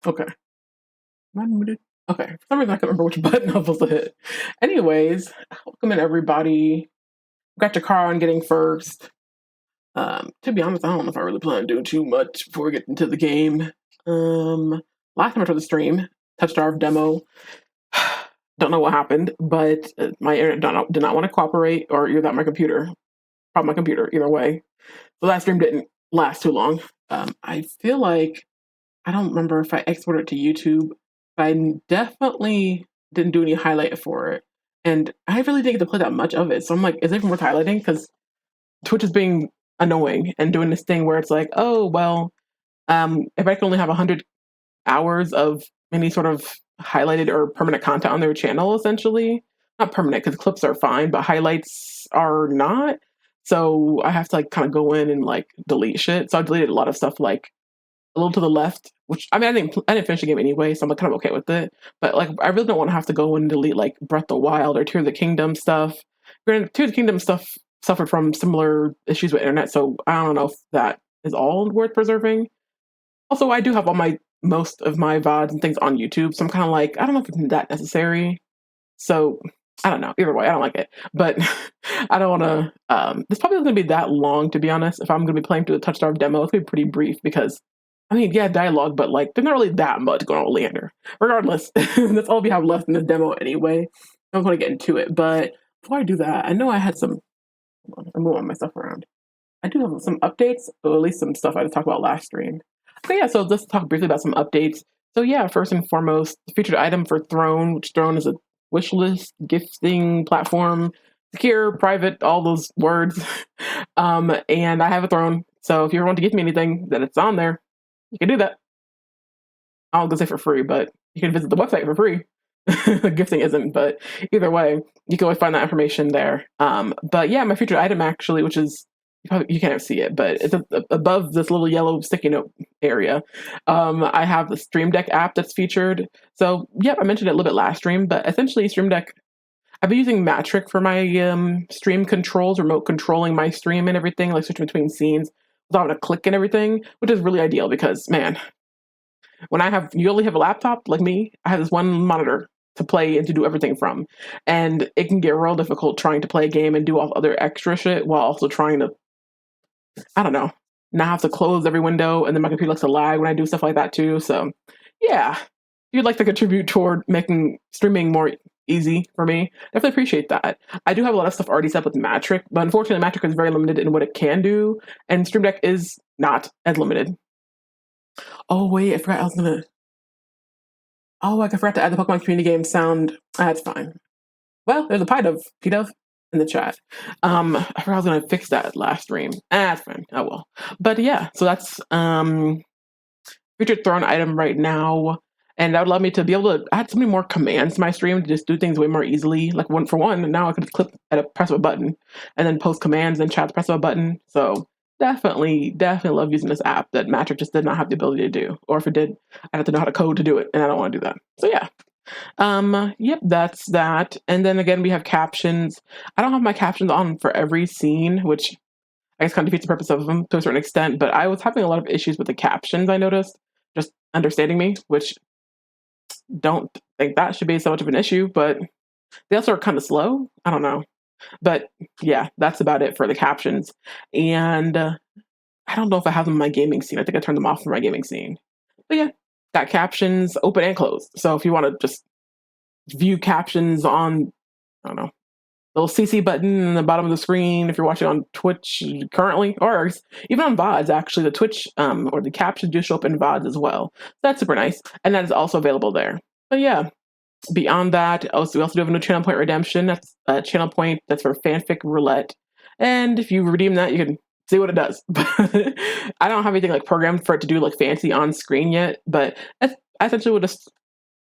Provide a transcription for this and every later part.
Okay. Am I muted? Okay. For some reason, I can't remember which button I was supposed to hit. Anyways, welcome in everybody. Got your car on getting first. To be honest, I don't know if I really plan on doing too much before we get into the game. Last time I tried the stream, Touchstar demo. Don't know what happened, but my internet did not want to cooperate, or either that my computer, probably my computer, either way. So that stream didn't last too long. I feel like, I don't remember if I exported it to YouTube. I definitely didn't do any highlight for it. And I really didn't get to play that much of it. So I'm like, is it even worth highlighting? Because Twitch is being annoying and doing this thing where it's like, oh, well, if I can only have 100 hours of any sort of highlighted or permanent content on their channel, essentially. Not permanent, because clips are fine, but highlights are not. So I have to like kind of go in and like delete shit. So I deleted a lot of stuff like a little to the left, which I mean I didn't finish the game anyway, so I'm like, kind of okay with it. But like I really don't want to have to go in and delete like Breath of the Wild or Tear of the Kingdom stuff. Granted, Tear of the Kingdom stuff suffered from similar issues with internet, so I don't know if that is all worth preserving. Also, I do have most of my VODs and things on YouTube, so I'm kind of like, I don't know if it's that necessary. So I don't know. Either way, I don't like it. But I don't want to. This probably isn't going to be that long, to be honest. If I'm going to be playing through the Touchstar demo, it's going to be pretty brief because, I mean, yeah, dialogue, but like, there's not really that much going on with Leander. Regardless, that's all we have left in this demo anyway. I'm going to get into it. But before I do that, I know I had some. I'm moving my stuff around. I do have some updates, or at least some stuff I had to talk about last stream. Okay, yeah, so let's talk briefly about some updates. So yeah, first and foremost, the featured item for Throne, which Throne is a wish list gifting platform, secure, private, all those words. And I have a Throne, so if you ever want to gift me anything that it's on there, you can do that. I'll go say for free, but you can visit the website for free. Gifting isn't, but either way, you can always find that information there. But yeah, my featured item actually, which is you can't see it, but it's above this little yellow sticky note area. I have the Stream Deck app that's featured. So, yep, I mentioned it a little bit last stream, but essentially Stream Deck, I've been using Matric for my stream controls, remote controlling my stream and everything, like switching between scenes without having to click and everything, which is really ideal because, man, when you only have a laptop like me, I have this one monitor to play and to do everything from. And it can get real difficult trying to play a game and do all other extra shit while also trying to, I don't know, not have to close every window, and then my computer likes to lag when I do stuff like that too. So yeah, if you'd like to contribute toward making streaming more easy for me, definitely appreciate that. I do have a lot of stuff already set up with Matric, but unfortunately Matric is very limited in what it can do, and Stream Deck is not as limited. Oh wait, I forgot I was gonna... Oh, I forgot to add the Pokemon community game sound. That's fine. Well, there's a P-Dove in the chat. I forgot I was gonna fix that last stream. That's fine. Oh well. But yeah, so that's featured Throne item right now. And that would allow me to be able to add so many more commands to my stream to just do things way more easily. Like one for one, now I could just click at a press of a button and then post commands and chat the press of a button. So definitely love using this app that Matric just did not have the ability to do. Or if it did, I'd have to know how to code to do it, and I don't want to do that. So yeah. Yep, that's that. And then again, we have captions. I don't have my captions on for every scene, which I guess kind of defeats the purpose of them to a certain extent, but I was having a lot of issues with the captions, I noticed, just understanding me, which don't think that should be so much of an issue, but they also are kind of slow. I don't know. But yeah, that's about it for the captions. And I don't know if I have them in my gaming scene. I think I turned them off from my gaming scene. But yeah, got captions open and closed. So if you want to just view captions on, I don't know, little CC button in the bottom of the screen if you're watching on Twitch currently, or even on VODs, actually, the Twitch or the captions do show up in VODs as well. So that's super nice. And that is also available there. But yeah, beyond that, we also do have a new channel point redemption. That's a channel point that's for Fanfic Roulette. And if you redeem that, you can see what it does. But I don't have anything like programmed for it to do like fancy on screen yet. But I essentially will just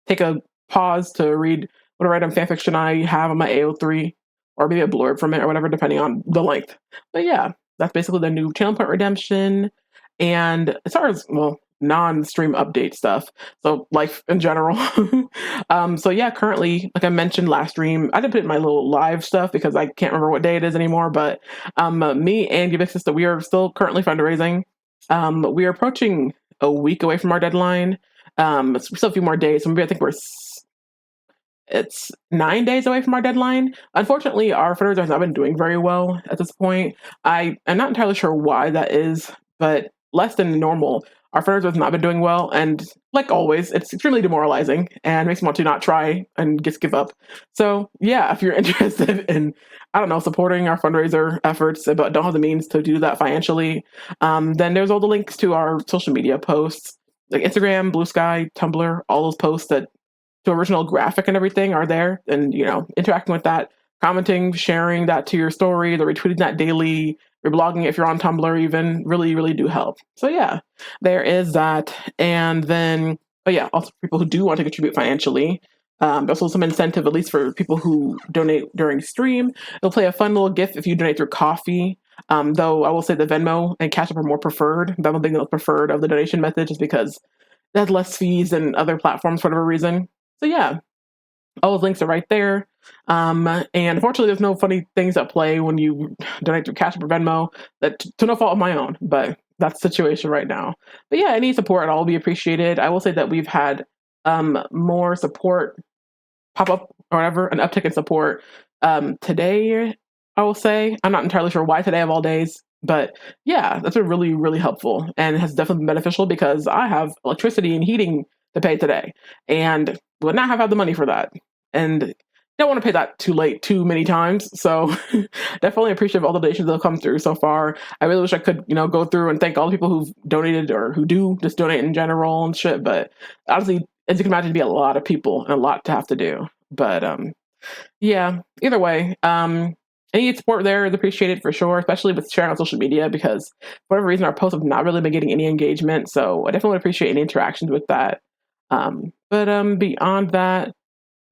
take a pause to read whatever item fanfiction I have on my AO3, or maybe a blurb from it or whatever, depending on the length. But yeah, that's basically the new channel point redemption. And as far as, well, non-stream update stuff, so life in general. So yeah, currently, like I mentioned last stream, I didn't put in my little live stuff because I can't remember what day it is anymore, but me and Gibbix Sister, we are still currently fundraising. We are approaching a week away from our deadline, It's still a few more days. So maybe I think it's 9 days away from our deadline. Unfortunately, our fundraiser has not been doing very well at this point. I'm not entirely sure why that is, but less than normal. Our fundraiser has not been doing well, and like always, it's extremely demoralizing and makes me want to not try and just give up. So yeah, if you're interested in, I don't know, supporting our fundraiser efforts, but don't have the means to do that financially, then there's all the links to our social media posts, like Instagram, Blue Sky, Tumblr, all those posts that to original graphic and everything are there, and interacting with that, commenting, sharing that to your story, or retweeting that daily, reblogging if you're on Tumblr, even really do help. So yeah, there is that. And then also people who do want to contribute financially, there's also some incentive, at least for people who donate during stream. It'll play a fun little GIF if you donate through Coffee. Though I will say the Venmo and Cash App are more preferred. I'm being the preferred of the donation method, just because it has less fees than other platforms for whatever reason. So yeah, all those links are right there. And unfortunately, there's no funny things at play when you donate through Cash App or Venmo. That to no fault of my own, but that's the situation right now. But yeah, any support at all will be appreciated. I will say that we've had more support pop up or whatever, an uptick in support today. I will say I'm not entirely sure why today of all days, but yeah, that's been really helpful and has definitely been beneficial because I have electricity and heating to pay today, and would not have had the money for that, and don't want to pay that too late too many times. So definitely appreciate all the donations that have come through so far. I really wish I could go through and thank all the people who've donated or who do just donate in general and shit, but honestly, as you can imagine, it'd be a lot of people and a lot to have to do. But yeah, either way, any support there is appreciated for sure, especially with sharing on social media, because for whatever reason, our posts have not really been getting any engagement. So I definitely appreciate any interactions with that. But beyond that, let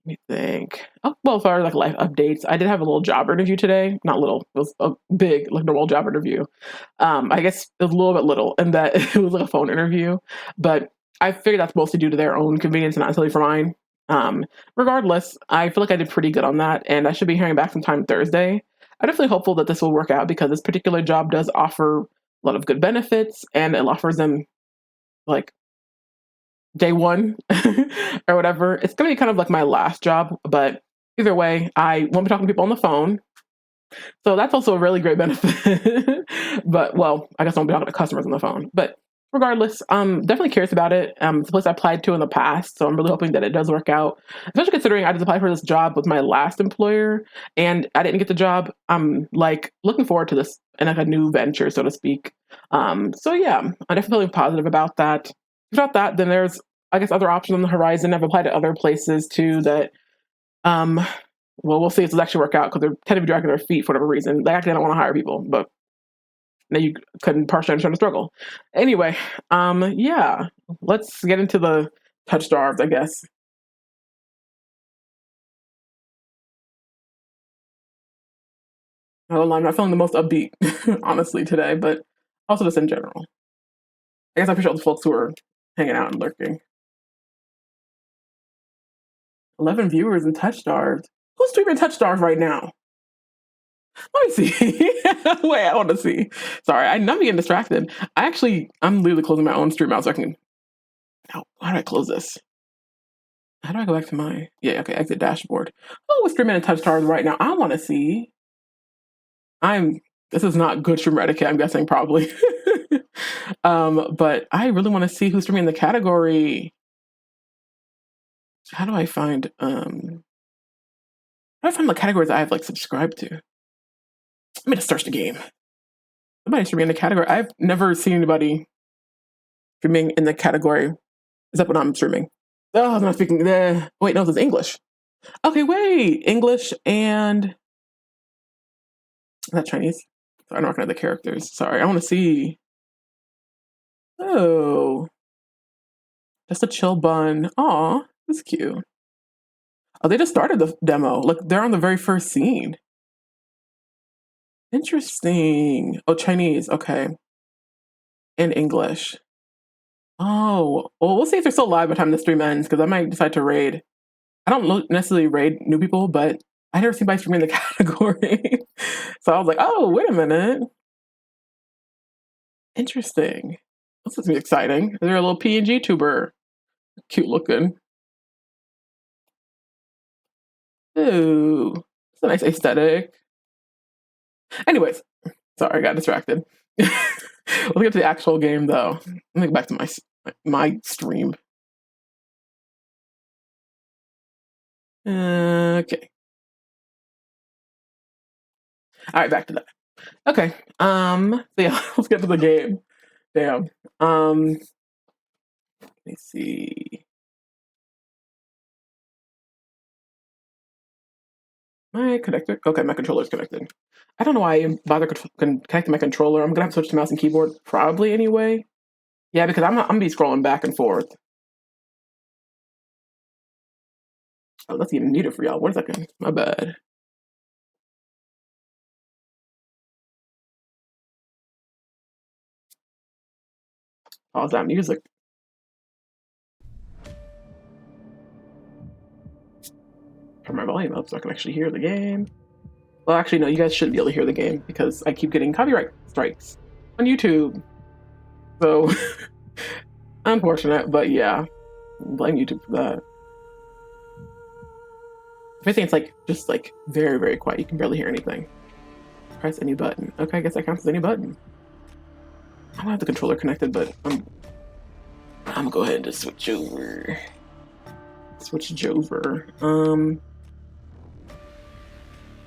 me think. Oh, well, as far as like life updates, I did have a little job interview today. Not little, it was a big, like normal job interview. I guess it was a little bit little in that it was like a phone interview, but I figured that's mostly due to their own convenience and not necessarily for mine. Regardless, I feel like I did pretty good on that, and I should be hearing back sometime Thursday. I'm definitely hopeful that this will work out because this particular job does offer a lot of good benefits, and it offers them like day one or whatever. It's gonna be kind of like my last job, but either way, I won't be talking to people on the phone. So that's also a really great benefit. But well, I guess I won't be talking to customers on the phone. But regardless, I'm definitely curious about it. It's a place I applied to in the past, so I'm really hoping that it does work out. Especially considering I just applied for this job with my last employer and I didn't get the job. I'm like looking forward to this and like a new venture, so to speak. So yeah, I'm definitely positive about that. Without that, then there's I guess other options on the horizon. I've applied to other places too that um well, we'll see if this actually work out because they're tend to be dragging their feet for whatever reason. They actually don't want to hire people, but now you couldn't partially understand the struggle. Anyway, yeah, let's get into the touch stars, I guess. I'm not feeling the most upbeat, honestly, today, but also just in general. I guess I appreciate all the folks who are hanging out and lurking. 11 viewers and touch stars. Who's streaming touch stars right now? Let me see. Wait, I want to see. Sorry, I'm getting distracted. I'm literally closing my own stream out so I can. How do I close this? How do I go back to my? Yeah, okay, exit dashboard. Oh, we're streaming in touch stars right now. I want to see. This is not good stream etiquette, I'm guessing, probably. But I really want to see who's streaming in the category. How do I find the categories I have like subscribed to? Let me just search the game. Somebody's streaming in the category. I've never seen anybody streaming in the category except when I'm streaming. Oh, I'm not speaking. Wait, no, this is English. Okay, wait, English and is that Chinese? I don't recognize the characters. Sorry, I want to see. Oh, just a chill bun. Aw, that's cute. Oh, they just started the demo. Look, they're on the very first scene. Interesting. Oh, Chinese. Okay. In English. Oh, well, we'll see if they're still live by the time the stream ends, because I might decide to raid. I don't necessarily raid new people, but I never seen anybody streaming the category. So I was like, oh, wait a minute. Interesting. This is exciting. They're a little PNG tuber. Cute looking. Ooh, it's a nice aesthetic. Anyways, sorry, I got distracted. Let's get to the actual game, though. Let me go back to my stream. Okay. All right, back to that. Okay. So yeah, let's get to the game. Damn. Let me see. My connector. Okay, my controller's connected. I don't know why I bother connecting my controller. I'm gonna have to switch to mouse and keyboard probably anyway. Yeah, because I'm gonna be scrolling back and forth. Oh, that's even needed for y'all. 1 second. My bad. Pause that music. Turn my volume up so I can actually hear the game. Well, actually, no, you guys shouldn't be able to hear the game because I keep getting copyright strikes on YouTube. So, unfortunate, but yeah, blame YouTube for that. If anything, it's like just like very, very quiet. You can barely hear anything. Press any button. Okay, I guess that counts as any button. I don't have the controller connected, but I'm gonna go ahead and just switch over.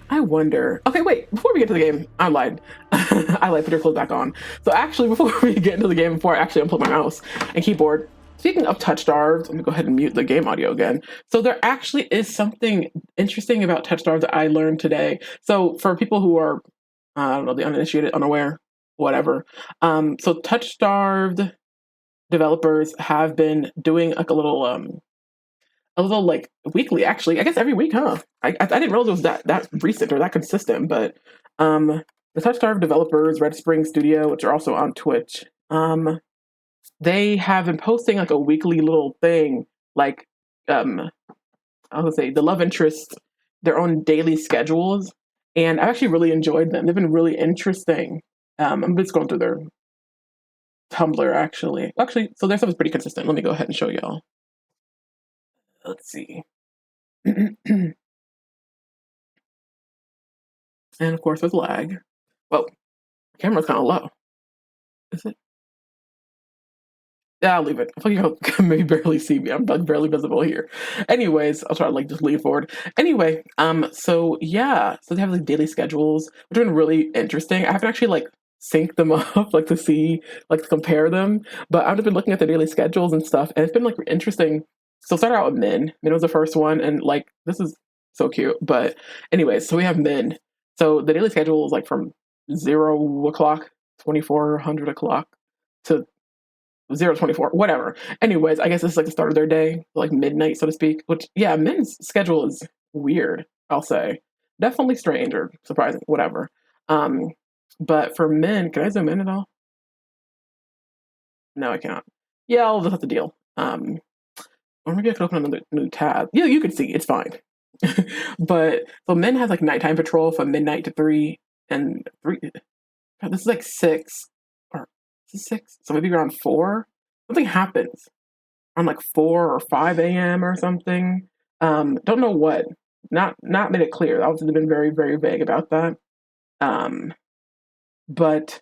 I wonder. Okay, wait. Before we get to the game, I lied. I lied. Put your clothes back on. So actually, before we get into the game, before I actually unplug my mouse and keyboard, speaking of touch starved, let me go ahead and mute the game audio again. So there actually is something interesting about touch starved that I learned today. So for people who are, I don't know, the uninitiated, unaware, whatever. So touch starved developers have been doing like a little like weekly, actually. I guess every week, huh? I didn't realize it was that recent or that consistent, but the Touchstar developers, Red Spring Studio, which are also on Twitch, they have been posting like a weekly little thing, like I was gonna say the love interest, their own daily schedules, and I've actually really enjoyed them. They've been really interesting. I'm just going through their Tumblr actually. Actually, so their stuff is pretty consistent. Let me go ahead and show y'all. Let's see. And of course, with lag. Well, the camera's kind of low. Is it? Yeah, I'll leave it. I feel like you can maybe barely see me. I'm like barely visible here. Anyways, I'll try to like just lean forward. Anyway, so yeah, so they have like daily schedules, which have been really interesting. I haven't actually like synced them up like to see like to compare them, but I've just been looking at the daily schedules and stuff, and it's been like interesting. So start out with Min. Min was the first one, and like this is so cute. But anyways, so we have Min. So the daily schedule is like from 0 o'clock, 2400 o'clock to 0 24, whatever. Anyways, I guess this is like the start of their day, like midnight, so to speak. Which, yeah, men's schedule is weird, I'll say. Definitely strange or surprising, whatever. But for men, can I zoom in at all? No, I cannot. Yeah, I'll just have to deal. Or maybe I could open another new tab. Yeah, you can see, it's fine. But so men have like nighttime patrol from midnight to 3 and 3. God, this is like 6 or is this 6? So maybe around 4. Something happens on like 4 or 5 a.m. or something. Don't know what. Not made it clear. I've been very, very vague about that. But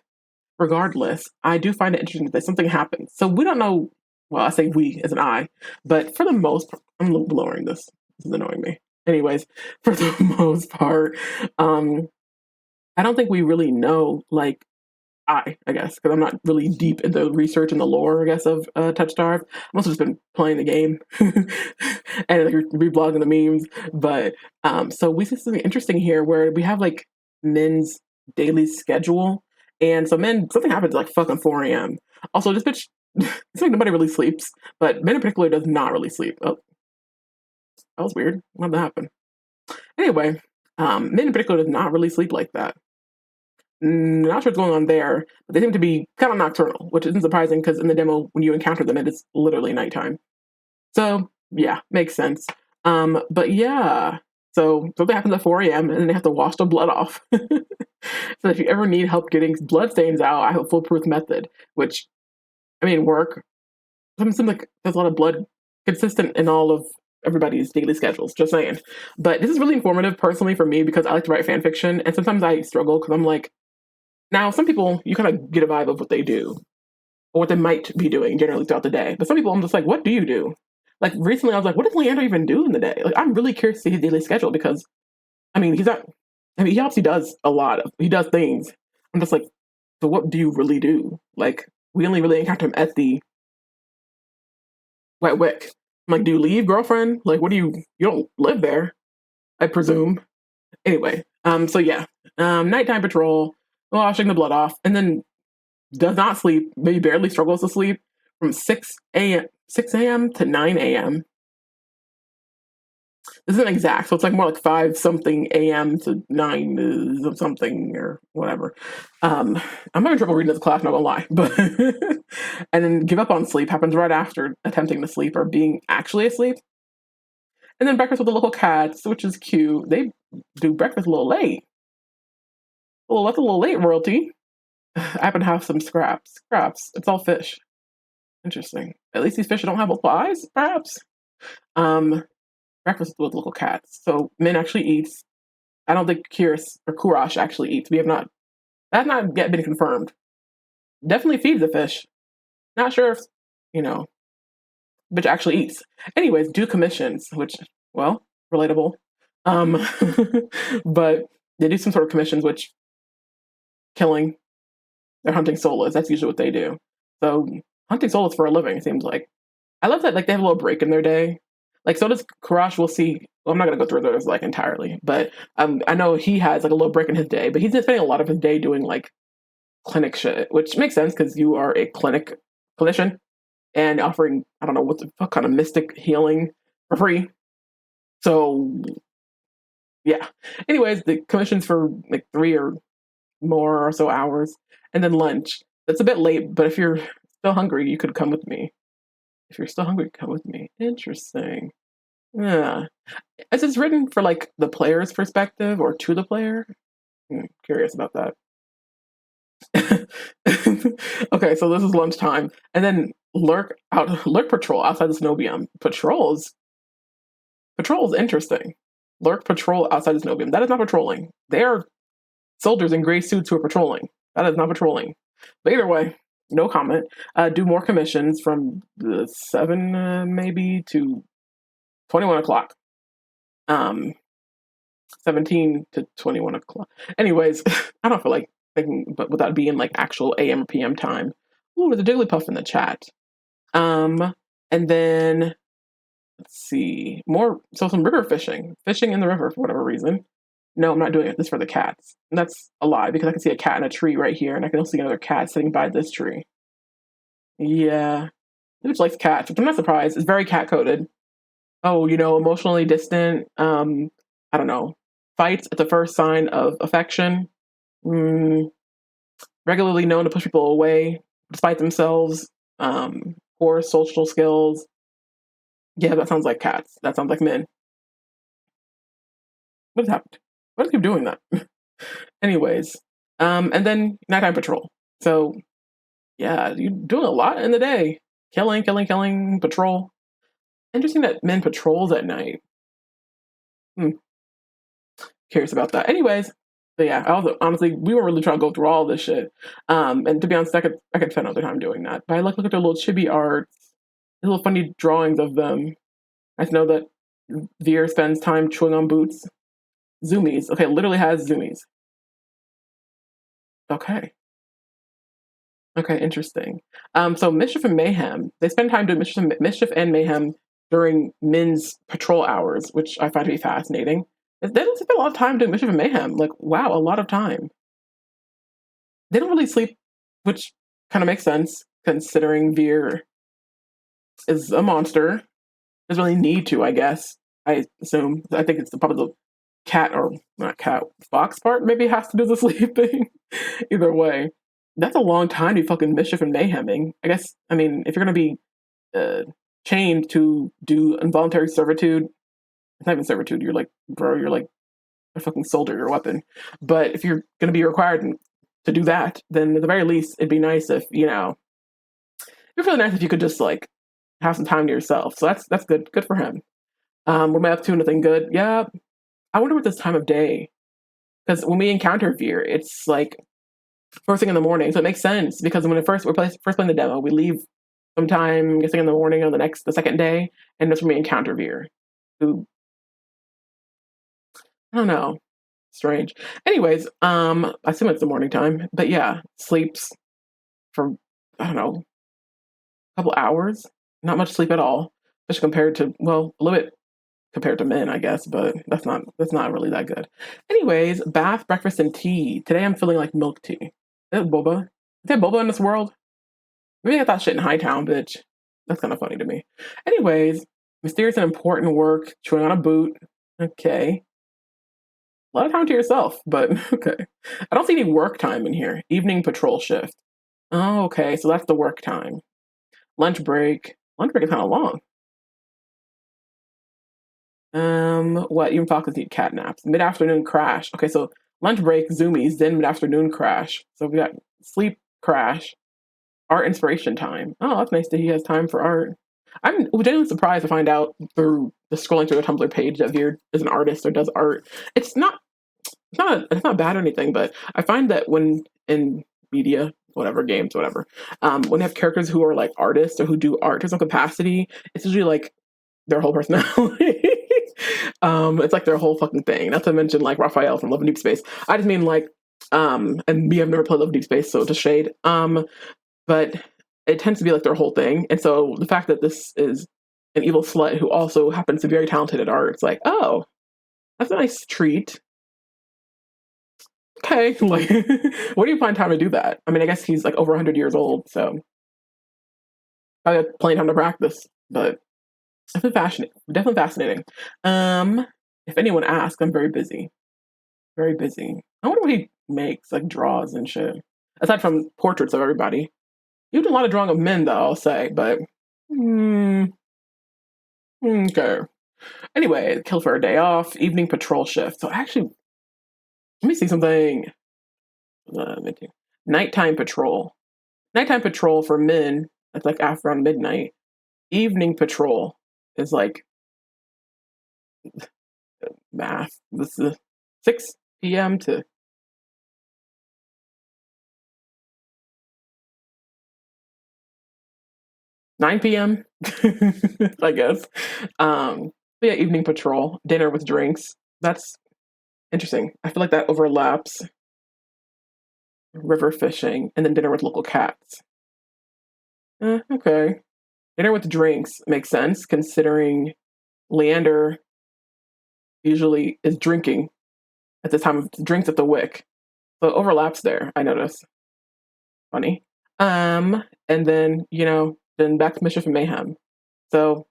regardless, I do find it interesting that something happens. So we don't know. Well, I say we as an I, but for the most part, I'm lowering this. This is annoying me. Anyways, for the most part, I don't think we really know, like, I guess, because I'm not really deep into research and the lore, I guess, of Touch Starve. I've also just been playing the game and like, reblogging the memes. But so we see something interesting here where we have like men's daily schedule. And so men, something happens like fucking 4 a.m. Also, this bitch, it's like nobody really sleeps, but men in particular does not really sleep. Oh, that was weird. What did that happen? Anyway, men in particular does not really sleep like that. Not sure what's going on there, but they seem to be kind of nocturnal, which isn't surprising because in the demo, when you encounter them, it is literally nighttime. So, yeah, makes sense. But yeah, so something happens at 4 a.m. and then they have to wash the blood off. So if you ever need help getting blood stains out, I have a foolproof method, which, I mean, work. It seems like there's a lot of blood consistent in all of everybody's daily schedules. Just saying. But this is really informative personally for me because I like to write fan fiction, and sometimes I struggle because I'm like, now some people you kind of get a vibe of what they do or what they might be doing generally throughout the day. But some people I'm just like, what do you do? Like recently, I was like, what does Leander even do in the day? Like I'm really curious to see his daily schedule because I mean he's not. I mean he obviously does a lot of he does things. I'm just like, so what do you really do? Like we only really encounter him at the Wet Wick. I'm like, do you leave, girlfriend? Like, what do you don't live there, I presume. Anyway, so yeah. Nighttime patrol, washing the blood off, and then does not sleep, maybe barely struggles to sleep from 6 a.m. to 9 a.m. This isn't exact, so it's like more like 5 something a.m. to 9 something or whatever. I'm having trouble reading this class, not gonna lie. But and then give up on sleep happens right after attempting to sleep or being actually asleep. And then breakfast with the local cats, which is cute. They do breakfast a little late. That's a little late, royalty. I happen to have some scraps. Scraps. It's all fish. Interesting. At least these fish don't have multiple eyes, perhaps. Breakfast with local cats. So Min actually eats. I don't think Kiris or Kurash actually eats. That has not yet been confirmed. Definitely feeds the fish. Not sure if, bitch actually eats. Anyways, do commissions, which, well, relatable. But they do some sort of commissions, which killing. They're hunting solas. That's usually what they do. So hunting solas for a living, it seems like. I love that like they have a little break in their day. Like so does Kurash. We'll see. Well, I'm not gonna go through those like entirely, but I know he has like a little break in his day, but he's spending a lot of his day doing like clinic shit, which makes sense because you are a clinician and offering I don't know what the fuck kind of mystic healing for free. So yeah. Anyways, the commissions for like 3 or more or so hours, and then lunch. That's a bit late, but if you're still hungry, you could come with me. If you're still hungry, come with me. Interesting. Yeah. Is this written for like the player's perspective or to the player? Curious about that. Okay, so this is lunchtime, and then lurk patrol outside the Snobium. Patrols interesting. Lurk patrol outside the Snobium. That is not patrolling. They are soldiers in gray suits who are patrolling. That is not patrolling. But either way, no comment. Do more commissions from the 7 maybe to 21 o'clock. 17 to 21 o'clock. Anyways, I don't feel like thinking, but without being like actual AM or PM time. Ooh, there's a Jigglypuff in the chat. And then let's see some river fishing in the river for whatever reason. No, I'm not doing it. This is for the cats. And that's a lie because I can see a cat in a tree right here, and I can also see another cat sitting by this tree. Yeah, which likes cats, which I'm not surprised. It's very cat coded. Oh, emotionally distant. I don't know. Fights at the first sign of affection. Regularly known to push people away despite themselves. Poor social skills. Yeah, that sounds like cats. That sounds like men. What has happened? Why do I keep doing that? Anyways, and then nighttime patrol. So, yeah, you're doing a lot in the day. Killing, patrol. Interesting that men patrols at night. Curious about that. Anyways, so yeah, honestly, we were really trying to go through all this shit. And to be honest, I could spend another time doing that. But I look at their little chibi arts, the little funny drawings of them. I know that Veer spends time chewing on boots. Zoomies. Okay, literally has zoomies. Okay, interesting. So Mischief and Mayhem. They spend time doing Mischief and Mayhem during Min's patrol hours, which I find to be fascinating. They don't spend a lot of time doing Mischief and Mayhem. Like, wow, a lot of time. They don't really sleep, which kind of makes sense, considering Veer is a monster. Doesn't really need to, I guess. I assume. I think it's probably the cat, or not cat, fox part maybe has to do the sleeping. Either way. That's a long time to be fucking Mischief and Mayheming. I guess, I mean, if you're going to be chained to do involuntary servitude, it's not even servitude, you're like, bro, you're like a fucking soldier, your weapon. But if you're going to be required to do that, then at the very least, it'd be nice if, it'd be really nice if you could just like have some time to yourself. So that's good. Good for him. What am I up to? Nothing good. Yeah. I wonder what this time of day, because when we encounter fear, it's like first thing in the morning. So it makes sense because when we're first playing the demo, we leave sometime, I'm guessing in the morning on the second day, and that's when we encounter Veer, who, I don't know, strange. Anyways, I assume it's the morning time, but yeah, sleeps for, I don't know, a couple hours, not much sleep at all, especially compared to, well, a little bit compared to men, I guess, but that's not really that good. Anyways, bath, breakfast, and tea. Today I'm feeling like milk tea. Is that boba? Is there boba in this world? Maybe I thought shit in Hightown, bitch. That's kind of funny to me. Anyways, mysterious and important work, chewing on a boot. Okay. A lot of time to yourself, but okay. I don't see any work time in here. Evening patrol shift. Oh, okay. So that's the work time. Lunch break. Lunch break is kind of long. What? Even falcons need cat naps. Mid-afternoon crash. Okay, so lunch break, zoomies, then mid-afternoon crash. So we got sleep crash, art inspiration time. Oh, that's nice that he has time for art. I'm genuinely surprised to find out through the scrolling through the Tumblr page that Veer is an artist or does art. It's not bad or anything, but I find that when in media, whatever, games, whatever, when they have characters who are like artists or who do art to some capacity, it's usually like their whole personality. It's like their whole fucking thing. Not to mention like Raphael from Love and Deep Space. I just mean like, and me, I've never played Love and Deep Space, so just shade. But it tends to be like their whole thing. And so the fact that this is an evil slut who also happens to be very talented at art, it's like, oh, that's a nice treat. Okay, like, where do you find time to do that? I mean, I guess he's like over 100 years old, so I have plenty of time to practice. But definitely fascinating. If anyone asks, I'm very busy, very busy. I wonder what he makes, like draws and shit. Aside from portraits of everybody, you do a lot of drawing of men, though. I'll say, but okay. Anyway, kill for a day off, evening patrol shift. So actually, let me see something. Nighttime patrol. Nighttime patrol for men. That's like after around midnight. Evening patrol is like math. This is 6 p.m. to 9 p.m. I guess. But yeah, evening patrol, dinner with drinks. That's interesting. I feel like that overlaps. River fishing, and then dinner with local cats. Okay. Dinner with drinks makes sense considering Leander usually is drinking at the time of drinks at the Wick. So it overlaps there, I notice. Funny. And then, then back to Mischief and Mayhem. So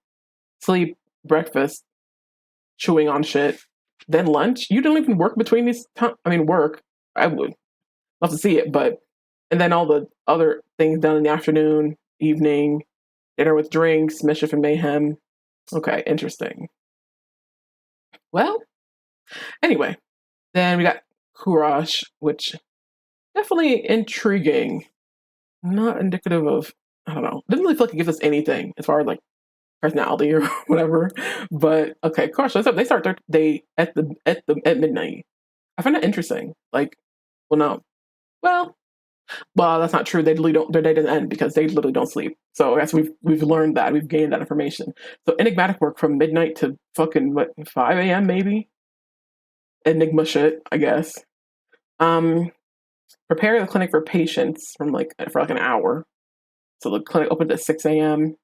sleep, breakfast, chewing on shit, then lunch. You don't even work between these work. I would love to see it, but and then all the other things done in the afternoon, evening, dinner with drinks, Mischief and Mayhem. Okay, interesting. Well, anyway, then we got Courage, which definitely intriguing. Not indicative of, I don't know. Doesn't really feel like it gives us anything as far as like personality or whatever. But okay, Courage. They start their day at midnight. I find that interesting. Like, well, no, well, that's not true. They literally don't. Their day doesn't end because they literally don't sleep. So I guess we've learned that. We've gained that information. So enigmatic work from midnight to fucking 5 a.m. maybe. Enigma shit, I guess. Prepare the clinic for patients for like an hour. So the clinic opens at 6 a.m.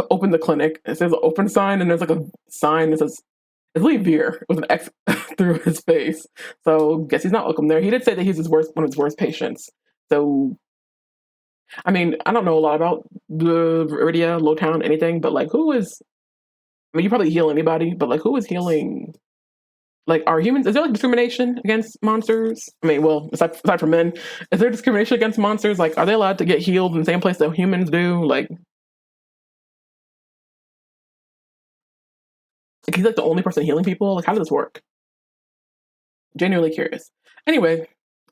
Open the clinic. It says open sign, and there's like a sign that says it's Lee Beer with an X through his face. So guess he's not welcome there. He did say that he's one of his worst patients. So I mean, I don't know a lot about the Viridia, Lowtown, anything, but like who is you probably heal anybody, but like who is healing? Like, are humans, is there like discrimination against monsters? I mean, well, aside from men, is there discrimination against monsters? Like, are they allowed to get healed in the same place that humans do? Like he's like the only person healing people? Like, how does this work? Genuinely curious. Anyway,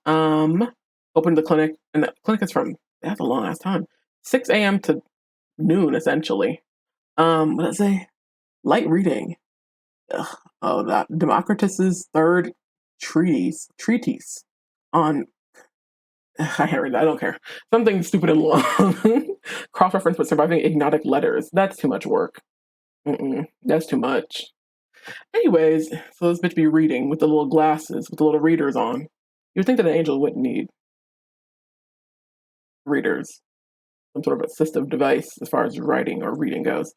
open the clinic, and the clinic is that's a long ass time. 6 a.m. to noon, essentially. What did I say? Light reading. Ugh. Oh, that Democritus's third treatise on. I can't read that. I don't care. Something stupid and long. Cross reference with surviving ignotic letters. That's too much work. That's too much. Anyways, so this bitch be reading with the little glasses, with the little readers on. You'd think that an angel wouldn't need readers, some sort of assistive device as far as writing or reading goes.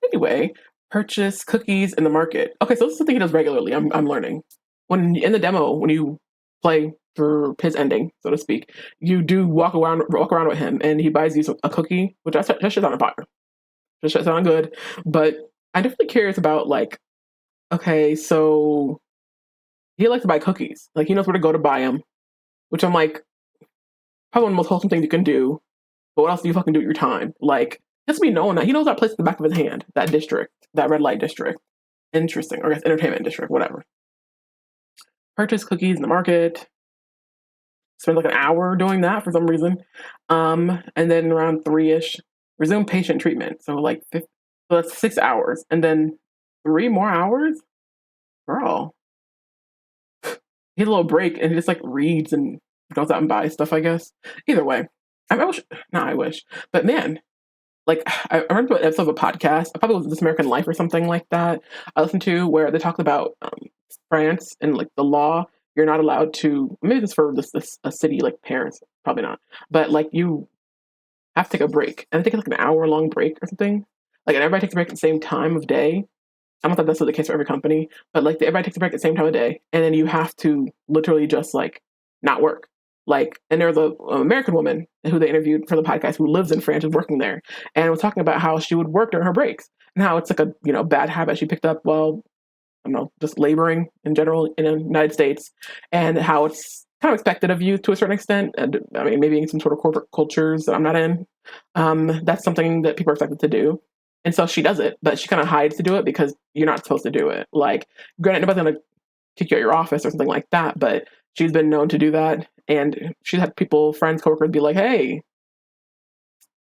Anyway, purchase cookies in the market. Okay, so this is something he does regularly. I'm learning. When in the demo, when you play through his ending, so to speak, you do walk around with him, and he buys you a cookie, which that shit's on fire. That shit's on good. But I'm definitely curious about like, okay, so he likes to buy cookies. Like he knows where to go to buy them, which I'm like, probably one of the most wholesome things you can do. But what else do you fucking do with your time? Like, just be knowing that he knows that place at the back of his hand, that district, that red light district. Interesting. Or I guess entertainment district, whatever. Purchase cookies in the market. Spend like an hour doing that for some reason. And then around 3-ish, resume patient treatment. So like so that's 6 hours. And then 3 more hours? Girl. He has a little break and he just like reads and goes out and buys stuff, I guess. Either way. I wish. But man, like I remember an episode of a podcast, probably was This American Life or something like that, I listened to where they talked about France and like the law. You're not allowed to. Maybe this for this a city like Paris, probably not. But like you have to take a break, and I think it's like an hour-long break or something. Like and everybody takes a break at the same time of day. I don't know if that's the case for every company, but like everybody takes a break at the same time of day, and then you have to literally just like not work. Like, and there's a American woman who they interviewed for the podcast who lives in France and working there, and was talking about how she would work during her breaks and how it's like a bad habit she picked up while I don't know just laboring in general in the United States, and how it's kind of expected of you to a certain extent. And I mean, maybe in some sort of corporate cultures that I'm not in, that's something that people are expected to do. And so she does it, but she kind of hides to do it because you're not supposed to do it. Like, granted, nobody's going to kick you out of your office or something like that, but she's been known to do that. And she's had people, friends, coworkers be like, hey,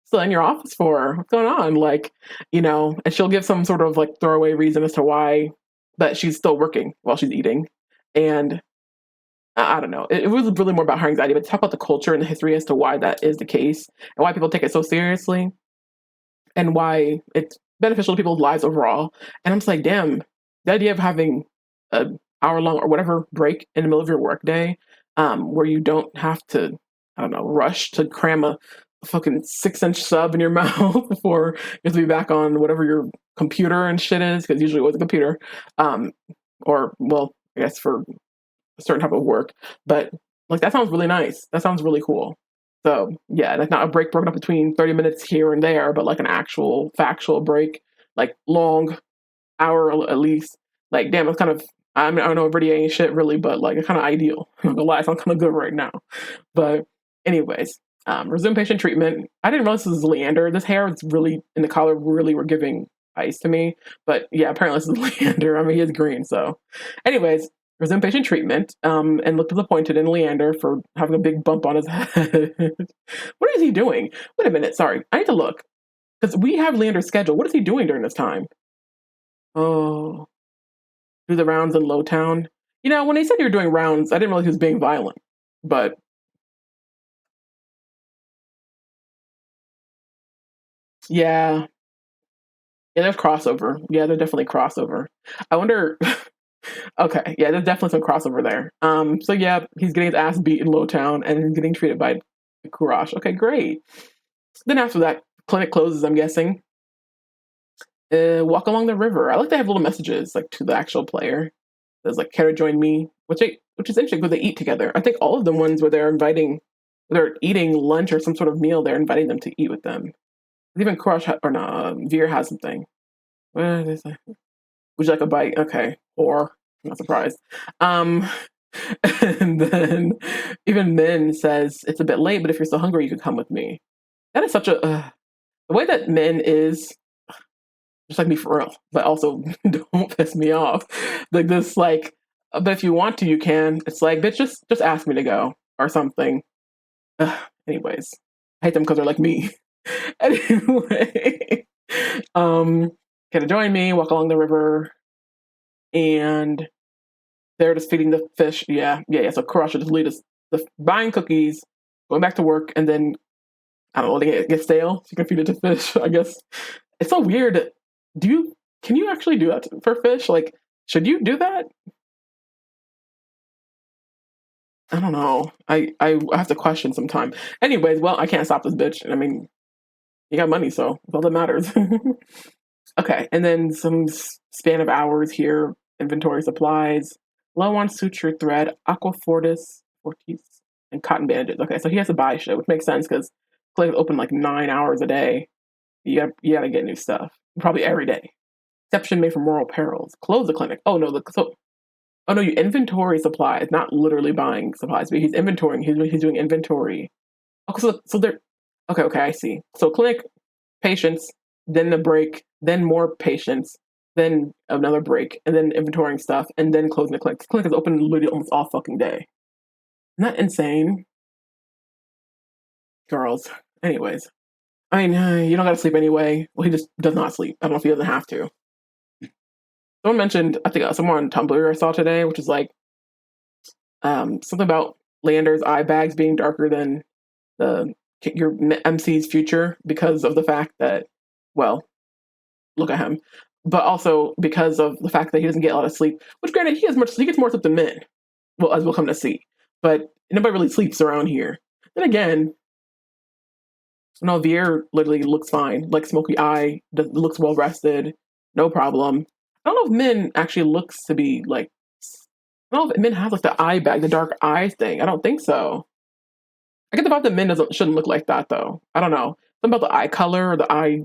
still in your office for? What's going on? Like, and she'll give some sort of like throwaway reason as to why, but she's still working while she's eating. And I don't know. It was really more about her anxiety, but talk about the culture and the history as to why that is the case and why people take it so seriously and why it's beneficial to people's lives overall. And I'm just like, damn, the idea of having an hour long or whatever break in the middle of your workday, where you don't have to, I don't know, rush to cram a fucking 6-inch sub in your mouth before you have to be back on whatever your computer and shit is, because usually it was a computer, or well, I guess for a certain type of work. But like that sounds really nice. That sounds really cool. So yeah, that's not a break broken up between 30 minutes here and there, but like an actual factual break, like long hour at least. Like damn, it's kind of I don't know, everybody ain't shit really, but like it's kind of ideal. I'm not gonna lie, it sounds kind of good right now. But anyways, resume patient treatment. I didn't realize this is Leander. This hair is really in the collar really were giving ice to me. But yeah, apparently this is Leander. I mean, he is green. So anyways, resume patient treatment, and looked disappointed in Leander for having a big bump on his head. What is he doing? Wait a minute, sorry. I need to look. Because we have Leander's schedule. What is he doing during this time? Oh, do the rounds in Lowtown. When he said you were doing rounds, I didn't realize he was being violent. But yeah. Yeah, there's crossover. Yeah, there's definitely crossover. I wonder okay, yeah, there's definitely some crossover there. So yeah, he's getting his ass beat in Lowtown and he's getting treated by Kurash. Okay, great. Then after that, clinic closes, I'm guessing. Walk along the river. I like to have little messages like to the actual player. There's like care to join me, which is interesting because they eat together. I think all of the ones where they're eating lunch or some sort of meal, they're inviting them to eat with them. Even Kurash or no, Veer has something. What is it? Would you like a bite? Okay. Or I'm not surprised. And then even Min says it's a bit late, but if you're still hungry, you could come with me. That is such a the way that Min is just like me for real, but also don't piss me off. Like this, like, but if you want to, you can. It's like, bitch, just ask me to go or something. Anyways, I hate them because they're like me. Anyway, to join me, walk along the river, and they're just feeding the fish. Yeah. So Crush will just lead us buying cookies, going back to work, and then I don't know, letting it get stale so you can feed it to fish. I guess it's so weird. Can you actually do that for fish? Like, should you do that? I don't know. I have to question sometime. Anyways, well, I can't stop this bitch. I mean, you got money, so that's all that matters. Okay, and then some span of hours here. Inventory supplies, low on suture thread, fortis, and cotton bandages. Okay, so he has to buy shit, which makes sense because clinic open like 9 hours a day. You gotta get new stuff probably every day. Exception made for moral perils. Close the clinic. Oh no, you inventory supplies, not literally buying supplies, but he's inventorying. He's doing inventory. Okay, so they're okay. I see. So clinic, patients, then the break, then more patients, then another break, and then inventorying stuff, and then closing the clinic. The clinic is open literally almost all fucking day. Isn't that insane, girls? Anyways, I mean, you don't gotta sleep anyway. Well, he just does not sleep. I don't know if he doesn't have to. Someone mentioned, I think someone on Tumblr I saw today, which is like something about Leander's eye bags being darker than your MC's future because of the fact that, well, look at him, but also because of the fact that he doesn't get a lot of sleep. Which, granted, he gets more sleep than men. Well, as we'll come to see, but nobody really sleeps around here. Then again, no, Vier literally looks fine, like smoky eye, looks well rested, no problem. I don't know if men actually looks to be like. I don't know if men have like the eye bag, the dark eyes thing. I don't think so. I get the vibe that men shouldn't look like that though. I don't know. Something about the eye color or the eye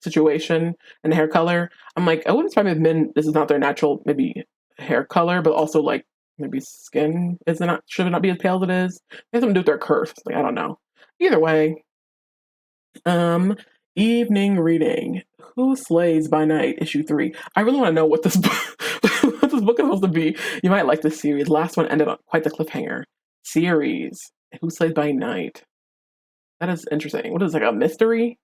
situation and the hair color. I'm like, I wouldn't surprise me if men this is not their natural maybe hair color, but also like maybe skin should not be as pale as it is. It has something to do with their curse. Like I don't know. Either way, evening reading. Who Slays by Night, issue 3. I really want to know what this what this book is supposed to be. You might like this series. Last one ended on quite the cliffhanger. Series. Who Slays by Night. That is interesting. What is it, like a mystery?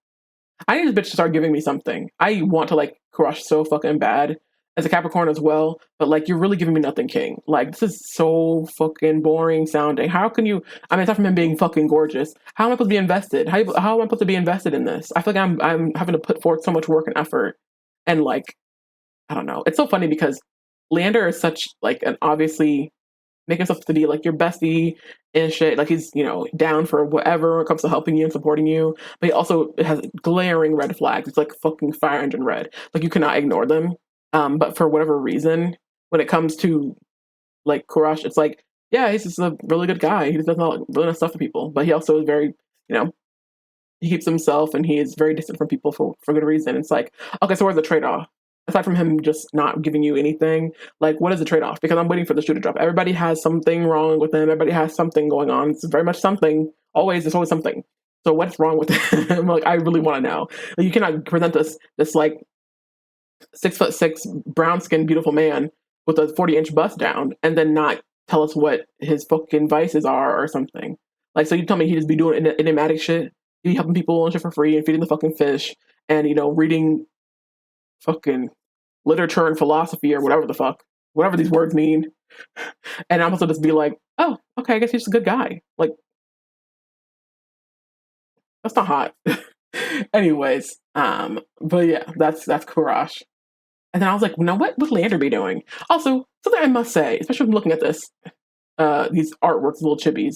I need this bitch to start giving me something. I want to like crush so fucking bad as a Capricorn as well, but like you're really giving me nothing, King. Like this is so fucking boring sounding. How can you? I mean, aside from him being fucking gorgeous, how am I supposed to be invested? How am I supposed to be invested in this? I feel like I'm having to put forth so much work and effort, and like I don't know. It's so funny because Leander is such like an obviously make himself to be like your bestie and shit. Like he's, down for whatever when it comes to helping you and supporting you. But he also has glaring red flags. It's like fucking fire engine red. Like you cannot ignore them. But for whatever reason, when it comes to like Kurash, it's like, yeah, he's just a really good guy. He does not really nice stuff for people. But he also is very, he keeps himself and he is very distant from people for good reason. It's like, okay, so where's the trade-off? Aside from him just not giving you anything, like what is the trade-off? Because I'm waiting for the shoe to drop. Everybody has something wrong with them. Everybody has something going on. It's very much something. There's always something. So what's wrong with him? Like I really want to know. Like, you cannot present this like 6'6" brown skinned beautiful man with a 40-inch bust down and then not tell us what his fucking vices are or something. Like so you tell me he just be doing enigmatic shit. He helping people and shit for free and feeding the fucking fish and reading fucking literature and philosophy or whatever these words mean. And I'm also just be like, oh, okay, I guess he's just a good guy. Like, that's not hot. Anyways, but yeah, that's Kurash. And then I was like, now what would Leander be doing? Also, something I must say, especially when looking at this, these artworks, little chibis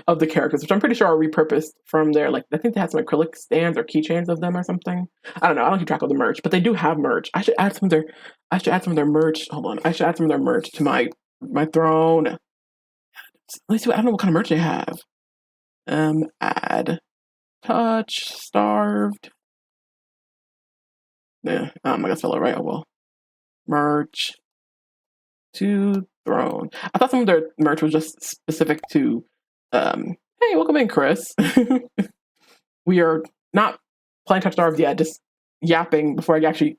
of the characters, which I'm pretty sure are repurposed from their, like, I think they had some acrylic stands or keychains of them or something. I don't know. I don't keep track of the merch, but they do have merch. I should add some of their merch. Hold on. I should add some of their merch to my throne. Let me see. I don't know what kind of merch they have. Add, touch, starved. Yeah, I'm gonna spell it right. Oh well. Merch to throne. I thought some of their merch was just specific to hey, welcome in, Chris. We are not playing Touch Starved yet, just yapping before I actually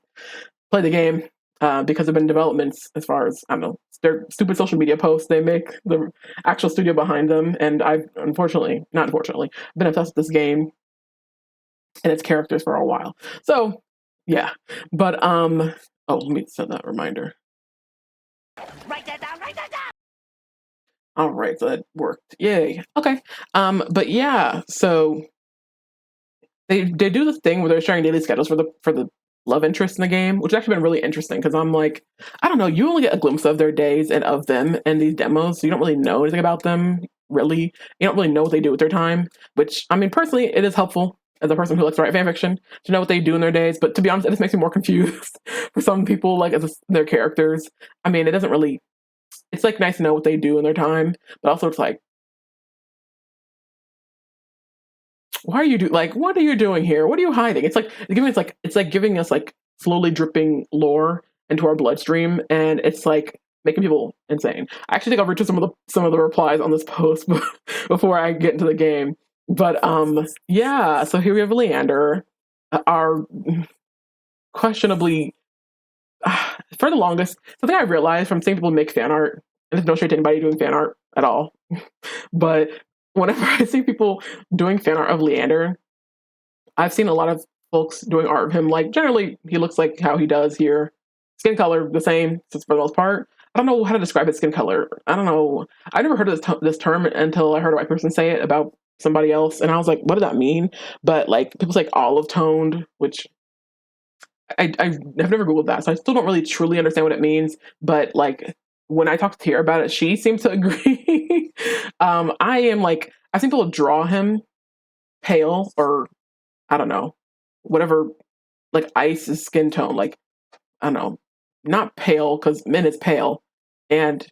play the game, because there have been developments as far as, I don't know, their stupid social media posts they make, the actual studio behind them, and I've not unfortunately, been obsessed with this game and its characters for a while. So Yeah. But oh, let me set that reminder. Write that down, write that down. All right, so that worked. Yay. Okay. But yeah, so they do this thing where they're sharing daily schedules for the love interest in the game, which has actually been really interesting because I'm like, I don't know, you only get a glimpse of their days and of them in these demos, so you don't really know anything about them, really. You don't really know what they do with their time, which, I mean, personally, it is helpful as a person who likes to write fanfiction to know what they do in their days, but to be honest, it just makes me more confused for some people, like, as their characters. I mean, it doesn't really, it's like nice to know what they do in their time, but also it's like, why are you like, what are you doing here? What are you hiding? It's like giving us like slowly dripping lore into our bloodstream, and it's like making people insane. I actually think I'll read to some of the replies on this post before I get into the game. But yeah, so here we have Leander, our questionably for the longest, something I realized from seeing people make fan art, and there's no shade to anybody doing fan art at all, but whenever I see people doing fan art of Leander, I've seen a lot of folks doing art of him. Like, generally, he looks like how he does here. Skin color, the same, for the most part. I don't know how to describe his skin color. I don't know. I never heard of this term until I heard a white person say it about somebody else. And I was like, what does that mean? But, like, people say olive toned, which I've never Googled that. So I still don't really truly understand what it means. But, like, when I talked to Tara about it, she seems to agree. I am like, I've seen people draw him pale or I don't know, whatever, like ice is skin tone, like, I don't know, not pale, because men is pale, and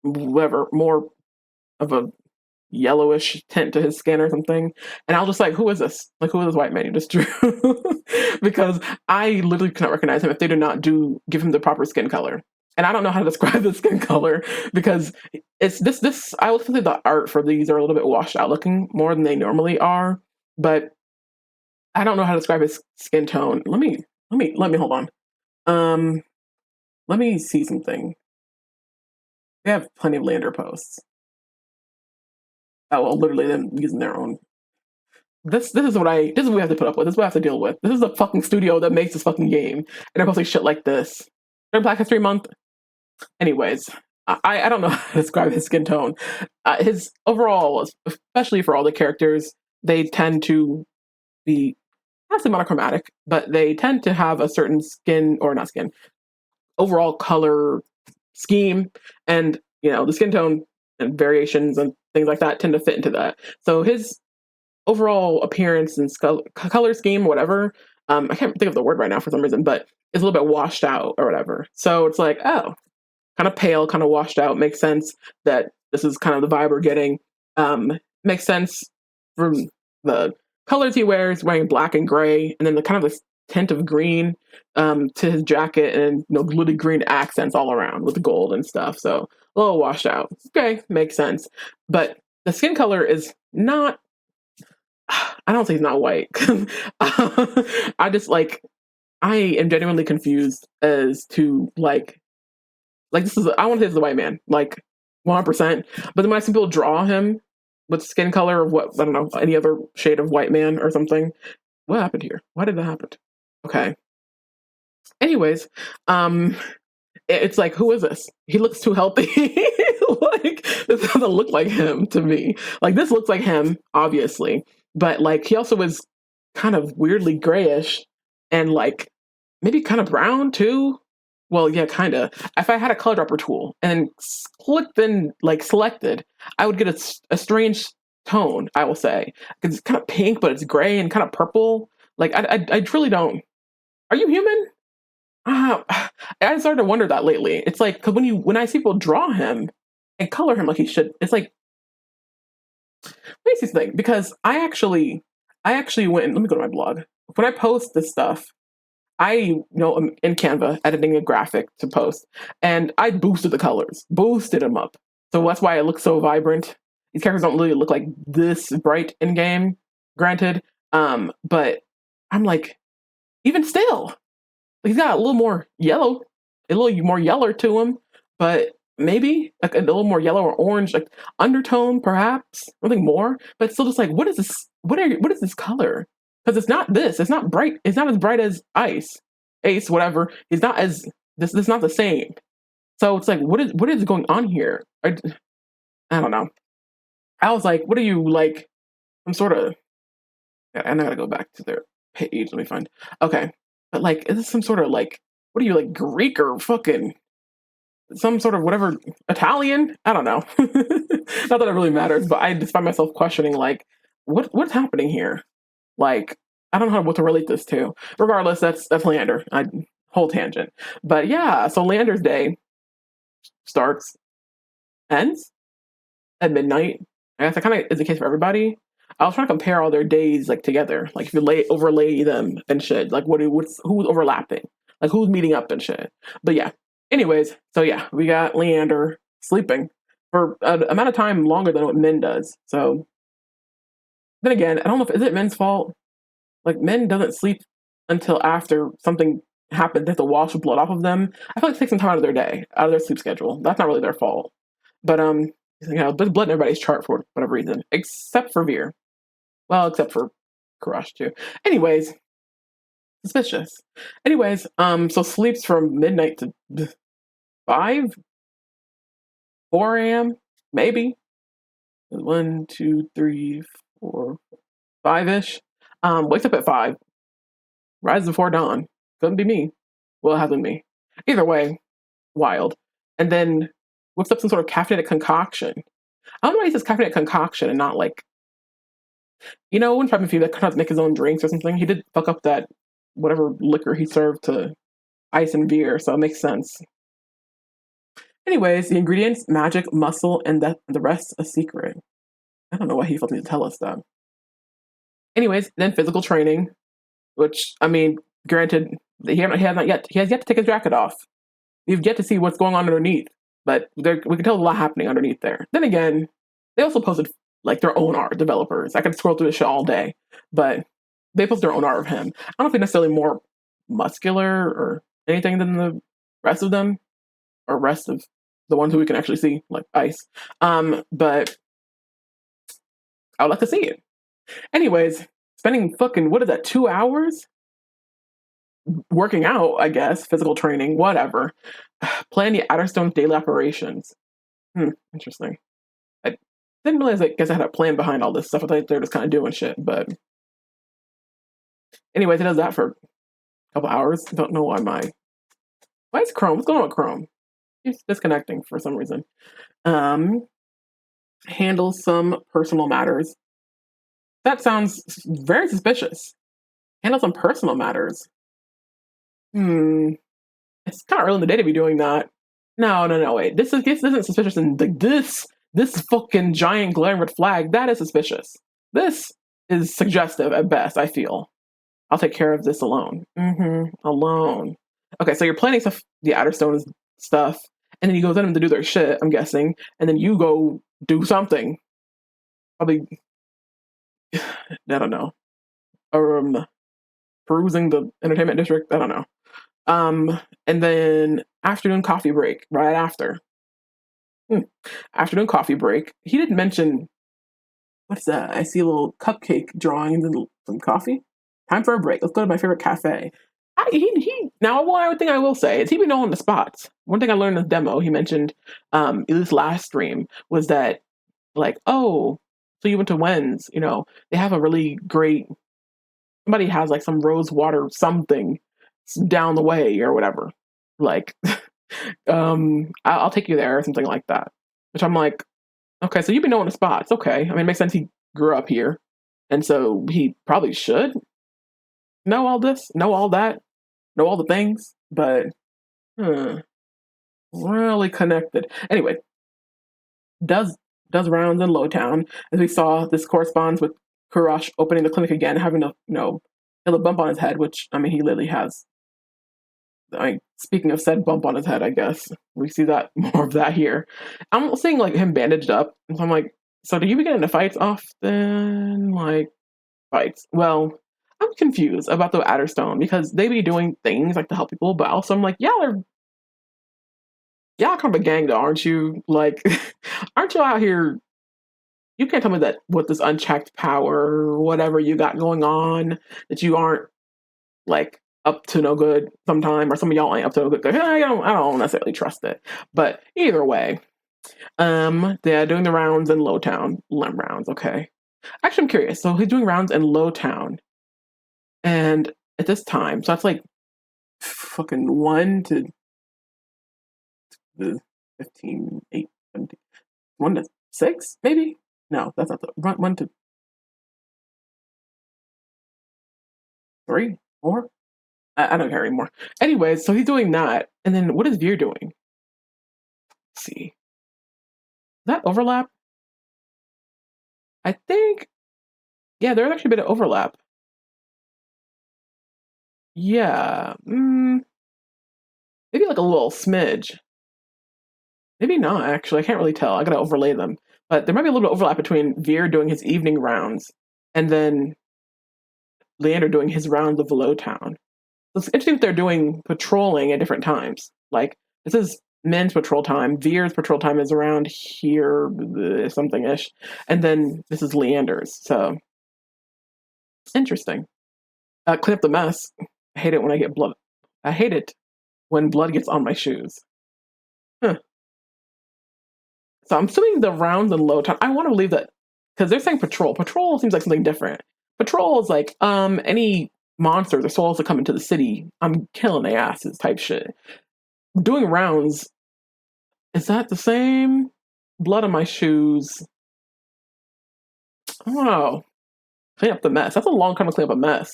whatever, more of a yellowish tint to his skin or something. And I was just like, who is this? Like, who is this white man you just drew? Because I literally cannot recognize him if they do not give him the proper skin color. And I don't know how to describe the skin color because it's this I would say the art for these are a little bit washed out looking more than they normally are. But I don't know how to describe his skin tone. Let me hold on. Um, let me see something. They have plenty of Leander posts. Oh well, literally them using their own. This is what we have to put up with. This is what I have to deal with. This is the fucking studio that makes this fucking game, and they're posting shit like this. They're Black History Month. Anyways, I don't know how to describe his skin tone. His overall, especially for all the characters, they tend to be not say monochromatic, but they tend to have a certain skin or not skin overall color scheme, and the skin tone and variations and things like that tend to fit into that. So his overall appearance and color scheme, whatever, I can't think of the word right now for some reason, but it's a little bit washed out or whatever. So it's like, oh, kind of pale, kind of washed out. Makes sense that this is kind of the vibe we're getting. Makes sense from the colors he wears, wearing black and gray, and then the kind of this tint of green to his jacket, and really green accents all around with gold and stuff. So a little washed out. Okay, makes sense. But the skin color is not. I don't say he's not white. I just I am genuinely confused as to this is I want to say this is a white man, like 100%. But then when I see people draw him with skin color of what I don't know, any other shade of white man or something, what happened here? Why did that happen? Okay. Anyways, it's like, who is this? He looks too healthy. Like, this doesn't look like him to me. Like, this looks like him, obviously, but like he also is kind of weirdly grayish and like maybe kind of brown too. Well, yeah, kind of. If I had a color dropper tool and clicked and like selected, I would get a strange tone. I will say because it's kind of pink, but it's gray and kind of purple. Like I truly don't. Are you human? I started to wonder that lately. It's like because when I see people draw him and color him like he should, it's like let me see something because I actually went and let me go to my blog. When I post this stuff, I'm in Canva editing a graphic to post, and I boosted the colors, boosted them up. So that's why it looks so vibrant. These characters don't really look like this bright in game, granted. But I'm like, even still, he's got a little more yellow, a little more yeller to him, but maybe like a little more yellow or orange, like undertone, perhaps, nothing more. But still, just like, what is this? What is this color? Because it's not this. It's not bright. It's not as bright as Ace, whatever. It's not as this. This is not the same. So it's like, what is going on here? I don't know. I was like, what are you like? Some sort of. And I gotta go back to their page. Let me find. Okay, but like, is this some sort of like? What are you like, Greek or fucking some sort of whatever Italian? I don't know. Not that it really matters, but I just find myself questioning like, what's happening here? Like, I don't know what to relate this to. Regardless, that's Leander. Whole tangent, but yeah. So Leander's day ends at midnight. I guess that kind of is the case for everybody. I was trying to compare all their days like together, like if you overlay them and shit, like who's overlapping, like who's meeting up and shit. But yeah. Anyways, so yeah, we got Leander sleeping for an amount of time longer than what Min does. So then again, I don't know if is it Min's fault. Like Min doesn't sleep until after something happened. They have to wash blood off of them. I feel like it takes some time out of their day, out of their sleep schedule. That's not really their fault. But there's blood in everybody's chart for whatever reason, except for Veer. Well, except for Karash too. Anyways, suspicious. Anyways, so sleeps from midnight to 5, 4 a.m. maybe 1, 2, 3, 4, 5-ish. Wakes up at 5. Rises before dawn. Couldn't be me. Well, it hasn't me. Either way, wild. And then whips up some sort of caffeinated concoction. I don't know why he says caffeinated concoction and not like, it wouldn't probably be that kind of make his own drinks or something. He did fuck up that whatever liquor he served to Ice and Veer, so it makes sense. Anyways, the ingredients, magic, muscle, and the rest a secret. I don't know why he felt need to tell us that. Anyways, then physical training, which, I mean, granted, he has yet to take his jacket off. We've yet to see what's going on underneath, but we can tell a lot happening underneath there. Then again, they also posted like their own art, developers. I could scroll through the show all day, but they posted their own art of him. I don't know if he's necessarily more muscular or anything than the rest of them, or rest of the ones who we can actually see, like Ice. But I would like to see it. Anyways, spending fucking, 2 hours? Working out, I guess, physical training, whatever. Plan the Outerstone's daily operations. Interesting. I didn't realize, I guess I had a plan behind all this stuff. I thought they were just kind of doing shit, but anyways, it does that for a couple hours. Don't know why is Chrome? What's going on with Chrome? He's disconnecting for some reason. Handles some personal matters. That sounds very suspicious. Handle some personal matters. It's kind of early in the day to be doing that. No, wait. This isn't suspicious, and like this fucking giant glaring red flag, that is suspicious. This is suggestive at best, I feel. I'll take care of this alone. Alone. Okay, so you're planning stuff, the Outerstone stuff, and then you go send them to do their shit, I'm guessing, and then you go do something. Probably, I don't know. Perusing the entertainment district, I don't know. And then afternoon coffee break, right after. Afternoon coffee break. He didn't mention, what's that? I see a little cupcake drawing and some coffee. Time for a break. Let's go to my favorite cafe. Now, one thing I will say is he be knowing the spots. One thing I learned in the demo, he mentioned, at least last stream, was that, like, oh, so you went to Wen's, they have a really great, somebody has like some rose water something down the way or whatever. Like, I'll take you there or something like that. Which I'm like, okay, so you've been knowing the spots. Okay. I mean, it makes sense he grew up here. And so he probably should know all this, know all that, know all the things, but really connected. Anyway, does rounds in Lowtown. As we saw, this corresponds with Kurash opening the clinic again, having a a bump on his head, which, I mean, he literally has. Speaking of said bump on his head, I guess we see that more of that here. I'm seeing like him bandaged up, and so I'm like, so do you be getting into fights often? Like fights? Well, I'm confused about the Outerstone because they be doing things like to help people, but also I'm like, y'all kind of a gang though, aren't you? Like, aren't you out here You can't tell me that with this unchecked power or whatever you got going on, that you aren't like up to no good sometime, or some of y'all ain't up to no good. I don't necessarily trust it. But either way, they're doing the rounds in Lowtown. Rounds, okay. Actually, I'm curious. So he's doing rounds in Lowtown, and at this time, so that's like fucking 1 to the 15, 8, 17, 1 to 6, maybe? No, that's not the 1 to 3, 4. I don't care anymore. Anyway, so he's doing that, and then what is Veer doing? Let's see. That overlap? I think, yeah, there's actually a bit of overlap. Yeah, maybe like a little smidge. Maybe not, actually. I can't really tell. I gotta overlay them. But there might be a little bit of overlap between Veer doing his evening rounds and then Leander doing his rounds of Lowtown. So it's interesting that they're doing patrolling at different times. Like, this is men's patrol time. Veer's patrol time is around here, something-ish. And then this is Leander's. So, interesting. Clean up the mess. I hate it when I get blood. I hate it when blood gets on my shoes. Huh. So I'm assuming the rounds in Lowtown. I want to believe that because they're saying patrol. Patrol seems like something different. Patrol is like any monsters or souls that come into the city, I'm killing their asses type shit. Doing rounds, is that the same? Blood on my shoes. I don't know. Clean up the mess. That's a long time to clean up a mess.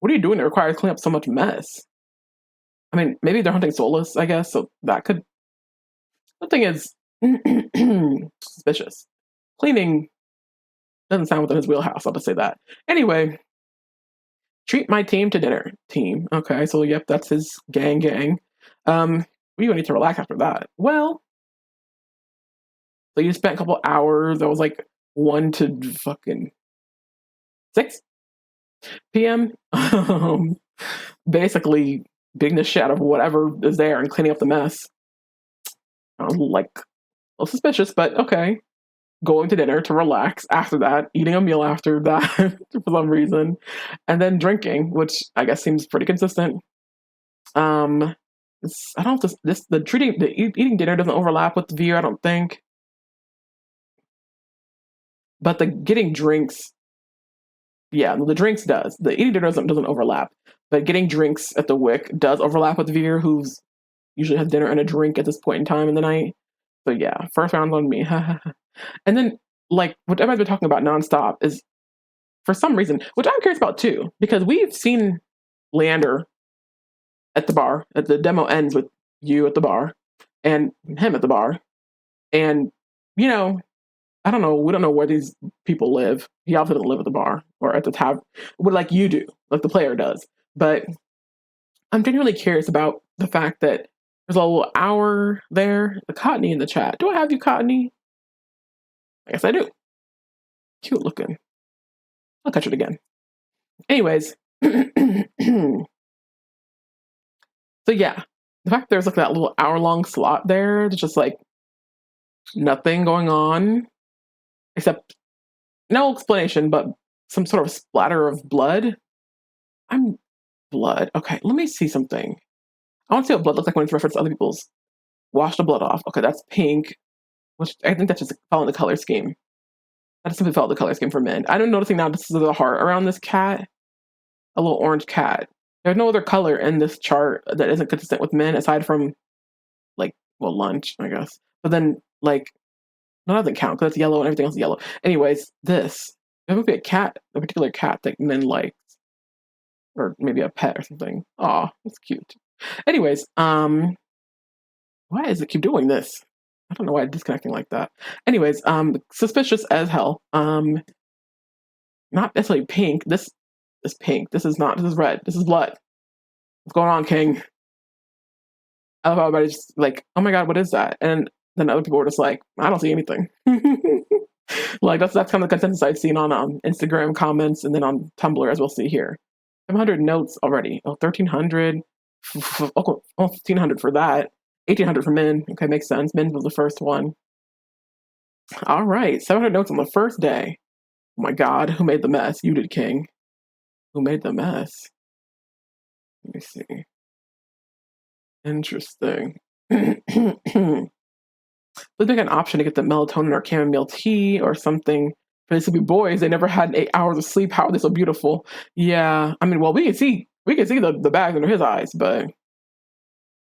What are you doing that requires cleaning up so much mess? I mean, maybe they're hunting soulless, I guess, so that could... The thing is, suspicious. Cleaning doesn't sound within his wheelhouse, I'll just say that. Anyway, treat my team to dinner. Team. Okay, so yep, that's his gang. We need to relax after that. Well, so you spent a couple hours. That was like 1 to fucking 6 p.m. Basically beating the shit out of whatever is there and cleaning up the mess. Like, a little suspicious, but okay. Going to dinner to relax after that, eating a meal after that for some reason, and then drinking, which I guess seems pretty consistent. I don't know if eating dinner doesn't overlap with the Veer, I don't think. But the getting drinks, yeah, the drinks does. The eating dinner doesn't overlap. But getting drinks at the Wick does overlap with Veer, who's usually has dinner and a drink at this point in time in the night. So yeah, first round on me. And then, like, what everybody's been talking about nonstop is, for some reason, which I'm curious about too, because we've seen Leander at the bar. The demo ends with you at the bar and him at the bar. And, you know, I don't know. We don't know where these people live. He obviously doesn't live at the bar or at the tavern, like you do, like the player does. But I'm genuinely curious about the fact that there's a little hour there. The Cottony in the chat. Do I have you, Cottony? I guess I do. Cute looking. I'll catch it again. Anyways. So yeah. The fact there's like that little hour-long slot there, there's just like nothing going on. Except no explanation, but some sort of splatter of blood. Blood. Okay, let me see something. I want to see what blood looks like when it's referenced to other people's. Wash the blood off. Okay, that's pink. Which I think that's just following the color scheme. I just simply followed the color scheme for men. I'm noticing now this is the heart around this cat. A little orange cat. There's no other color in this chart that isn't consistent with men aside from, like, well, lunch, I guess. But then, like, no, that doesn't count because it's yellow and everything else is yellow. Anyways, this. There would be a particular cat that men like. Or maybe a pet or something. Aw, that's cute. Anyways, why does it keep doing this? I don't know why it's disconnecting like that. Anyways, suspicious as hell. Not necessarily pink. This is pink. This is not. This is red. This is blood. What's going on, King? I love how everybody's just like, oh my god, what is that? And then other people were just like, I don't see anything. Like, that's kind of the consensus I've seen on Instagram comments and then on Tumblr, as we'll see here. 700 notes already. Oh, 1,300. Oh, 1,500 for that. 1,800 for men. Okay, makes sense. Men was the first one. All right, 700 notes on the first day. Oh my God, who made the mess? You did, King. Who made the mess? Let me see. Interesting. Please make an option to get the melatonin or chamomile tea or something. For the sleepy boys, they never had 8 hours of sleep. How are they so beautiful? Yeah, I mean, well, we can see the bags under his eyes, but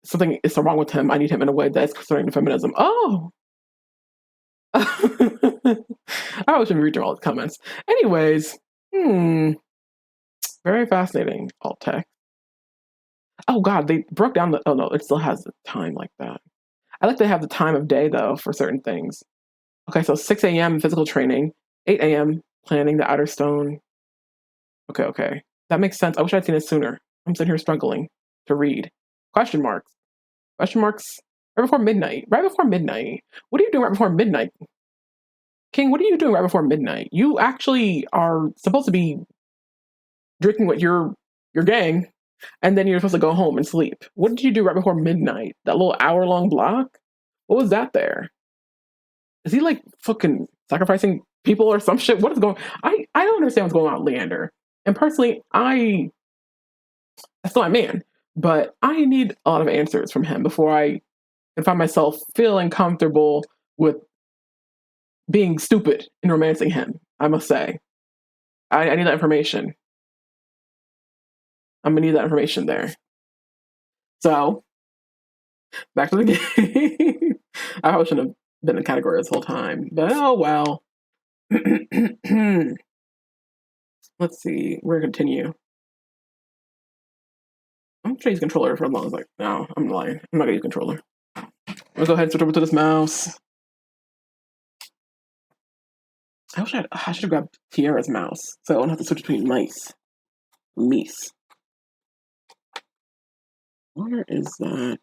something is so wrong with him. I need him in a way that's concerning to feminism. Oh. I was reading through all the comments. Anyways, very fascinating. Alt text. Oh God, they broke down the. Oh no, it still has the time like that. I like to have the time of day though for certain things. Okay, so 6 a.m. physical training, 8 a.m. planning the outer stone. Okay, that makes sense. I wish I'd seen it sooner. I'm sitting here struggling to read. Question marks. Question marks. Right before midnight. Right before midnight. What are you doing right before midnight? King, what are you doing right before midnight? You actually are supposed to be drinking with your gang, and then you're supposed to go home and sleep. What did you do right before midnight? That little hour-long block? What was that there? Is he like fucking sacrificing people or some shit? What is going I don't understand what's going on with Leander. And personally, I still my man, but I need a lot of answers from him before I can find myself feeling comfortable with being stupid and romancing him, I must say. I need that information. I'm gonna need that information there. So, back to the game. I probably shouldn't have been in the category this whole time, but oh well. Let's see. We're gonna continue. I'm gonna use controller for as long as no, I'm lying. I'm not gonna use controller. I'm gonna go ahead and switch over to this mouse. I should have grabbed Tiara's mouse, so I don't have to switch between mice. Meese. Where is that?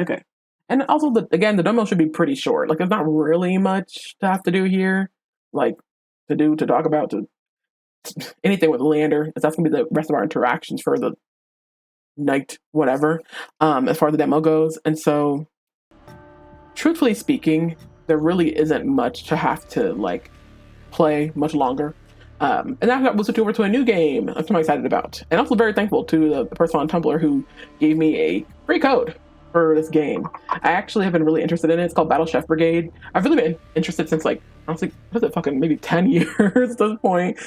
Okay. And also, the demo should be pretty short. Like, there's not really much to have to do here. Like, to talk about, anything with Leander. That's going to be the rest of our interactions for the night, whatever, as far as the demo goes. And so, truthfully speaking, there really isn't much to have to, play much longer. And that was switch over to a new game I'm excited about. And also very thankful to the person on Tumblr who gave me a free code for this game. I actually have been really interested in it. It's called Battle Chef Brigade. I've really been interested since honestly, what is it, fucking maybe 10 years at this point.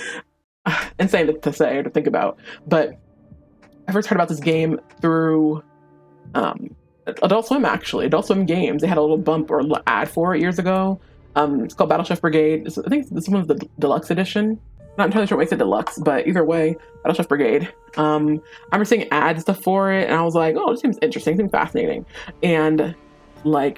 Insane to say or to think about. But I first heard about this game through Adult Swim, actually. Adult Swim Games. They had a little bump or ad for it years ago. It's called Battle Chef Brigade. I think this one's the deluxe edition. Not entirely sure what makes it deluxe, but either way, Battle Chef Brigade. I remember seeing ads stuff for it, and I was like, oh, this seems interesting, seems fascinating. And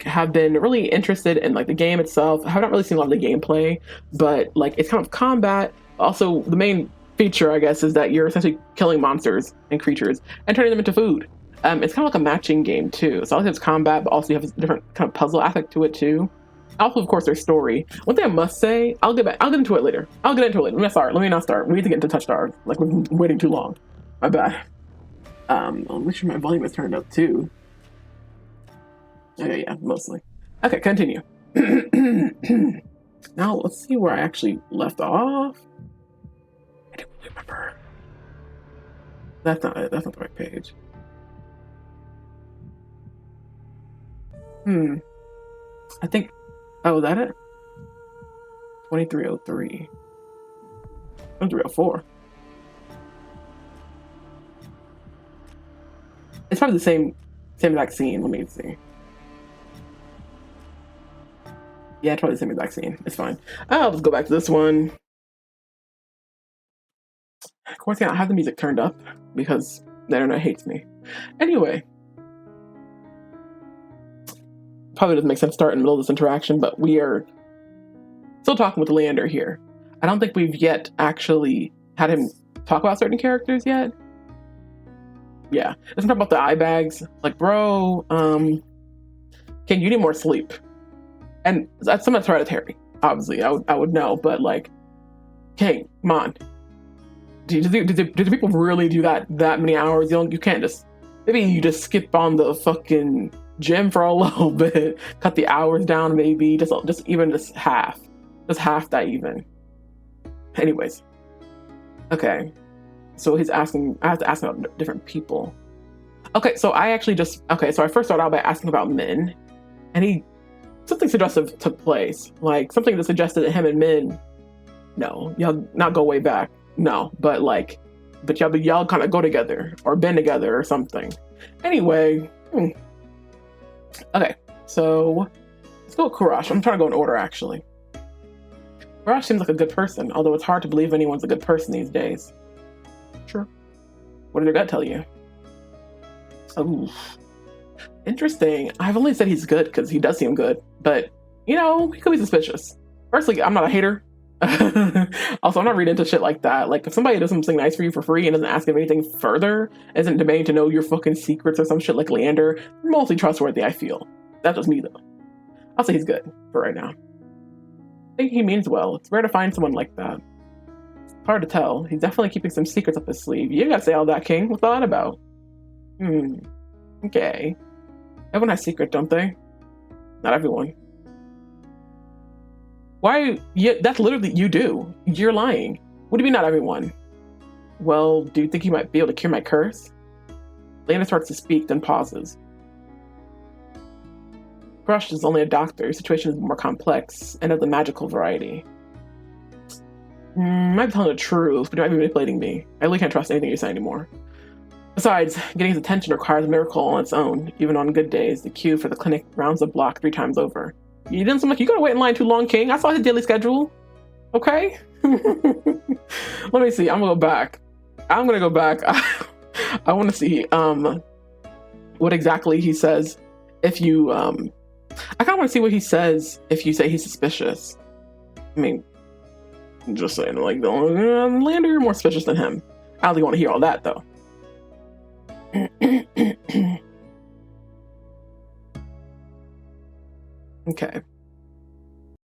have been really interested in the game itself. I have not really seen a lot of the gameplay, but it's kind of combat. Also, the main feature, I guess, is that you're essentially killing monsters and creatures and turning them into food. It's kind of like a matching game too. So it's combat, but also you have a different kind of puzzle aspect to it too. Also, of course, their story. One thing I must say, I'll get into it later. Let me not start. We need to get into Touch Stars. We've been waiting too long. My bad. I'll make sure my volume is turned up too. Okay, yeah, mostly. Okay, continue. Now let's see where I actually left off. I don't really remember. That's not it. That's not the right page. I think. Oh, is that it? 2303. 2304. It's probably the same exact scene. Let me see. Yeah, it's probably the same exact scene. It's fine. Oh, let's go back to this one. Of course, I don't have the music turned up because the internet hates me. Anyway. Probably doesn't make sense to start in the middle of this interaction, but we are still talking with Leander here. I don't think we've yet actually had him talk about certain characters yet. Yeah. Let's talk about the eye bags. Bro, King, you need more sleep. And that's something that's hereditary. Obviously, I would know, but King, come on. Do people really do that many hours? You can't just Maybe you just skip on the fucking gym for a little bit, cut the hours down, maybe just half that even. Anyways, okay. So he's asking. I have to ask about different people. Okay, so I first started out by asking about Min, and something suggestive took place, like something that suggested that him and Min, no, y'all not go way back, no, but y'all kind of go together or been together or something. Anyway, okay, so let's go with Kurash. I'm trying to go in order actually. Kurash seems like a good person, although it's hard to believe anyone's a good person these days. Sure. What did your gut tell you? Oh, interesting. I've only said he's good because he does seem good, but he could be suspicious. Firstly, I'm not a hater. Also, I'm not reading into shit like that. Like, if somebody does something nice for you for free and doesn't ask if anything further, isn't demanding to know your fucking secrets or some shit like Leander, mostly trustworthy, I feel. That's just me, though. I'll say he's good for right now. I think he means well. It's rare to find someone like that. It's hard to tell. He's definitely keeping some secrets up his sleeve. You gotta say all that, King. What's all that about? Okay. Everyone has secrets, don't they? Not everyone. Why? Yeah, that's literally, you do. You're lying. What do you mean not everyone? Well, do you think you might be able to cure my curse? Leander starts to speak, then pauses. Crush is only a doctor. Your situation is more complex and of the magical variety. Might be telling the truth, but you might be manipulating me. I really can't trust anything you say anymore. Besides, getting his attention requires a miracle on its own. Even on good days, the queue for the clinic rounds the block 3 times over. You didn't seem like you gotta wait in line too long, King. I saw his daily schedule. Okay? Let me see. I'm gonna go back. I want to see what exactly he says if you I kind of want to see what he says if you say he's suspicious. I mean, just saying, like, Leander, you're more suspicious than him. I don't really want to hear all that, though. Okay.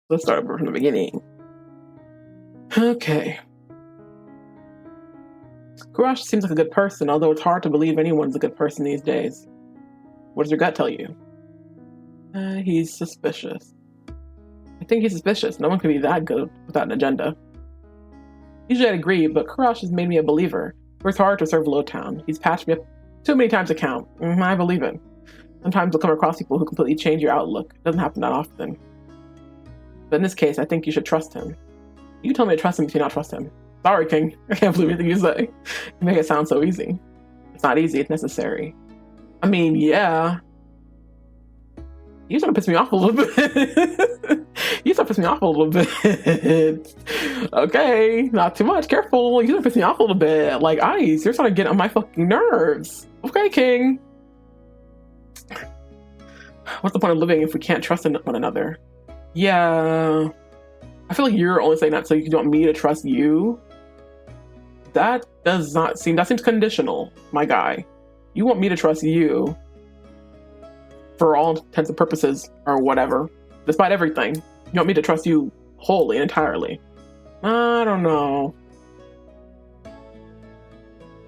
Let's start over from the beginning. Okay. Kurash seems like a good person, although it's hard to believe anyone's a good person these days. What does your gut tell you? He's suspicious. I think he's suspicious. No one can be that good without an agenda. Usually I'd agree, but Kurash has made me a believer. Works hard to serve Lowtown. He's patched me up too many times to count. I believe it. Sometimes you'll come across people who completely change your outlook. It doesn't happen that often. But in this case, I think you should trust him. You tell me to trust him if you not trust him. Sorry, King. I can't believe anything you say. You make it sound so easy. It's not easy, it's necessary. I mean, yeah. You're starting to piss me off a little bit. You're starting to piss me off a little bit. Okay, not too much. Careful. You're starting to piss me off a little bit. Like, Ice, you're starting to get on my fucking nerves. Okay, King. What's the point of living if we can't trust one another? Yeah. I feel like you're only saying that so you want me to trust you. That seems conditional, my guy. You want me to trust you for all intents and purposes or whatever, despite everything. You want me to trust you wholly and entirely. I don't know.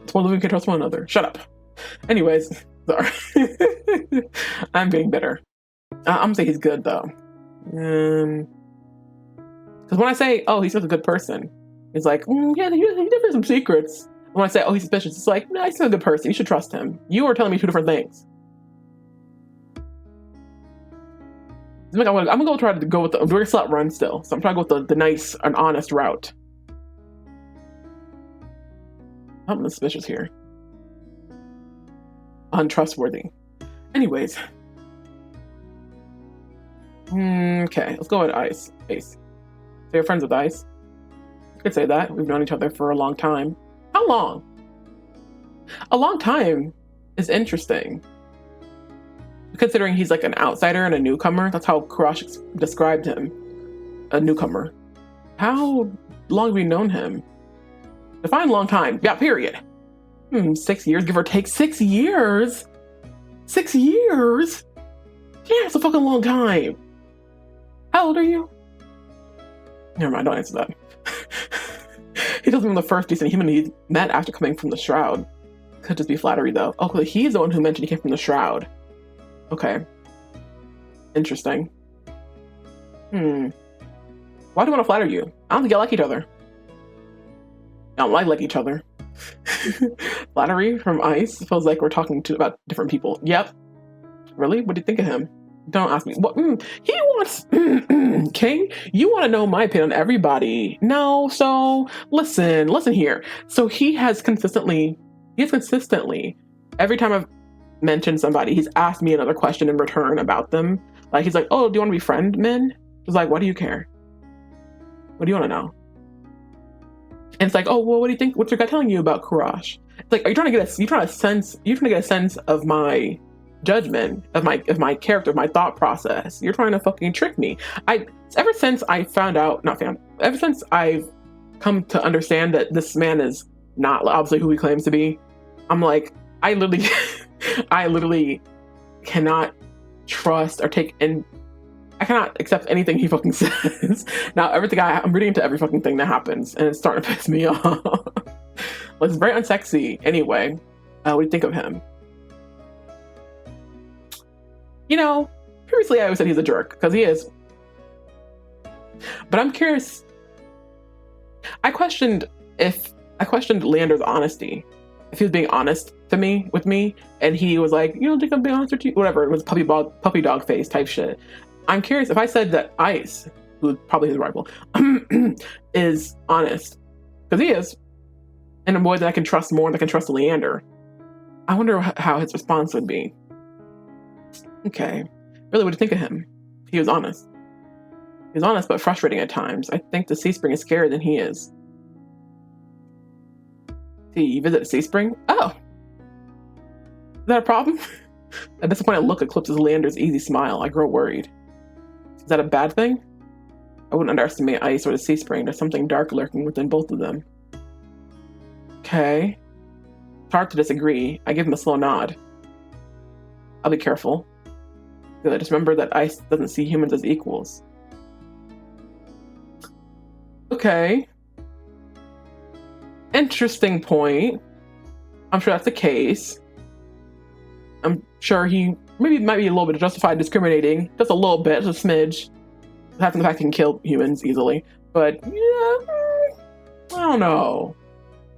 It's one living can trust one another. Shut up. Anyways, sorry. I'm being bitter. I'm gonna say he's good though. Because when I say, oh, he's just a good person, it's like, yeah, he definitely has some secrets. When I say, oh, he's suspicious, it's like, no, he's still a good person. You should trust him. You are telling me 2 different things. I'm gonna try to go with we're a slut run still, so I'm trying to go with the nice and honest route. I'm suspicious here. Untrustworthy. Anyways. Okay, let's go with Ice. Ace. So you're friends with Ice? You could say that. We've known each other for a long time. How long? A long time is interesting. Considering he's like an outsider and a newcomer. That's how Kurash described him. A newcomer. How long have we known him? Define long time. Yeah, period. 6 years, give or take. 6 years? 6 years? Yeah, it's a fucking long time. How old are you? Never mind, don't answer that. He doesn't mean the first decent human he met after coming from the Shroud. Could just be flattery though. Oh, he's the one who mentioned he came from the Shroud. Okay. Interesting. Why do you want to flatter you? I don't think y'all like each other. I don't like each other. Flattery from Ice feels like we're talking about different people. Yep. Really? What do you think of him? Don't ask me. What? He wants... King, you want to know my opinion on everybody. No, so listen here. So he has consistently, every time I've mentioned somebody, he's asked me another question in return about them. Like, he's like, oh, do you want to be friend, men? He's like, why do you care? What do you want to know? And it's like, oh, well, what do you think? What's your gut telling you about Kurash? It's like, are you trying to get a sense of my judgment, of my character, of my thought process? You're trying to fucking trick me. Ever since I've come to understand that this man is not obviously who he claims to be, I'm like, I literally cannot trust or I cannot accept anything he fucking says. Now, I'm reading into every fucking thing that happens, and it's starting to piss me off. Well, it's very unsexy. Anyway, what do you think of him? You know, previously I always said he's a jerk, because he is. But I'm curious. I questioned Leander's honesty. If he was being honest with me, and he was like, you don't think I'm being honest with you? Whatever, it was puppy dog face type shit. I'm curious if I said that Ice, who's probably his rival, is honest, because he is, and a boy that I can trust more than I can trust Leander. I wonder how his response would be. Okay, really, what do you think of him? He was honest. He was honest, but frustrating at times. I think the Sea Spring is scarier than he is. See, you visit a Sea Spring? Oh, is that a problem? A disappointed look eclipses Leander's easy smile. I grow worried. Is that a bad thing? I wouldn't underestimate Ice or the Sea Spring. There's something dark lurking within both of them. Okay. It's hard to disagree. I give him a slow nod. I'll be careful. Good. Just remember that Ice doesn't see humans as equals. Okay. Interesting point. I'm sure that's the case. I'm sure he might be a little bit justified discriminating, just a little bit, just a smidge. Having the fact he can kill humans easily. But, yeah, I don't know.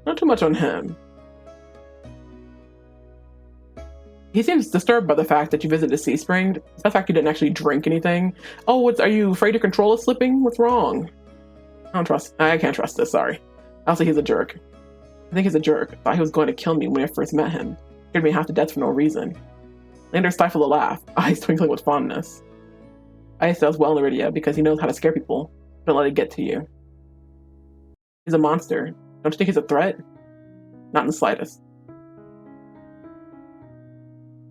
Not too much on him. He seems disturbed by the fact that you visited a Sea Spring. The fact you didn't actually drink anything. Oh, are you afraid your control is slipping? What's wrong? I can't trust this, sorry. I'll say he's a jerk. I think he's a jerk. I thought he was going to kill me when I first met him. Scared me half to death for no reason. Leander stifled a laugh, eyes twinkling with fondness. Ice does well in Iridia because he knows how to scare people. Don't let it get to you. He's a monster. Don't you think he's a threat? Not in the slightest.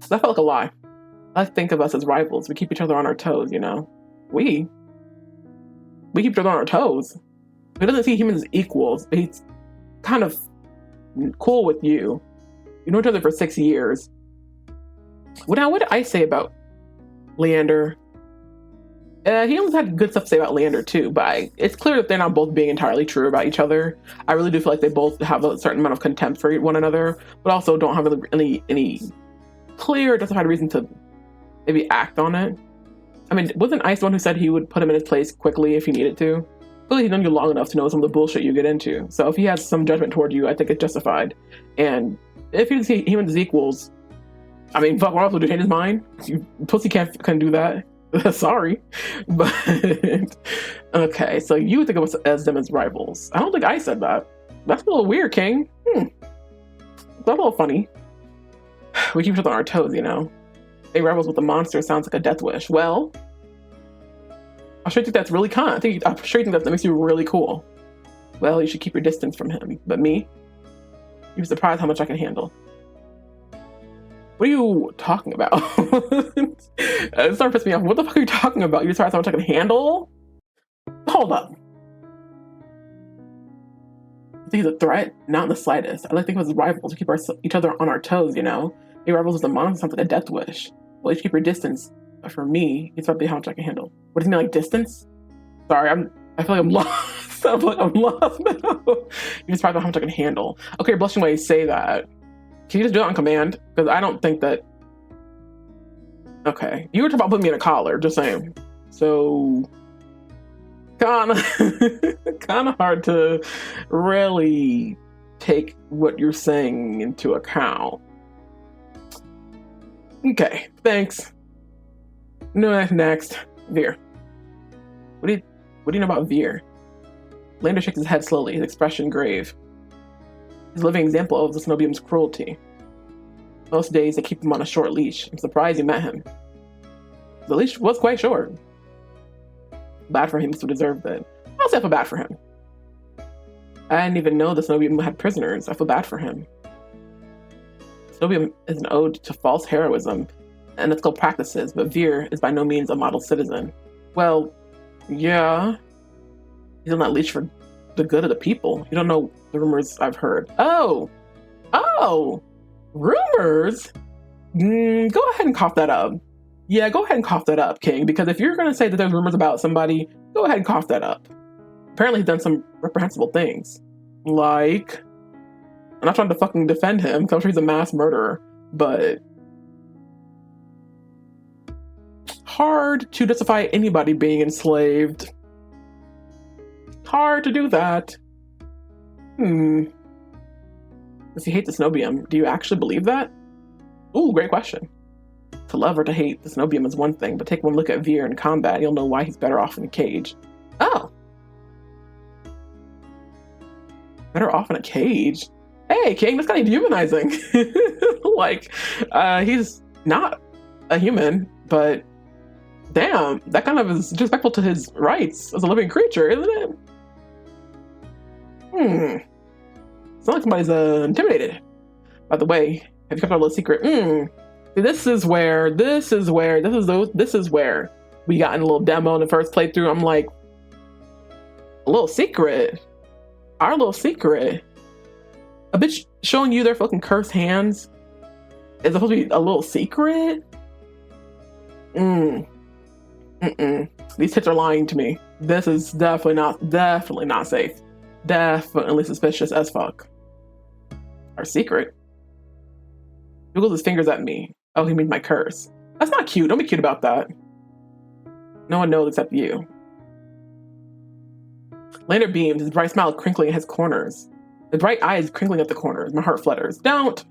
So that felt like a lie. I like to think of us as rivals. We keep each other on our toes, you know? We keep each other on our toes. He doesn't see humans as equals, but he's kind of cool with you. You know each other for 6 years. Well, now, what did I say about Leander? He almost had good stuff to say about Leander too, but it's clear that they're not both being entirely true about each other. I really do feel like they both have a certain amount of contempt for one another, but also don't have any clear, justified reason to maybe act on it. I mean, wasn't Ice the one who said he would put him in his place quickly if he needed to? Clearly he's known you long enough to know some of the bullshit you get into. So if he has some judgment toward you, I think it's justified. And if he see humans as equals, I mean, fuck, what else would you change his mind? You pussy can't do that. Sorry. But, okay, so you would think of us as them as rivals. I don't think I said that. That's a little weird, King. That's a little funny. We keep each other on our toes, you know? Being rivals with a monster sounds like a death wish. Well, I'm sure you think that's really kind. I'm sure you think that makes you really cool. Well, you should keep your distance from him. But me? You'd be surprised how much I can handle. What are you talking about? It's starting to piss me off. What the fuck are you talking about? You're surprised how much I can handle? Hold up. I think he's a threat? Not in the slightest. I like to think of us as rivals. We keep each other on our toes, you know? Being rivals with a monster sounds like a death wish. Well, you should keep your distance. But for me, it's probably how much I can handle. What does he mean, like distance? Sorry, I feel like I'm lost. I feel like I'm lost now. You're surprised about how much I can handle. Okay, you're blushing when you say that. Can you just do it on command? Because I don't think that... Okay. You were talking about putting me in a collar, just saying. So... kind of hard to really take what you're saying into account. Okay, thanks. No, next. Veer. What do you know about Veer? Leander shakes his head slowly, his expression grave. He's a living example of the Cenobium's cruelty. Most days they keep him on a short leash. I'm surprised you met him. The leash was quite short. Bad for him, so deserved it. I'll say I feel bad for him. I didn't even know the Cenobium had prisoners. I feel bad for him. Cenobium is an ode to false heroism and ethical practices, but Veer is by no means a model citizen. Well, yeah. He's on that leash for the good of the people. You don't know the rumors I've heard. Oh! Rumors? Go ahead and cough that up. Yeah, go ahead and cough that up, King, because if you're going to say that there's rumors about somebody, go ahead and cough that up. Apparently he's done some reprehensible things. Like... I'm not trying to fucking defend him, because I'm sure he's a mass murderer, but... hard to justify anybody being enslaved. Hard to do that. If you hate the Cenobium, do you actually believe that? Ooh, great question. To love or to hate the Cenobium is one thing, but take one look at Veer in combat, you'll know why he's better off in a cage. Oh! Better off in a cage? Hey, King, that's kind of dehumanizing. Like, he's not a human, but damn, that kind of is disrespectful to his rights as a living creature, isn't it? It's not like somebody's intimidated. By the way, have you kept our little secret? This is where we got in a little demo in the first playthrough. I'm like, a little secret? Our little secret? A bitch showing you their fucking cursed hands is supposed to be a little secret? These hits are lying to me. This is definitely not safe. Definitely suspicious as fuck. Our secret? He wiggles his fingers at me. Oh, he means my curse. That's not cute. Don't be cute about that. No one knows except you. Leander beams, his bright smile crinkling at his corners. His bright eyes crinkling at the corners. My heart flutters. Don't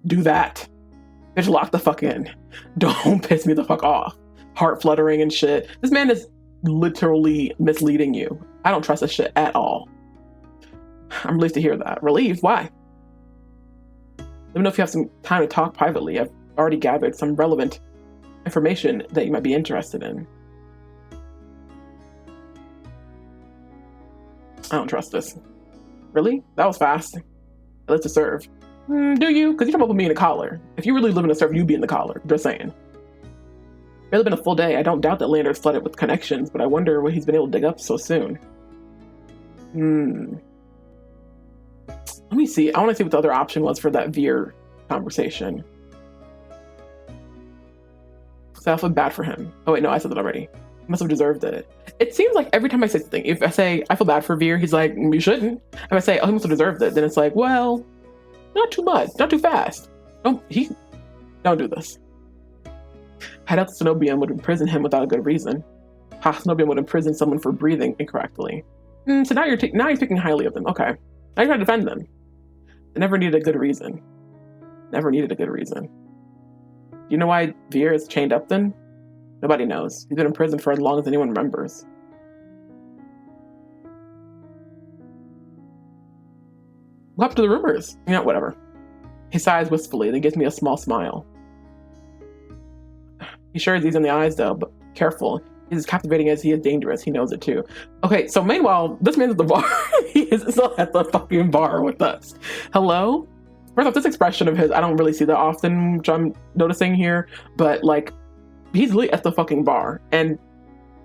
do that. Bitch, lock the fuck in. Don't piss me the fuck off. Heart fluttering and shit. This man is literally misleading you. I don't trust this shit at all. I'm relieved to hear that. Relieved? Why? Let me know if you have some time to talk privately. I've already gathered some relevant information that you might be interested in. I don't trust this. Really? That was fast. Let's to serve. Do you? Because you come up with me in a collar. If you really live in a serve, you'd be in the collar. Just saying. It's been a full day. I don't doubt that Leander is flooded with connections, but I wonder what he's been able to dig up so soon. Let me see. I want to see what the other option was for that Veer conversation. So I feel bad for him. Oh wait, no, I said that already. He must have deserved it. It seems like every time I say something, if I say, I feel bad for Veer, he's like, you shouldn't. If I say, oh, he must have deserved it, then it's like, well, not too much, not too fast. Don't do this. I doubt the Cenobium would imprison him without a good reason. Cenobium would imprison someone for breathing incorrectly. So now you're speaking highly of them. Okay. Now you're trying to defend them. They never needed a good reason. Never needed a good reason. Do you know why Veer is chained up then? Nobody knows. He's been in prison for as long as anyone remembers. What happened to the rumors? You know, whatever. He sighs wistfully, then gives me a small smile. He sure is easy in the eyes though, but careful. He's as captivating as he is dangerous. He knows it too. Okay, so meanwhile, this man's at the bar. He is still at the fucking bar with us. Hello? First off, this expression of his, I don't really see that often, which I'm noticing here, but like, he's literally at the fucking bar and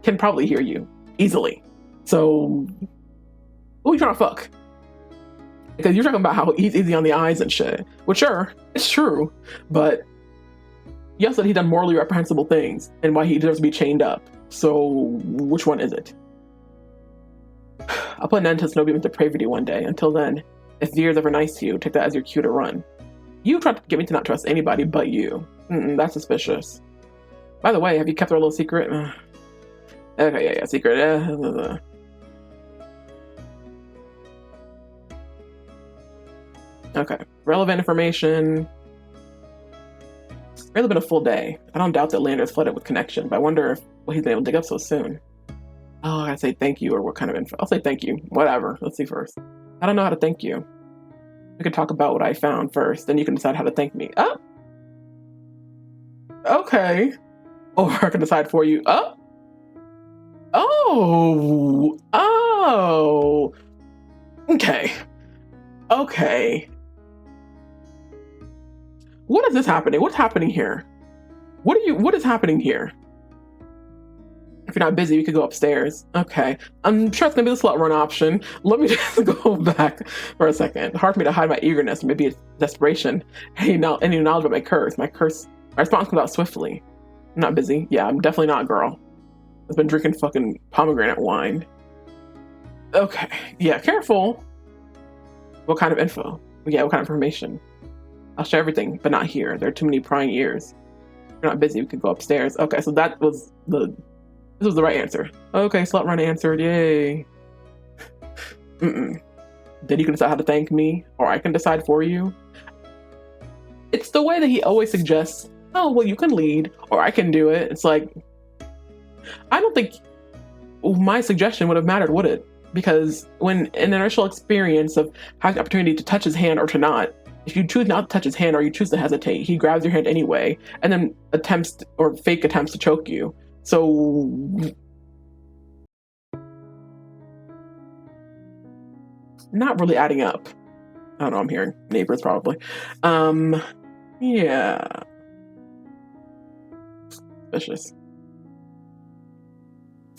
can probably hear you easily. So, who are you trying to fuck? Because you're talking about how he's easy on the eyes and shit. Well, sure, it's true, but you also said he done morally reprehensible things and why he deserves to be chained up. So, which one is it? I'll put an end to Cenobium's depravity one day. Until then, if Veer's ever nice to you, take that as your cue to run. You tried to get me to not trust anybody but you. That's suspicious. By the way, have you kept our little secret? Okay, yeah, secret. Okay, relevant information. It's really been a full day. I don't doubt that Leander is flooded with connection, but I wonder what he's been able to dig up so soon. Oh, I gotta say thank you, or what kind of info? I'll say thank you. Whatever. Let's see first. I don't know how to thank you. We could talk about what I found first, then you can decide how to thank me. Oh! Okay. Or I can decide for you. Oh! Oh! Oh! Okay. Okay. What is this happening? What's happening here? What is happening here? If you're not busy, you could go upstairs. Okay. I'm sure it's gonna be the slut run option. Let me just go back for a second. Hard for me to hide my eagerness, maybe it's desperation. Hey, now any knowledge about my curse. My response comes out swiftly. I'm not busy. Yeah, I'm definitely not, girl. I've been drinking fucking pomegranate wine. Okay. Yeah, careful. What kind of info? Yeah, what kind of information? I'll share everything, but not here. There are too many prying ears. If you're not busy, we could go upstairs. Okay, so this was the right answer. Okay, slut run answered. Yay. Then you can decide how to thank me, or I can decide for you. It's the way that he always suggests, oh, well, you can lead, or I can do it. It's like, I don't think my suggestion would have mattered, would it? Because when in the initial experience of having the opportunity to touch his hand or to not, if you choose not to touch his hand or you choose to hesitate, he grabs your hand anyway, and then fake attempts to choke you. So not really adding up. I don't know, I'm hearing neighbors probably. Yeah. Suspicious.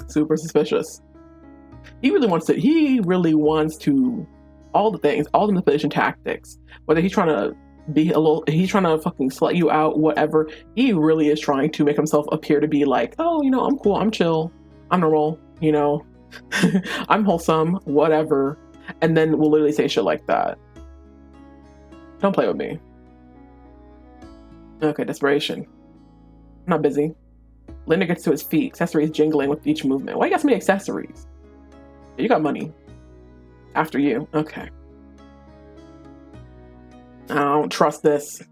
Super suspicious. He really wants to all the things, all the manipulation tactics, whether he's trying to he's trying to fucking slut you out, whatever. He really is trying to make himself appear to be like, oh, I'm cool, I'm chill, I'm normal, I'm wholesome, whatever. And then we'll literally say shit like that. Don't play with me. Okay, desperation. I'm not busy. Leander gets to his feet, accessories jingling with each movement. Why you got so many accessories? You got money. After you. Okay. I don't trust this.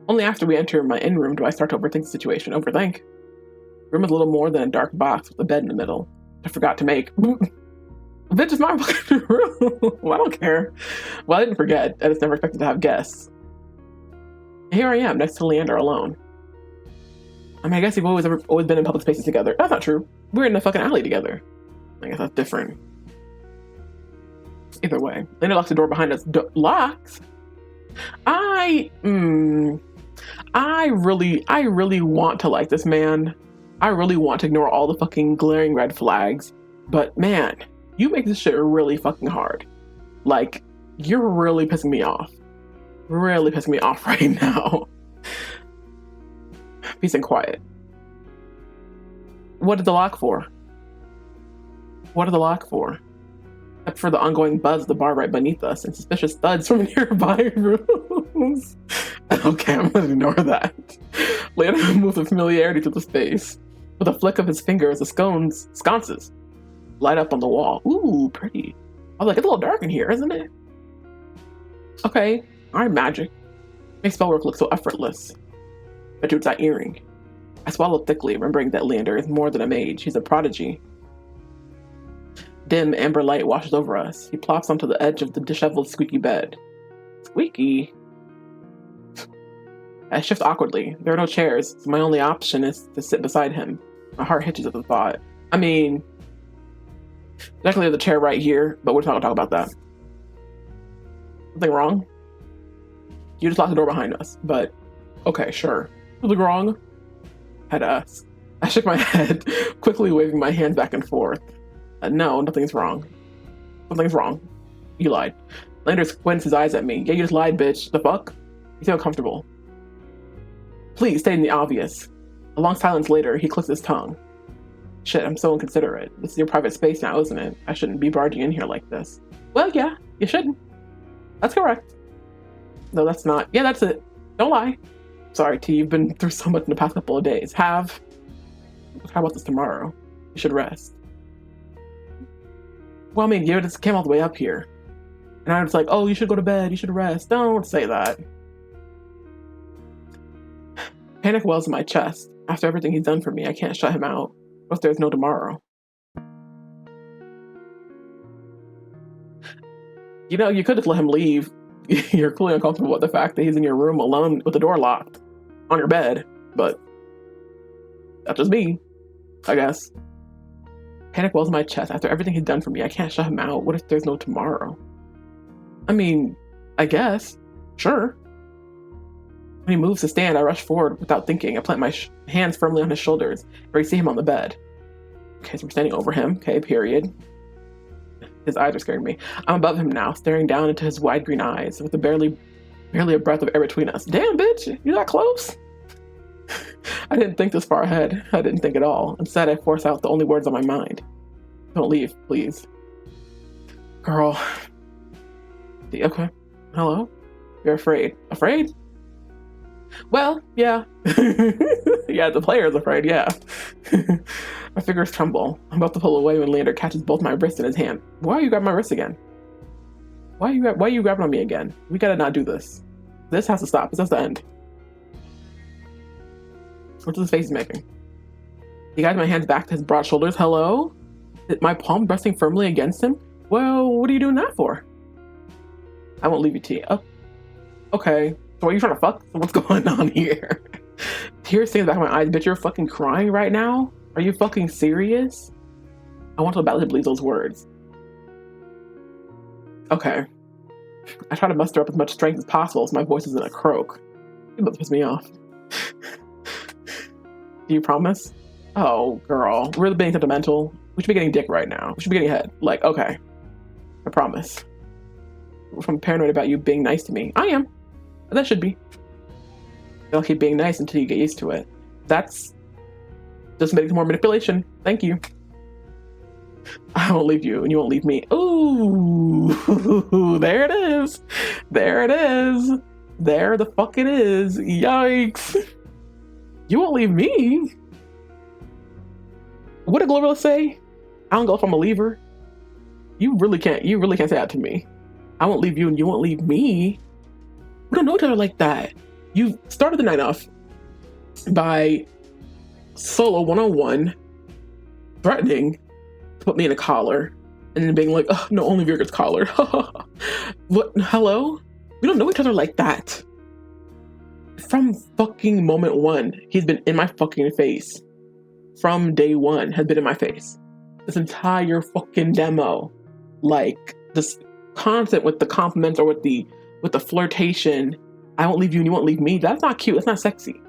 Only after we enter my in-room do I start to overthink the situation. Overthink? The room is a little more than a dark box with a bed in the middle. I forgot to make. Bitch, is my fucking room. Well, I don't care. Well, I didn't forget. I just never expected to have guests. Here I am, next to Leander alone. I mean, I guess we've always been in public spaces together. That's not true. We're in the fucking alley together. I guess that's different. Either way. Leander locks the door behind us. Locks? I really want to like this man. I really want to ignore all the fucking glaring red flags. But man, you make this shit really fucking hard. Like, you're really pissing me off. Really pissing me off right now. Peace and quiet. What did the lock for? What did the lock for? Except for the ongoing buzz of the bar right beneath us and suspicious thuds from nearby rooms. Okay, I'm gonna ignore that. Leander moves with familiarity to the space. With a flick of his fingers, the sconces light up on the wall. Ooh, pretty. I was like, it's a little dark in here, isn't it? Okay, alright, magic. Makes spellwork look so effortless. But it's that earring. I swallowed thickly, remembering that Leander is more than a mage. He's a prodigy. Dim amber light washes over us. He plops onto the edge of the disheveled, squeaky bed. Squeaky? I shift awkwardly. There are no chairs, so my only option is to sit beside him. My heart hitches at the thought. I mean, technically there's a chair right here, but we're not gonna talk about that. Something wrong? You just locked the door behind us, but okay, sure. Something wrong? Had us. I shook my head, quickly waving my hands back and forth. No, nothing's wrong. Something's wrong. You lied. Leander squints his eyes at me. Yeah, you just lied, bitch. The fuck? You seem uncomfortable. Please, stating the obvious. A long silence later, he clicks his tongue. Shit, I'm so inconsiderate. This is your private space now, isn't it? I shouldn't be barging in here like this. Well, yeah, you shouldn't. That's correct. No, that's not. Yeah, that's it. Don't lie. Sorry, T, you've been through so much in the past couple of days. How about this tomorrow? You should rest. Well, I mean, you just came all the way up here. And I was like, oh, you should go to bed. You should rest. Don't say that. Panic wells in my chest. After everything he's done for me, I can't shut him out. What if there's no tomorrow? You know, you could just let him leave. You're clearly uncomfortable with the fact that he's in your room alone with the door locked on your bed, but that's just me, I guess. Panic wells in my chest. After everything he's done for me, I can't shut him out. What if there's no tomorrow? I mean, I guess. Sure. When he moves to stand, I rush forward without thinking. I plant my hands firmly on his shoulders, where I see him on the bed. Okay, so we're standing over him. Okay, period. His eyes are scaring me. I'm above him now, staring down into his wide green eyes, with barely a breath of air between us. Damn, bitch, you that close? I didn't think this far ahead. I didn't think at all. Instead, I force out the only words on my mind. Don't leave, please. Girl. Okay. Hello? You're afraid. Afraid? Well, yeah. Yeah, the player's afraid, yeah. My fingers tremble. I'm about to pull away when Leander catches both my wrists in his hand. Why are you grabbing my wrist again? Why are you grabbing on me again? We gotta not do this. This has to stop. This has to end. What's his face making? He guides my hands back to his broad shoulders. Hello? My palm resting firmly against him? Well, what are you doing that for? I won't leave you, T. Oh, okay. So are you trying to fuck? What's going on here? Tears sitting in the back of my eyes. Bitch, you're fucking crying right now? Are you fucking serious? I want to badly believe those words. Okay. I try to muster up as much strength as possible so my voice isn't a croak. You're about to piss me off. Do you promise? Oh, girl. We're really being sentimental. We should be getting dick right now. We should be getting head. Like, okay. I promise. If I'm paranoid about you being nice to me. I am. That should be. I'll keep being nice until you get used to it. That's just making more manipulation. Thank you. I won't leave you and you won't leave me. Ooh, there it is. There it is. There the fuck it is. Yikes. You won't leave me. What did Glorilla say? I don't go if I'm a leaver. You really can't say that to me. I won't leave you and you won't leave me. We don't know each other like that. You started the night off by solo 101 threatening to put me in a collar and then being like, oh, no, only Vir gets collared. What? Hello? We don't know each other like that. From fucking moment one, he's been in my fucking face. From day one, has been in my face. This entire fucking demo. Like, this constant with the compliments or with the flirtation. I won't leave you and you won't leave me. That's not cute. That's not sexy.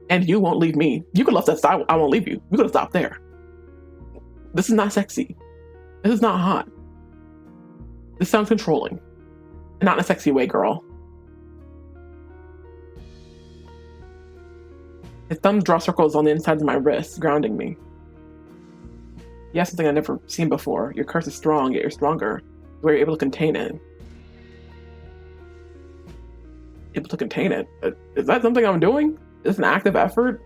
And you won't leave me. You could love that style. I won't leave you. We could have stopped there. This is not sexy. This is not hot. This sounds controlling. And not in a sexy way, girl. His thumbs draw circles on the insides of my wrists, grounding me. You have something I've never seen before. Your curse is strong, yet you're stronger. Where you're able to contain it. Able to contain it? Is that something I'm doing? Is this an active effort?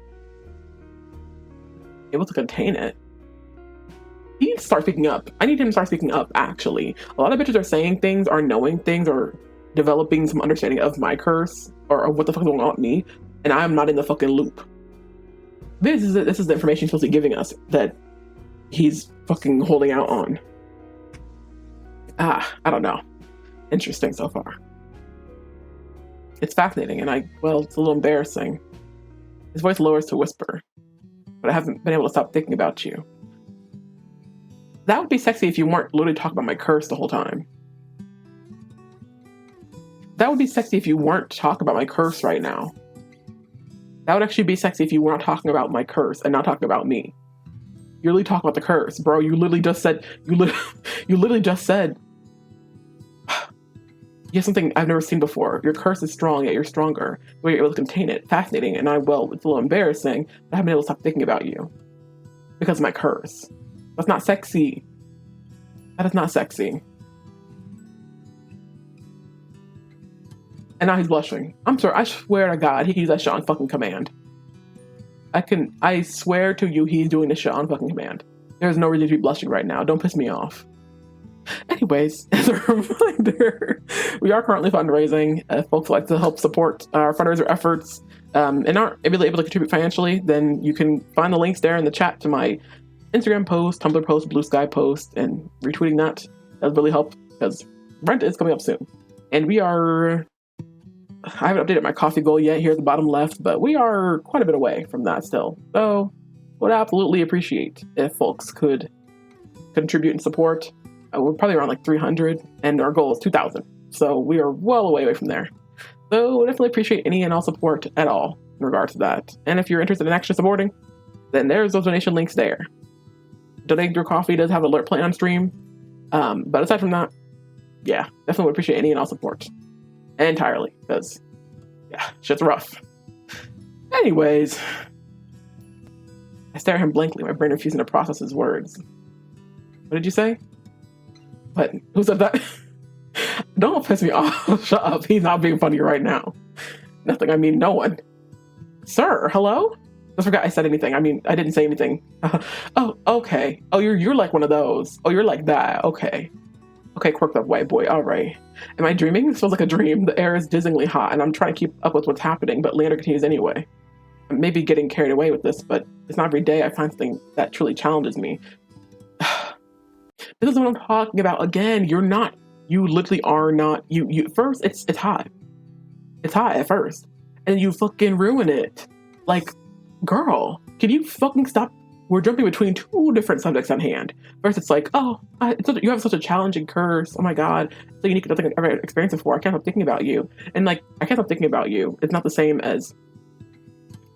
Able to contain it? He needs to start speaking up. I need him to start speaking up, actually. A lot of bitches are saying things, or knowing things, or developing some understanding of my curse, or what the fuck is going on with me, and I'm not in the fucking loop. This is the information he's supposed to be giving us, that he's fucking holding out on. I don't know. Interesting so far. It's fascinating, and it's a little embarrassing. His voice lowers to a whisper, but I haven't been able to stop thinking about you. That would be sexy if you weren't literally talking about my curse the whole time. That would be sexy if you weren't talking about my curse right now. That would actually be sexy if you weren't talking about my curse and not talking about me. You're literally talking about the curse, bro. You literally just said, you literally just said, you have something I've never seen before. Your curse is strong, yet you're stronger. The way you're able to contain it. Fascinating, and it's a little embarrassing, but I haven't been able to stop thinking about you. because of my curse. That's not sexy. That is not sexy. And now he's blushing. I'm sorry, I swear to God, he can use that shit on fucking command. I swear to you, he's doing this shit on fucking command. There's no reason to be blushing right now. Don't piss me off. Anyways, as a reminder, we are currently fundraising. If folks like to help support our fundraiser efforts and aren't able to contribute financially, then you can find the links there in the chat to my Instagram post, Tumblr post, Blue Sky post, and retweeting that does really help because rent is coming up soon. And I haven't updated my coffee goal yet here at the bottom left, but we are quite a bit away from that still. So would absolutely appreciate if folks could contribute and support. We're probably around like 300 and our goal is 2,000. So we are well away from there. So definitely appreciate any and all support at all in regards to that. And if you're interested in extra supporting, then there's those donation links there. Donating through coffee does have an alert play on stream. But aside from that, yeah, definitely would appreciate any and all support. Entirely, because, yeah, shit's rough. Anyways, I stare at him blankly, my brain refusing to process his words. What did you say? What? Who said that? Don't piss me off. Shut up. He's not being funny right now. Nothing. I mean, no one. Sir, hello? I forgot I said anything. I mean, I didn't say anything. Oh, okay. Oh, you're like one of those. Oh, you're like that. Okay. Okay, quirked up white boy. All right. Am I dreaming? This feels like a dream. The air is dizzyingly hot, and I'm trying to keep up with what's happening, but Leander continues anyway. I may be getting carried away with this, but it's not every day I find something that truly challenges me. This is what I'm talking about. Again, you're not. You literally are not. You first, it's hot. It's hot at first. And you fucking ruin it. Like, girl, can you fucking stop? We're jumping between two different subjects on hand. First, it's like, oh, you have such a challenging curse. Oh my God. It's so unique. Nothing I've ever experienced before. I can't stop thinking about you. And like, I can't stop thinking about you. It's not the same as,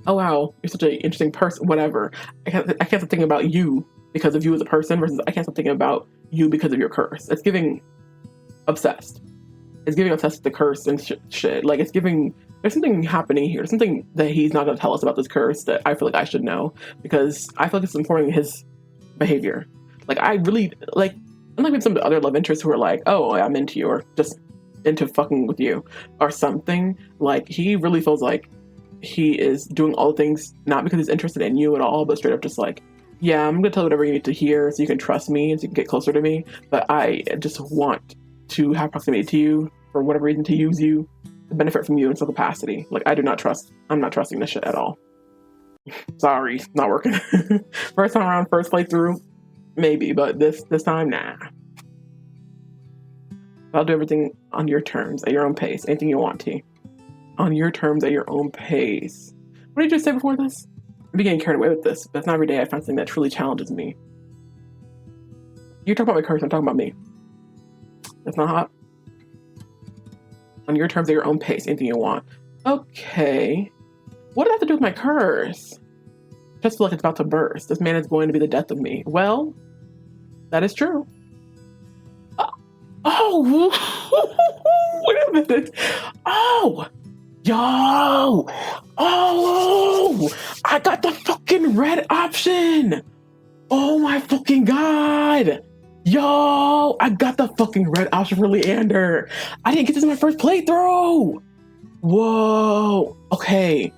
oh wow, you're such an interesting person, whatever. I can't stop thinking about you because of you as a person versus I can't stop thinking about you because of your curse. It's giving obsessed. It's giving obsessed with the curse and shit. Like, it's giving, there's something happening here. Something that he's not going to tell us about this curse that I feel like I should know because I feel like it's informing his behavior. Like, I really, like, unlike with some of the other love interests who are like, oh, I'm into you or just into fucking with you or something, like, he really feels like he is doing all the things not because he's interested in you at all, but straight up just like, yeah, I'm going to tell you whatever you need to hear so you can trust me and so you can get closer to me, but I just want to have proximity to you for whatever reason, to use you, to benefit from you in some capacity. Like, I'm not trusting this shit at all. Sorry, not working. First time around, first playthrough, maybe, but this time, nah. I'll do everything on your terms, at your own pace, anything you want to. On your terms, at your own pace. What did you just say before this? I'm getting carried away with this, but it's not every day I find something that truly challenges me. You talk about my curse, I'm talking about me. That's not hot. On your terms, at your own pace, anything you want. Okay. What does that have to do with my curse? I just feel like it's about to burst. This man is going to be the death of me. Well, that is true. Oh, wait a minute. Oh, yo. Oh, I got the fucking red option. Oh my fucking God. Yo, I got the fucking red option for Leander. I didn't get this in my first playthrough. Whoa. Okay.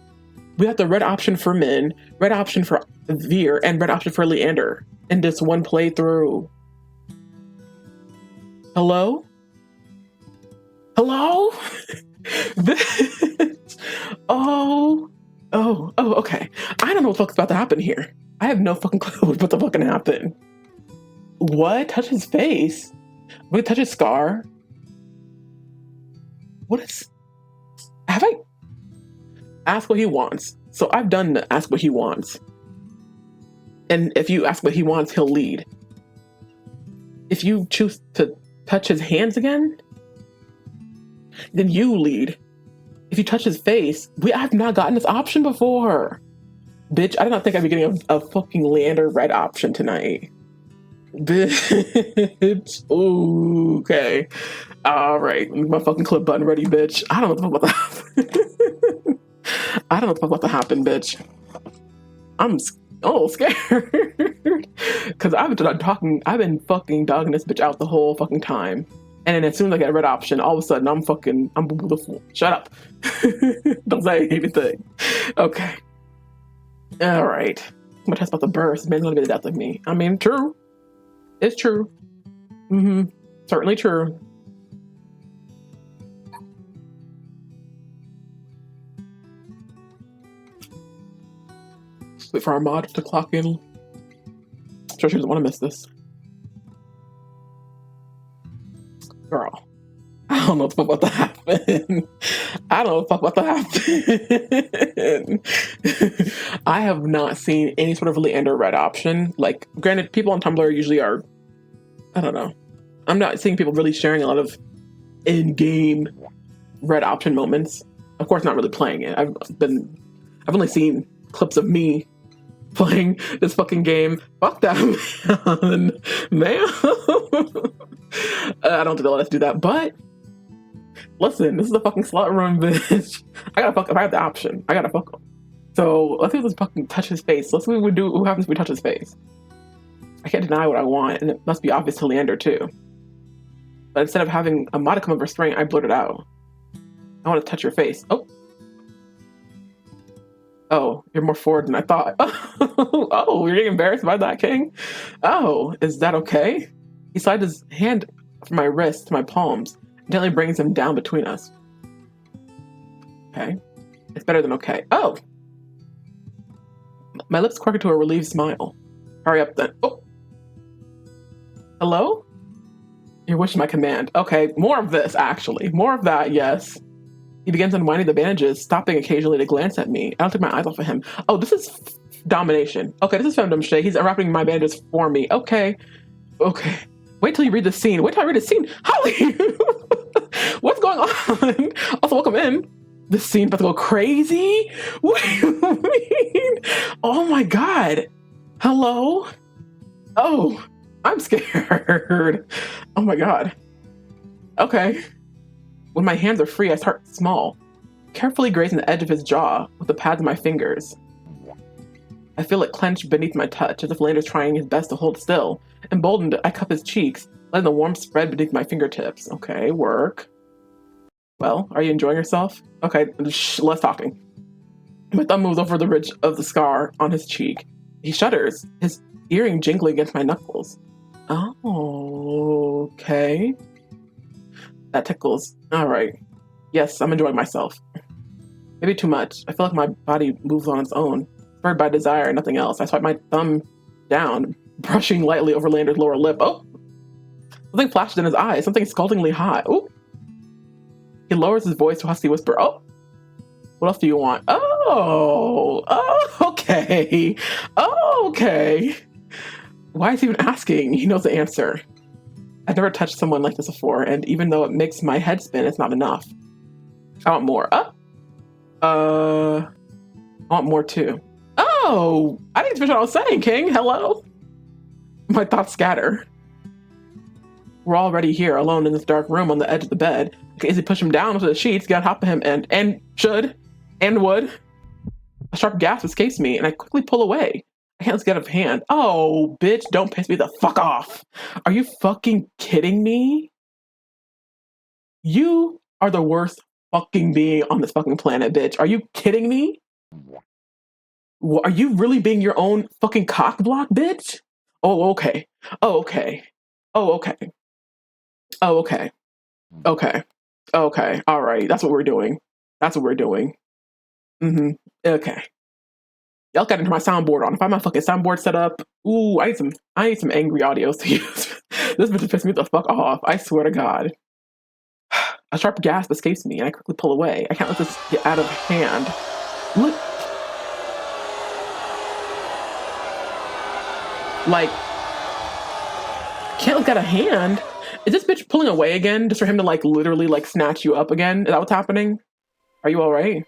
We got the red option for Min, red option for Veer, and red option for Leander in this one playthrough. Hello? Hello? Okay. I don't know what the fuck's about to happen here. I have no fucking clue what's about to fucking happen. What? Touch his face? Wait, touch his scar? What is... Have I... Ask what he wants. So I've done the ask what he wants. And if you ask what he wants, he'll lead. If you choose to touch his hands again, then you lead. If you touch his face, I've not gotten this option before. Bitch, I did not think I'd be getting a fucking Leander red option tonight. Bitch. Ooh, okay. Alright. My fucking clip button ready, bitch. I don't know what the fuck about to happen. I don't know what the fuck about to happen, bitch. I'm a little scared. Cause I've been fucking dogging this bitch out the whole fucking time. And then as soon as I get a red option, all of a sudden I'm the fool. Shut up. Don't say anything. Okay. All right. I'm gonna test about the burst. Man's gonna be the death of me. I mean, true. It's true. Mm-hmm. Certainly true. Wait for our mod to clock in. I'm sure she doesn't want to miss this. Girl, I don't know what the fuck about to happen. I don't know what the fuck about to happen. I have not seen any sort of Leander red option. Like, granted, people on Tumblr usually are, I don't know. I'm not seeing people really sharing a lot of in-game red option moments. Of course, not really playing it. I've only seen clips of me playing this fucking game. Fuck that, man. I don't think they'll let us do that, but listen, this is a fucking slut room, bitch. I gotta fuck. If I have the option, I gotta fuck him. So let's see if this fucking touch his face. Let's see what we do. What happens if we touch his face? I can't deny what I want, and it must be obvious to Leander too. But instead of having a modicum of restraint, I blurted out, "I want to touch your face." Oh, you're more forward than I thought. Oh, you're getting embarrassed by that, King? Oh, is that okay? He slides his hand from my wrist to my palms, and gently brings them down between us. Okay. It's better than okay. Oh! My lips quirk into a relieved smile. Hurry up then. Oh! Hello? Your wish is my command. Okay, more of this, actually. More of that, yes. He begins unwinding the bandages, stopping occasionally to glance at me. I don't take my eyes off of him. Oh, this is domination. Okay, this is femdom shit. He's unwrapping my bandages for me. Okay. Okay. Wait till you read the scene. Wait till I read the scene. Holly! What's going on? Also, welcome in. This scene's about to go crazy? What do you mean? Oh my god. Hello? Oh, I'm scared. Oh my god. Okay. When my hands are free, I start small, carefully grazing the edge of his jaw with the pads of my fingers. I feel it clench beneath my touch, as if Lander's trying his best to hold still. Emboldened, I cup his cheeks, letting the warmth spread beneath my fingertips. Okay, work. Well, are you enjoying yourself? Okay, less talking. My thumb moves over the ridge of the scar on his cheek. He shudders, his earring jingling against my knuckles. Oh, okay. That tickles. All right. Yes, I'm enjoying myself. Maybe too much. I feel like my body moves on its own, spurred by desire and nothing else. I swipe my thumb down, brushing lightly over Lander's lower lip. Oh! Something flashes in his eyes, something scaldingly hot. Oh! He lowers his voice to a husky whisper. Oh! What else do you want? Oh! Oh, okay. Oh, okay. Why is he even asking? He knows the answer. I've never touched someone like this before, and even though it makes my head spin, it's not enough. I want more. I want more too. Oh! I didn't finish what I was saying, King. Hello? My thoughts scatter. We're already here, alone in this dark room on the edge of the bed. I can easily push him down onto the sheets, get on top of him, and should, and would. A sharp gasp escapes me, and I quickly pull away. I can't get out of hand. Oh, bitch, don't piss me the fuck off. Are you fucking kidding me? You are the worst fucking being on this fucking planet, bitch. Are you kidding me? Are you really being your own fucking cock block, bitch? Oh, okay. Oh, okay. Oh, okay. Oh, okay. Okay. Okay. All right. That's what we're doing. That's what we're doing. Mm-hmm. Okay. Y'all got into my soundboard on. If I have my fucking soundboard set up, ooh, I need some angry audios to use. This bitch pissed me the fuck off. I swear to God. A sharp gasp escapes me, and I quickly pull away. I can't let this get out of hand. Look. Like, can't look out of hand. Is this bitch pulling away again just for him to like literally like snatch you up again? Is that what's happening? Are you all right?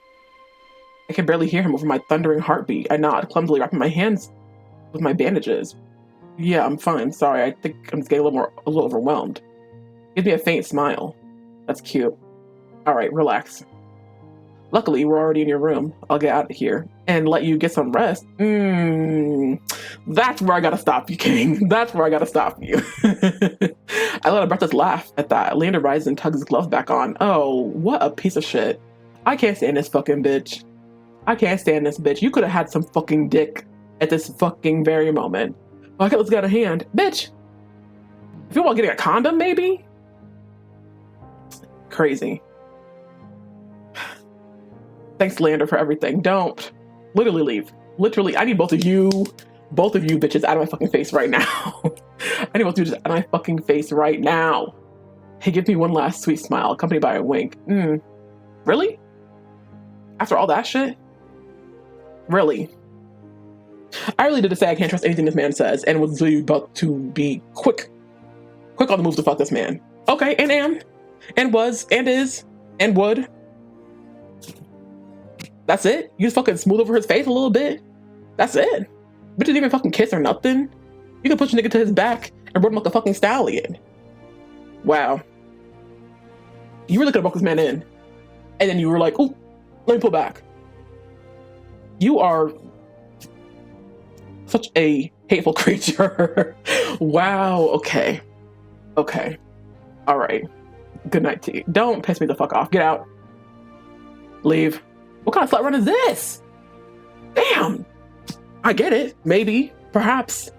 I can barely hear him over my thundering heartbeat. I nod, clumsily wrapping my hands with my bandages. Yeah, I'm fine. Sorry, I think I'm just getting a little overwhelmed. Gives me a faint smile. That's cute. All right, relax. Luckily, we're already in your room. I'll get out of here and let you get some rest. That's where I gotta stop you, King. That's where I gotta stop you. I let a breathless laugh at that. Leander rises and tugs his glove back on. Oh, what a piece of shit. I can't stand this fucking bitch. I can't stand this bitch. You could have had some fucking dick at this fucking very moment. Okay, let's get a hand. Bitch! If you want getting a condom, maybe? Crazy. Thanks, Leander, for everything. Don't. Literally leave. Literally, I need both of you bitches out of my fucking face right now. I need both of you just out of my fucking face right now. Hey, give me one last sweet smile, accompanied by a wink. Really? After all that shit? Really? I really did say I can't trust anything this man says, and was really about to be quick on the move to fuck this man. Okay, and was, and is, and would. That's it? You just fucking smooth over his face a little bit? That's it? Bitch didn't even fucking kiss or nothing? You can push a nigga to his back and rode him like a fucking stallion. Wow. You really could have broke this man in. And then you were like, ooh, let me pull back. You are such a hateful creature. Wow, okay. Okay. All right. Good night to you. Don't piss me the fuck off. Get out. Leave. What kind of slut run is this? Damn. I get it. Maybe. Perhaps.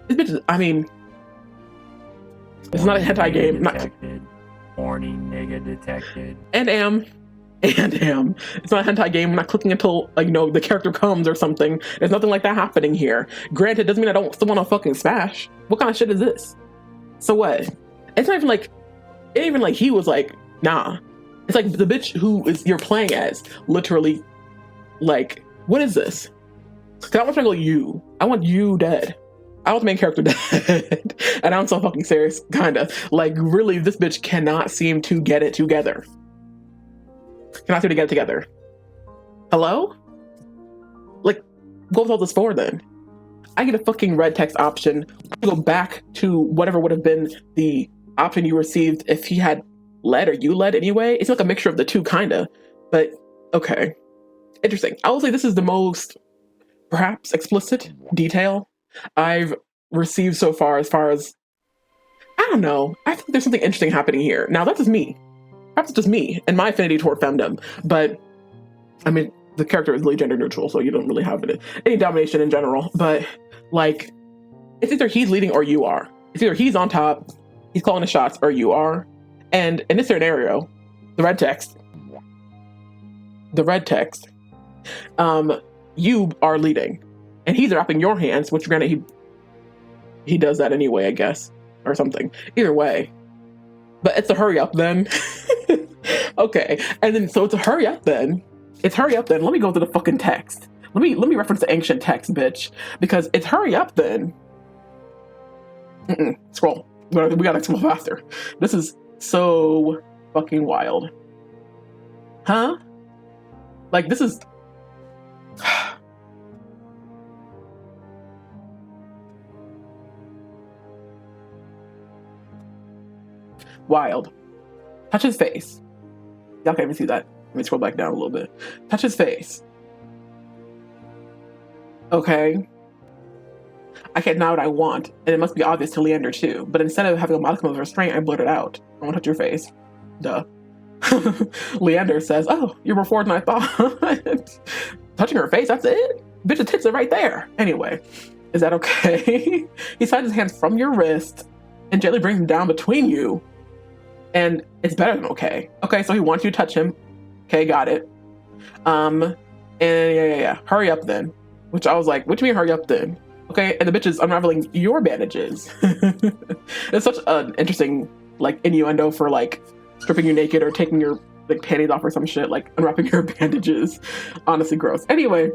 This bitch is, I mean, it's not a hentai game. Horny nigga detected. And am. It's not a hentai game. I'm not clicking until, like, you know, the character comes or something. There's nothing like that happening here. Granted, doesn't mean I don't still want to fucking smash. What kind of shit is this? So what? It's not even like, it ain't even like he was like, nah. It's like the bitch who is you're playing as literally, like, what is this? Cause I want to go you. I want you dead. I want the main character dead. And I'm so fucking serious, kinda. Like, really, this bitch cannot seem to get it together. Cannot seem to get it together. Hello? Like, what was all this for then? I get a fucking red text option. I go back to whatever would have been the option you received if he had led or you led anyway. It's like a mixture of the two, kinda. But, okay. Interesting. I will say this is the most, perhaps, explicit detail I've received so far as, I don't know. I think there's something interesting happening here. Now, that's just me. Perhaps it's just me and my affinity toward femdom. But, I mean, the character is really gender neutral, so you don't really have any domination in general. But, like, it's either he's leading or you are. It's either he's on top, he's calling the shots, or you are. And in this scenario, the red text, you are leading. And he's wrapping your hands, which granted he does that anyway, I guess, or something. Either way. But it's a hurry up then. Okay. And then, so it's a hurry up then. It's hurry up then. Let me go to the fucking text. Let me reference the ancient text, bitch. Because it's hurry up then. Scroll. We gotta scroll faster. This is so fucking wild. Huh? Like, this is... wild. Touch his face. Y'all can't even see that. Let me scroll back down a little bit. Touch his face. Okay. I can't know what I want, and it must be obvious to Leander too. But instead of having a modicum of restraint, I blurted out, I want to touch your face. Duh. Leander says, oh, you're more forward than I thought. Touching her face, that's it? Bitch's tits are right there. Anyway, is that okay? He slides his hands from your wrist and gently brings them down between you. And it's better than okay. Okay, so he wants you to touch him. Okay, got it. And yeah. Hurry up then. Which I was like, what do you mean hurry up then? Okay, and the bitch is unraveling your bandages. It's such an interesting, like, innuendo for, like, stripping you naked or taking your, like, panties off or some shit, like, unwrapping your bandages. Honestly gross. Anyway.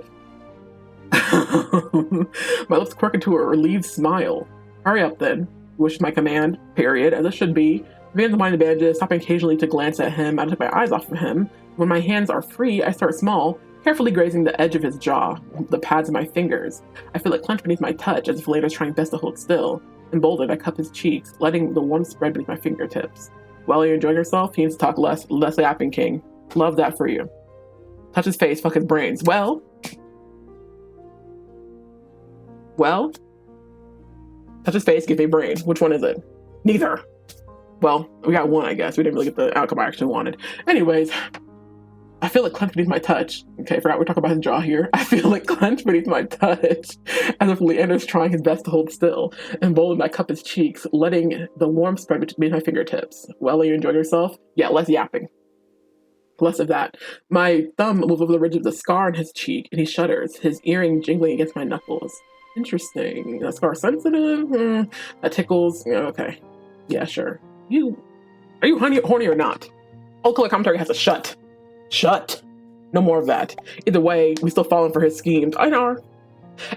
My lips quirk into a relieved smile. Hurry up then. Wish my command, period, as it should be. Begin to mind the bandages, stopping occasionally to glance at him. I took my eyes off of him. When my hands are free, I start small, carefully grazing the edge of his jaw, the pads of my fingers. I feel it clench beneath my touch, as if Leander's trying best to hold still. Emboldened, I cup his cheeks, letting the warmth spread beneath my fingertips. While you're enjoying yourself, he needs to talk less yapping, King. Love that for you. touch his face, fuck his brains. Well, touch his face, give me brain. Which one is it? Neither. Well, we got one, I guess. We didn't really get the outcome I actually wanted. Anyways, I feel it clench beneath my touch. Okay, I forgot we're talking about his jaw here. I feel it clench beneath my touch, as if Leander's trying his best to hold still. Emboldened, I cup his cheeks, letting the warmth spread between my fingertips. Well, you enjoyed yourself? Yeah, less yapping. Less of that. My thumb moves over the ridge of the scar on his cheek, and he shudders, his earring jingling against my knuckles. Interesting. That scar sensitive? That tickles. Yeah, okay. Yeah, sure. Are you horny or not? All color commentary has a shut. Shut. No more of that. Either way, we still falling for his schemes. I know.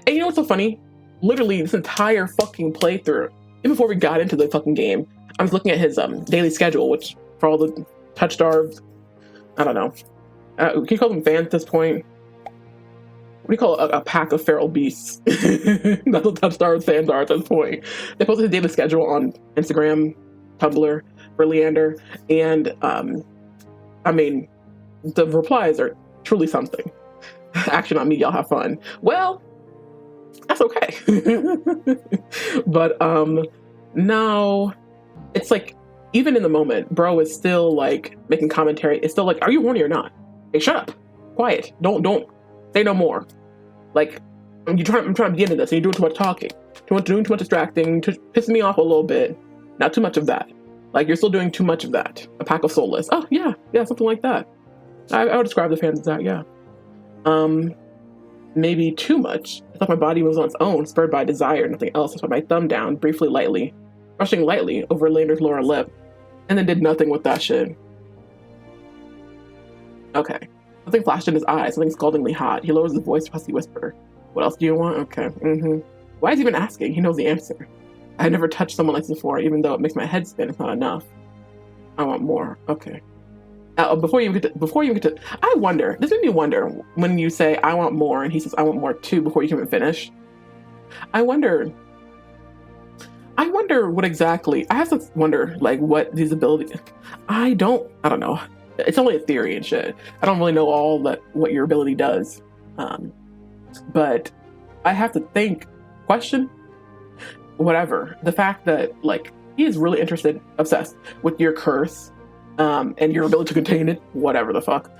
And you know what's so funny? Literally, this entire fucking playthrough, even before we got into the fucking game, I was looking at his daily schedule, which for all the touch stars, I don't know. Can you call them fans at this point? What do you call a pack of feral beasts? That's what touch stars fans are at this point. They posted his daily schedule on Instagram, Tumblr for Leander, and I mean, the replies are truly something. Action on me, y'all have fun. Well, that's okay. But no, it's like, even in the moment, bro is still like making commentary. It's still like, are you horny or not? Hey, shut up. Quiet. Don't say no more. Like, I'm trying to get into this and you're doing too much talking. Doing too much distracting, pissing me off a little bit. Not too much of that. Like, you're still doing too much of that. A pack of soulless. Oh, yeah, something like that. I would describe the fans as that, yeah. Maybe too much. I thought my body was on its own, spurred by desire, nothing else. I put my thumb down, brushing lightly over Leander's lower lip, and then did nothing with that shit. Okay. Something flashed in his eyes, something scaldingly hot. He lowers his voice to a husky whisper. What else do you want? Okay. Why is he even asking? He knows the answer. I had never touched someone like this before, even though it makes my head spin. It's not enough. I want more. Okay. Before you get to, I wonder, this made me wonder when you say, I want more, and he says, I want more too, before you can even finish. I wonder what exactly, I have to wonder, like, what these abilities, I don't know. It's only a theory and shit. I don't really know all what your ability does. But I have to think, question, whatever. The fact that, like, he is really obsessed with your curse, and your ability to contain it, whatever the fuck.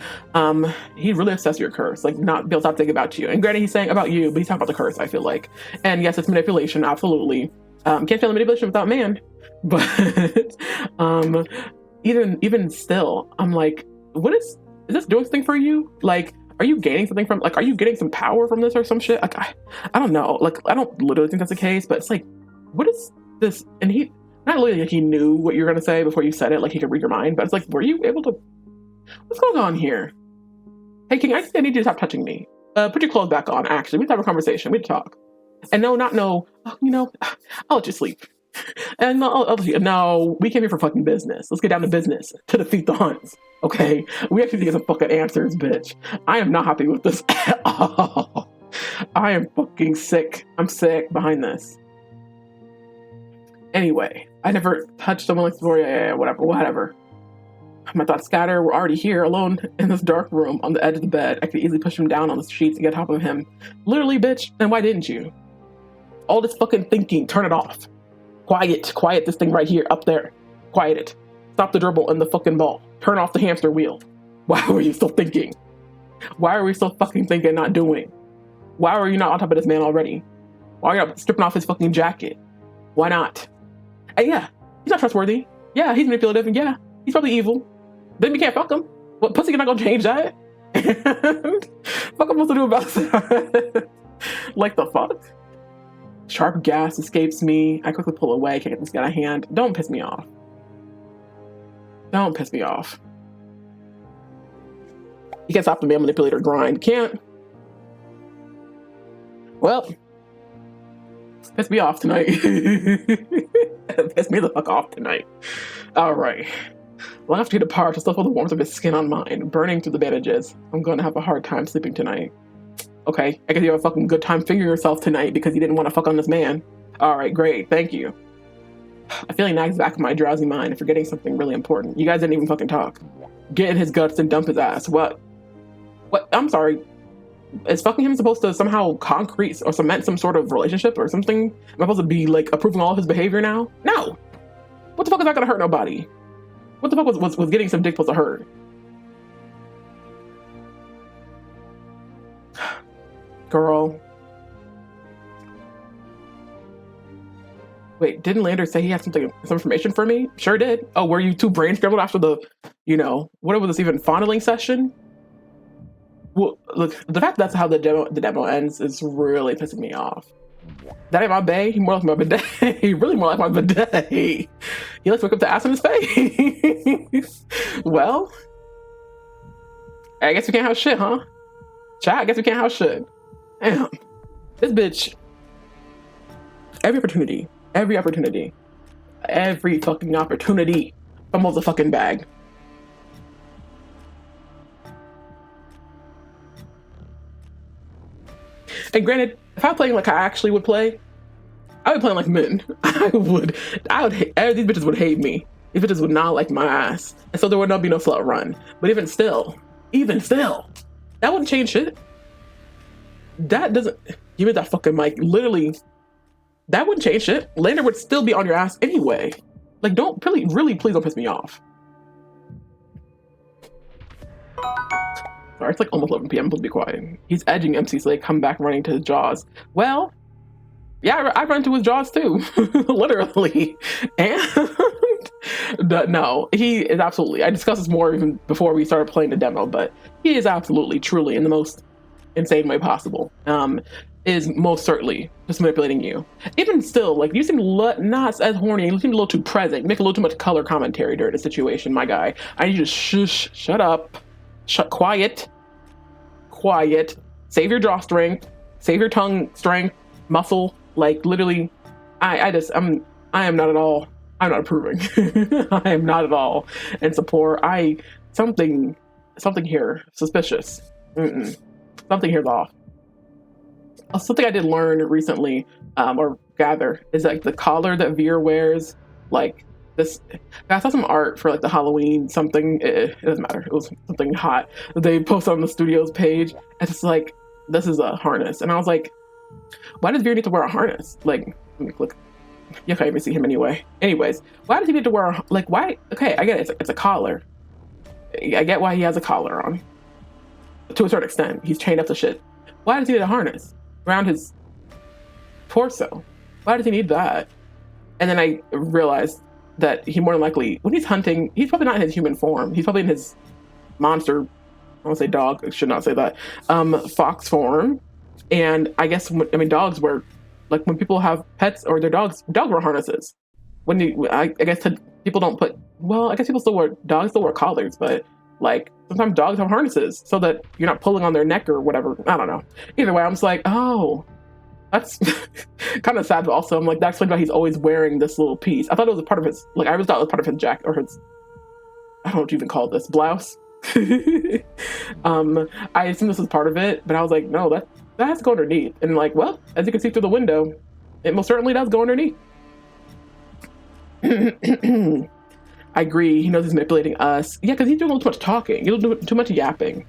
He's really obsessed with your curse, like, not be able to stop thinking about you. And granted, he's saying about you, but he's talking about the curse, I feel like. And yes, it's manipulation, absolutely. Can't feel manipulation without man. But even still, I'm like, is this doing something for you? Like, are you gaining something from, like, are you getting some power from this or some shit? Like, I don't know. Like, I don't literally think that's the case, but it's like, what is this? And not really like he knew what you were going to say before you said it, like he could read your mind, but it's like, were you able to, what's going on here? Hey, King, I need you to stop touching me. Put your clothes back on, actually. We need to have a conversation. We need to talk. And no, I'll let you sleep. And no, we came here for fucking business. Let's get down to business to defeat the Huns. Okay? We actually need to get some fucking answers, bitch. I am not happy with this at all. I am fucking sick. I'm sick behind this. Anyway, I never touched someone like this before. Yeah, whatever. My thoughts scatter. We're already here, alone in this dark room on the edge of the bed. I could easily push him down on the sheets and get on top of him. Literally, bitch. And why didn't you? All this fucking thinking, turn it off. Quiet this thing right here, up there. Quiet it. Stop the dribble and the fucking ball. Turn off the hamster wheel. Why were you still thinking? Why are we still fucking thinking, not doing? Why are you not on top of this man already? Why are you not stripping off his fucking jacket? Why not? And yeah, he's not trustworthy. Yeah, he's manipulative, and yeah, he's probably evil. Then we can't fuck him. What, pussy not gonna change that? Fuck I'm supposed to do about that? Like the fuck? Sharp gas escapes me. I quickly pull away, can't get this guy a hand. Don't piss me off. Don't piss me off. You can't stop the man manipulator grind. Can't. Well, piss me off tonight. Piss me the fuck off tonight. Alright. Long after he departs, I still feel the warmth of his skin on mine, burning through the bandages. I'm gonna have a hard time sleeping tonight. Okay, I guess you have a fucking good time figuring yourself tonight because you didn't want to fuck on this man. Alright, great, thank you. A feeling nags back in my drowsy mind, forgetting something really important. You guys didn't even fucking talk. Get in his guts and dump his ass. What? What? I'm sorry. Is fucking him supposed to somehow concrete or cement some sort of relationship or something? Am I supposed to be like approving all of his behavior now? No. What the fuck is that gonna hurt nobody? What the fuck was getting some dick supposed to hurt? Girl. Wait, didn't Leander say he had some information for me? Sure did. Oh, were you two brain scrambled after the, what was this, even fondling session? Well, look, the fact that's how the demo ends is really pissing me off. That ain't my bae. He more like my bidet. He really more like my bidet. He likes to wake up the ass in his face. Well, I guess we can't have shit, huh? Chat, I guess we can't have shit. Damn. This bitch, every fucking opportunity fumbles a fucking bag. And granted, if I was playing like I actually would play, I would play like men. I would hate, these bitches would hate me. These bitches would not like my ass. And so there would not be no slut run. But even still, that wouldn't change shit. That doesn't, give me that fucking mic. Literally, that wouldn't change shit. Leander would still be on your ass anyway. Like, don't, really, please don't piss me off. Sorry, it's like almost 11 p.m. I'm supposed to be quiet. He's edging MC, so they come back running to his jaws. Well, yeah, I run to his jaws too, literally. And no, he is absolutely, I discussed this more even before we started playing the demo, but he is absolutely, truly, in the most insane way possible, is most certainly just manipulating you. Even still, like, you seem not as horny, you seem a little too present, you make a little too much color commentary during the situation, my guy. I need you to shut up. Quiet, save your jaw strength, save your tongue strength, muscle, like literally, I am not at all, I'm not approving. I am not at all in support. Something here, suspicious. Something here's off. Something I did learn recently, or gather, is like the collar that Veer wears, like, this, I saw some art for like the Halloween something, it doesn't matter, it was something hot they posted on the studio's page, and it's like, this is a harness, and I was like, why does Veer need to wear a harness? Like, let me click, you can't even see him anyway. Anyways, why does he need to wear why, okay, I get it, it's a collar, I get why he has a collar on, to a certain extent, he's chained up to shit. Why does he need a harness around his torso? Why does he need that? And then I realized that he more than likely, when he's hunting, he's probably not in his human form. He's probably in his monster, I want to say dog, I should not say that, fox form. And I guess, dogs were, like when people have pets or their dogs wear harnesses. I guess people don't put, well, I guess people dogs still wear collars, but like sometimes dogs have harnesses so that you're not pulling on their neck or whatever. I don't know. Either way, I'm just like, oh, that's kind of sad, but also I'm like, that explains why he's always wearing this little piece. I thought it was a part of his, like, I always thought it was part of his jacket, or his, I don't know what you even call this, blouse. I assume this was part of it, but I was like, no, that has to go underneath. And like, well, as you can see through the window, it most certainly does go underneath. I agree, he knows he's manipulating us. Yeah, because he's doing a little too much talking. He's doing too much yapping.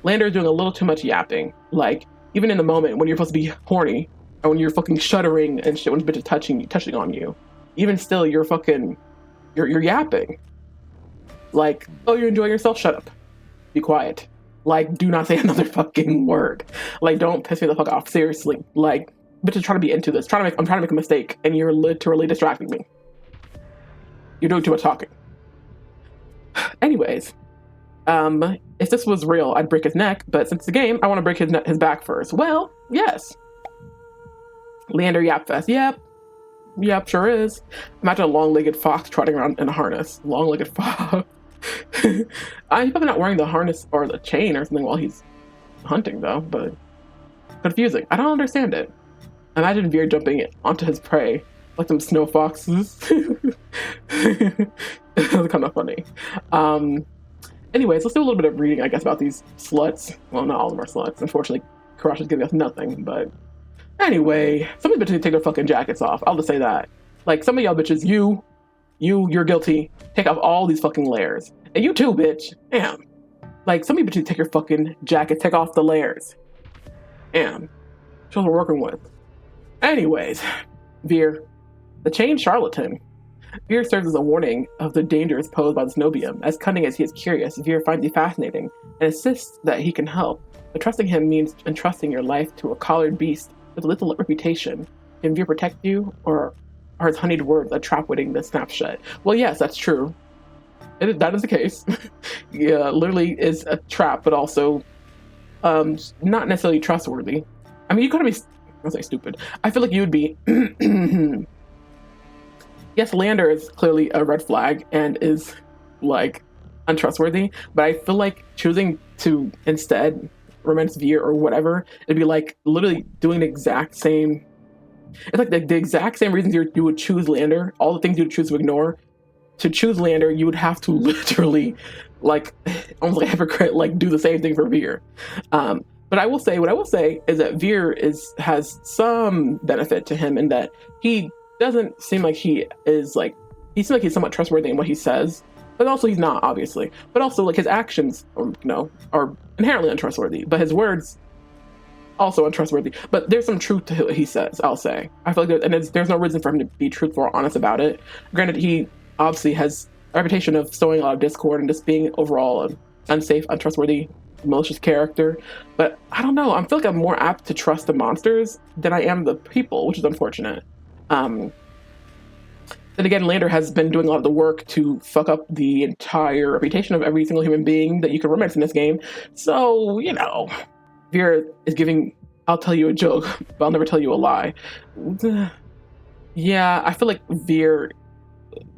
Lander's doing a little too much yapping. Like, even in the moment when you're supposed to be horny, or when you're fucking shuddering and shit, when this bitch is touching on you, even still, you're yapping. Like, oh, you're enjoying yourself? Shut up. Be quiet. Like, do not say another fucking word. Like, don't piss me the fuck off. Seriously. Like, bitch is trying to be into this. I'm trying to make a mistake, and you're literally distracting me. You're doing too much talking. Anyways, if this was real, I'd break his neck, but since it's a game, I want to break his back first. Well, yes. Leander yap fest. Yep, sure is. Imagine a long-legged fox trotting around in a harness. Long-legged fox. He's probably not wearing the harness or the chain or something while he's hunting, though, but confusing. I don't understand it. Imagine Veer jumping onto his prey like some snow foxes. That's kind of funny. Anyways, let's do a little bit of reading, I guess, about these sluts. Well, not all of them are sluts. Unfortunately, Karash is giving us nothing, but anyway, some of the bitches need to take their fucking jackets off. I'll just say that. Like, some of y'all bitches, you're guilty. Take off all these fucking layers. And you too, bitch. Damn. Like, some people should take your fucking jacket, take off the layers. Damn. Shows we're working with. Anyways, Veer, the chained charlatan. Veer serves as a warning of the dangers posed by the Cenobium. As cunning as he is curious, Veer finds you fascinating and insists that he can help. But trusting him means entrusting your life to a collared beast with a little reputation. Can Veer protect you, or are his honeyed words a trap waiting to snap shut? Well, yes, that's true. That is the case. Yeah, literally is a trap, but also not necessarily trustworthy. I mean, you gotta be, I'll say stupid. I feel like you would be. Yes, Leander is clearly a red flag and is like untrustworthy, but I feel like choosing to instead romance Veer or whatever, it'd be like literally doing the exact same. It's like the exact same reasons you would choose Leander, all the things you would choose to ignore. To choose Leander, you would have to literally, like, almost like a hypocrite, like do the same thing for Veer. But what I will say is that Veer has some benefit to him in that he doesn't seem like he seems like he's somewhat trustworthy in what he says, but also he's not, obviously. But also, like, his actions, are inherently untrustworthy, but his words also untrustworthy. But there's some truth to what he says, I'll say. I feel like there's no reason for him to be truthful or honest about it. Granted, he obviously has a reputation of sowing a lot of discord and just being overall an unsafe, untrustworthy, malicious character. But I don't know. I feel like I'm more apt to trust the monsters than I am the people, which is unfortunate. Then again, Leander has been doing a lot of the work to fuck up the entire reputation of every single human being that you can romance in this game. So, Veer is giving, I'll tell you a joke, but I'll never tell you a lie. Yeah, I feel like Veer,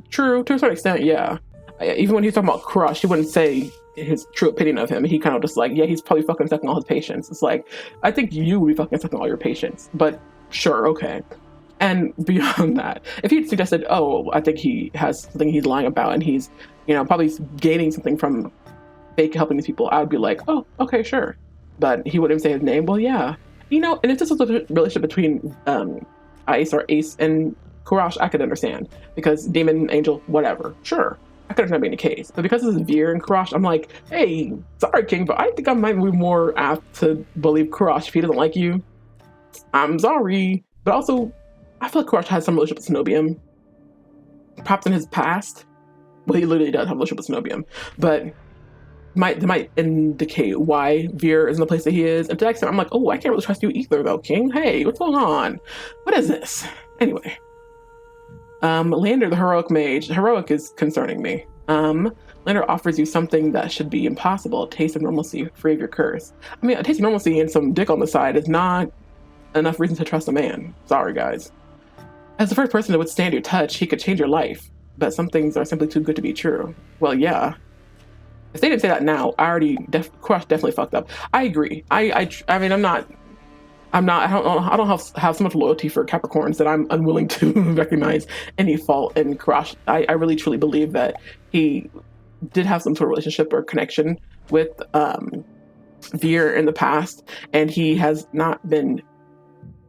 true, to a certain extent, yeah. Even when he's talking about Crush, he wouldn't say his true opinion of him. He kind of just like, yeah, he's probably fucking sucking all his patience. It's like, I think you would be fucking sucking all your patience, but sure, okay. And beyond that, if he'd suggested, oh, I think he has something he's lying about and he's, probably gaining something from fake helping these people, I would be like, oh, okay, sure. But he wouldn't say his name. Well, yeah. And if this was a relationship between Ace and Kurash, I could understand. Because Demon, Angel, whatever. Sure. I could understand being the case. But because this is Veer and Kurash, I'm like, hey, sorry, King, but I think I might be more apt to believe Kurash if he doesn't like you. I'm sorry. But also, I feel like Kurash has some relationship with Cenobium. Perhaps in his past. Well, he literally does have a relationship with Cenobium. But they might indicate why Veer is in the place that he is. And to that extent, I'm like, oh, I can't really trust you either, though, King. Hey, what's going on? What is this? Anyway. Leander, the heroic mage. Heroic is concerning me. Leander offers you something that should be impossible. A taste of normalcy, free of your curse. I mean, a taste of normalcy and some dick on the side is not enough reason to trust a man. Sorry, guys. As the first person to withstand your touch, he could change your life. But some things are simply too good to be true. Well, yeah. If they didn't say that now, Crush definitely fucked up. I agree. I mean, I don't have so much loyalty for Capricorns that I'm unwilling to recognize any fault in Crush. I really truly believe that he did have some sort of relationship or connection with Veer in the past, and he has not been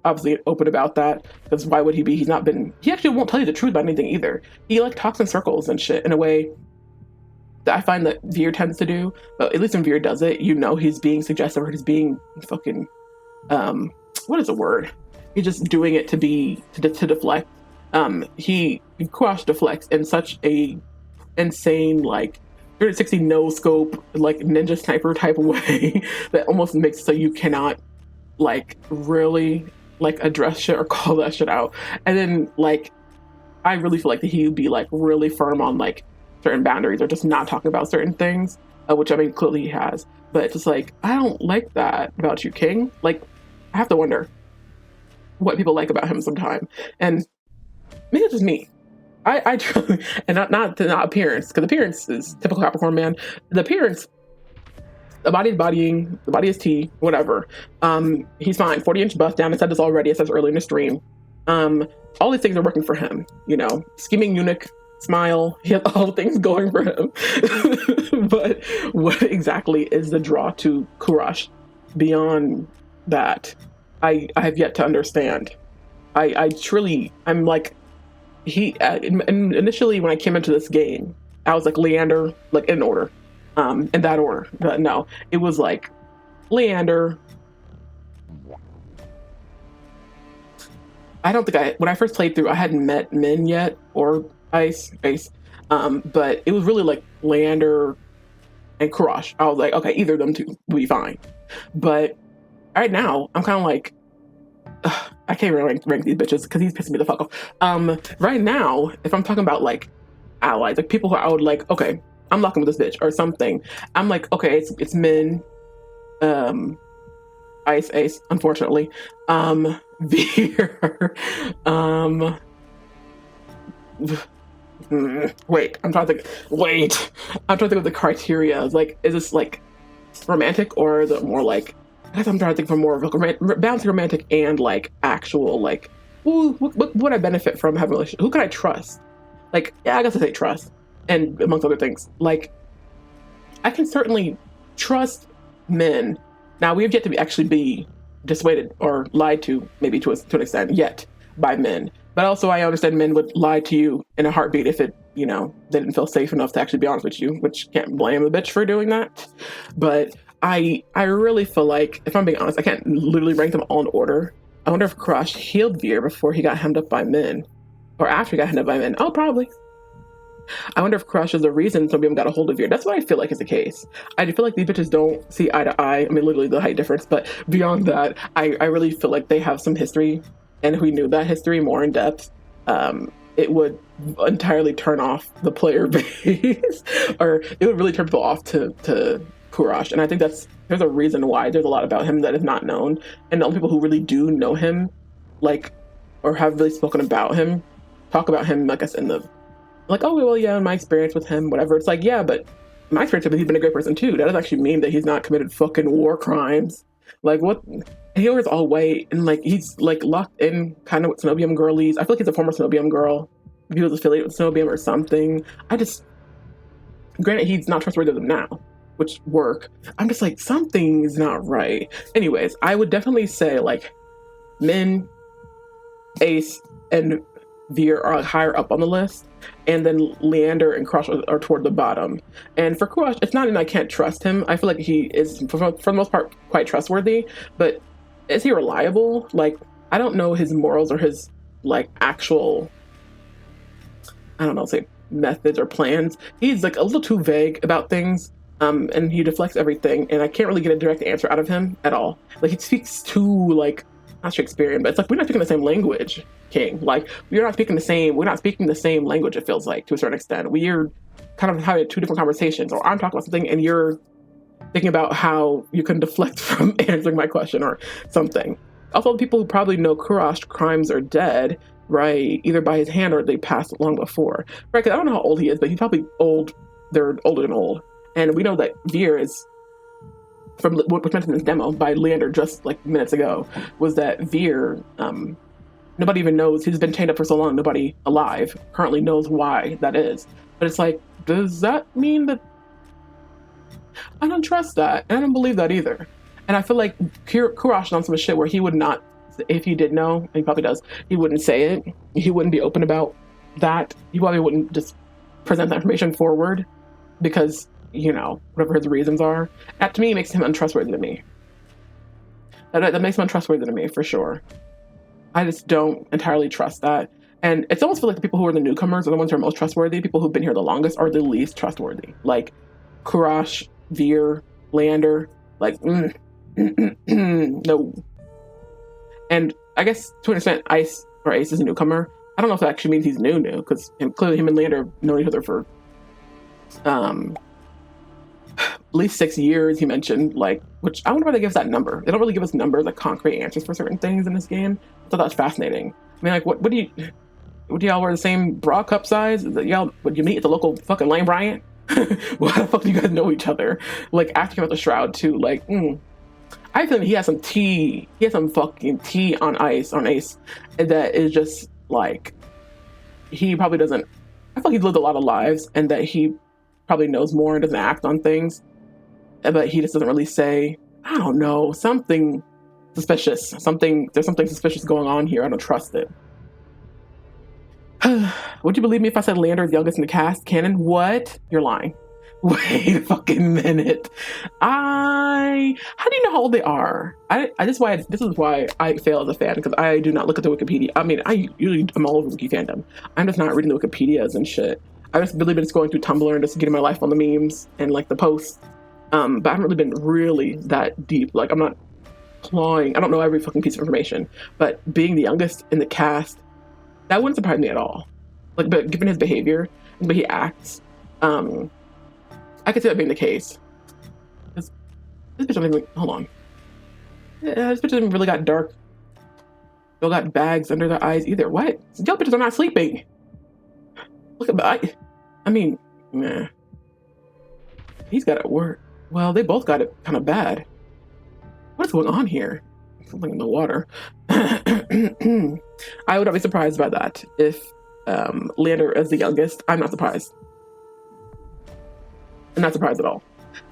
obviously open about that, because why would he be? He actually won't tell you the truth about anything either. He like talks in circles and shit in a way that I find that Veer tends to do, but at least when Veer does it, he's being suggestive or he's being fucking what is the word? He's just doing it to deflect. Crush deflects in such a insane, like 360 no scope, like ninja sniper type of way that almost makes it so you cannot like really like address shit or call that shit out. And then like I really feel like that he would be like really firm on like certain boundaries or just not talking about certain things, which I mean clearly he has. But it's just like, I don't like that about you, King. Like, I have to wonder what people like about him sometime. And maybe it's just me. I truly, and not appearance, because appearance is typical Capricorn man. The appearance, the body is bodying, the body is tea, whatever. He's fine. 40-inch bust down. I said this already. I said this earlier in the stream. All these things are working for him. Scheming eunuch, smile. He has all things going for him. But what exactly is the draw to Kurash beyond that? I have yet to understand. I'm like, initially when I came into this game, I was like Leander, like in order. in that order. But no, it was like Leander. I don't think when I first played through, I hadn't met Min yet or Ace. But it was really like Leander and Kurash. I was like, okay, either of them two will be fine. But right now, I'm kind of like, I can't really rank these bitches because he's pissing me the fuck off. Right now, if I'm talking about like allies, like people who I would like, okay, I'm locking with this bitch or something. I'm like, okay, it's Min, Ace, unfortunately, Veer, wait, I'm trying to think of the criteria. Like, is this like romantic or is it more like, I guess I'm trying to think for more of a balancing romantic and like actual, like, ooh, what would I benefit from having a relationship? Who can I trust? Like, yeah, I guess I say trust, and amongst other things, like, I can certainly trust men. Now, we have yet to actually be dissuaded or lied to, maybe to an extent, yet by men. But also, I understand men would lie to you in a heartbeat if it, they didn't feel safe enough to actually be honest with you, which can't blame the bitch for doing that. But I really feel like, if I'm being honest, I can't literally rank them all in order. I wonder if Crush healed Veer before he got hemmed up by men, or after he got hemmed up by men. Oh, probably. I wonder if Crush is the reason some of them got a hold of Veer. That's what I feel like is the case. I feel like these bitches don't see eye to eye. I mean, literally the height difference, but beyond that, I really feel like they have some history, and if we knew that history more in depth, it would entirely turn off the player base, or it would really turn people off to Kurash. And I think there's a reason why there's a lot about him that is not known, and the only people who really do know him, like, or have really spoken about him, talk about him, like, us in the, like, oh, well, yeah, my experience with him, whatever. It's like, yeah, but my experience with him, he's been a great person too. That doesn't actually mean that he's not committed fucking war crimes. Like, what? He wears all white, and like, he's like locked in kind of with Cenobium girlies. I feel like he's a former Cenobium girl. He was affiliated with Cenobium or something. Granted, he's not trustworthy of them now, which work. I'm just like, something's not right. Anyways, I would definitely say like Min, Ace, and Veer are higher up on the list, and then Leander and Crush are toward the bottom. And for Crush, it's not that I can't trust him. I feel like he is, for the most part, quite trustworthy, but is he reliable? Like, I don't know his morals or his, like, actual, I don't know, say, methods or plans. He's, like, a little too vague about things, and he deflects everything, and I can't really get a direct answer out of him at all. Like, he speaks too, like, not Shakespearean, but it's like, we're not speaking the same language, King. Like, we're not speaking the same language, it feels like, to a certain extent. We're kind of having two different conversations, or I'm talking about something and you're thinking about how you can deflect from answering my question or something. Also, the people who probably know Kurash crimes are dead, right, either by his hand or they passed long before. Right, because I don't know how old he is, but he's probably old. They're older than old. And we know that Veer is, from what was mentioned in this demo by Leander just like minutes ago, was that Veer, nobody even knows, he's been chained up for so long, nobody alive currently knows why that is. But it's like, does that mean that? I don't trust that, and I don't believe that either. And I feel like Kurash on some shit where he would not, if he did know, and he probably does, he wouldn't say it. He wouldn't be open about that. He probably wouldn't just present that information forward because, whatever his reasons are. That to me makes him untrustworthy to me. That makes him untrustworthy to me for sure. I just don't entirely trust that. And it's almost feel like the people who are the newcomers are the ones who are most trustworthy. People who've been here the longest are the least trustworthy. Like Kurash, Veer, Leander, like, no. And I guess to an extent, Ace is a newcomer. I don't know if that actually means he's new, because clearly him and Leander have known each other for at least 6 years, he mentioned, like, which I wonder why they give us that number. They don't really give us numbers, like concrete answers for certain things in this game. I thought that was fascinating. I mean, like, would y'all wear the same bra cup size? Would you meet at the local fucking Lane Bryant? Why the fuck do you guys know each other? Like, after about the Shroud too, like, I feel like he has some tea. He has some fucking tea on Ace, that is just like, he probably doesn't. I feel like he's lived a lot of lives, and that he probably knows more and doesn't act on things, but he just doesn't really say. I don't know, something suspicious. There's something suspicious going on here. I don't trust it. Would you believe me if I said Leander is youngest in the cast canon? What? You're lying. Wait a fucking minute. How do you know how old they are? This is why I fail as a fan, because I do not look at the Wikipedia. I mean, I'm all over Wiki fandom. I'm just not reading the Wikipedias and shit. I've just really been just going through Tumblr and just getting my life on the memes and like the posts. But I haven't really been really that deep. Like, I'm not clawing. I don't know every fucking piece of information. But being the youngest in the cast, that wouldn't surprise me at all. Like, but given his behavior and the way he acts, I could see that being the case. This bitch doesn't even, hold on. Yeah, this bitch hasn't really got dark. They all got bags under their eyes either. What? Y'all bitches are not sleeping. Look at I mean, nah. He's got it worse. Well, they both got it kind of bad. What is going on here? Something in the water. I would not be surprised by that if Leander is the youngest. I'm not surprised. I'm not surprised at all.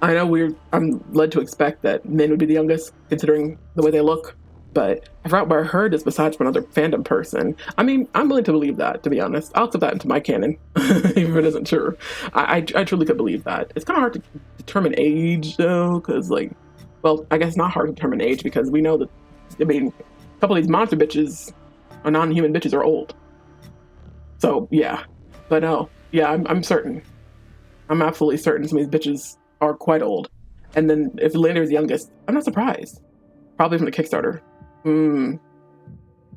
I know I'm led to expect that men would be the youngest, considering the way they look, but I forgot where I heard this besides from another fandom person. I mean, I'm willing to believe that, to be honest. I'll accept that into my canon, even if it isn't true. I truly could believe that. It's kind of hard to determine age, though, because, like, well, I guess it's not hard to determine age, because we know that, I mean, a couple of these monster bitches, or non-human bitches, are old. So, yeah. But no, yeah, I'm certain. I'm absolutely certain some of these bitches are quite old. And then if Leander is the youngest, I'm not surprised. Probably from the Kickstarter.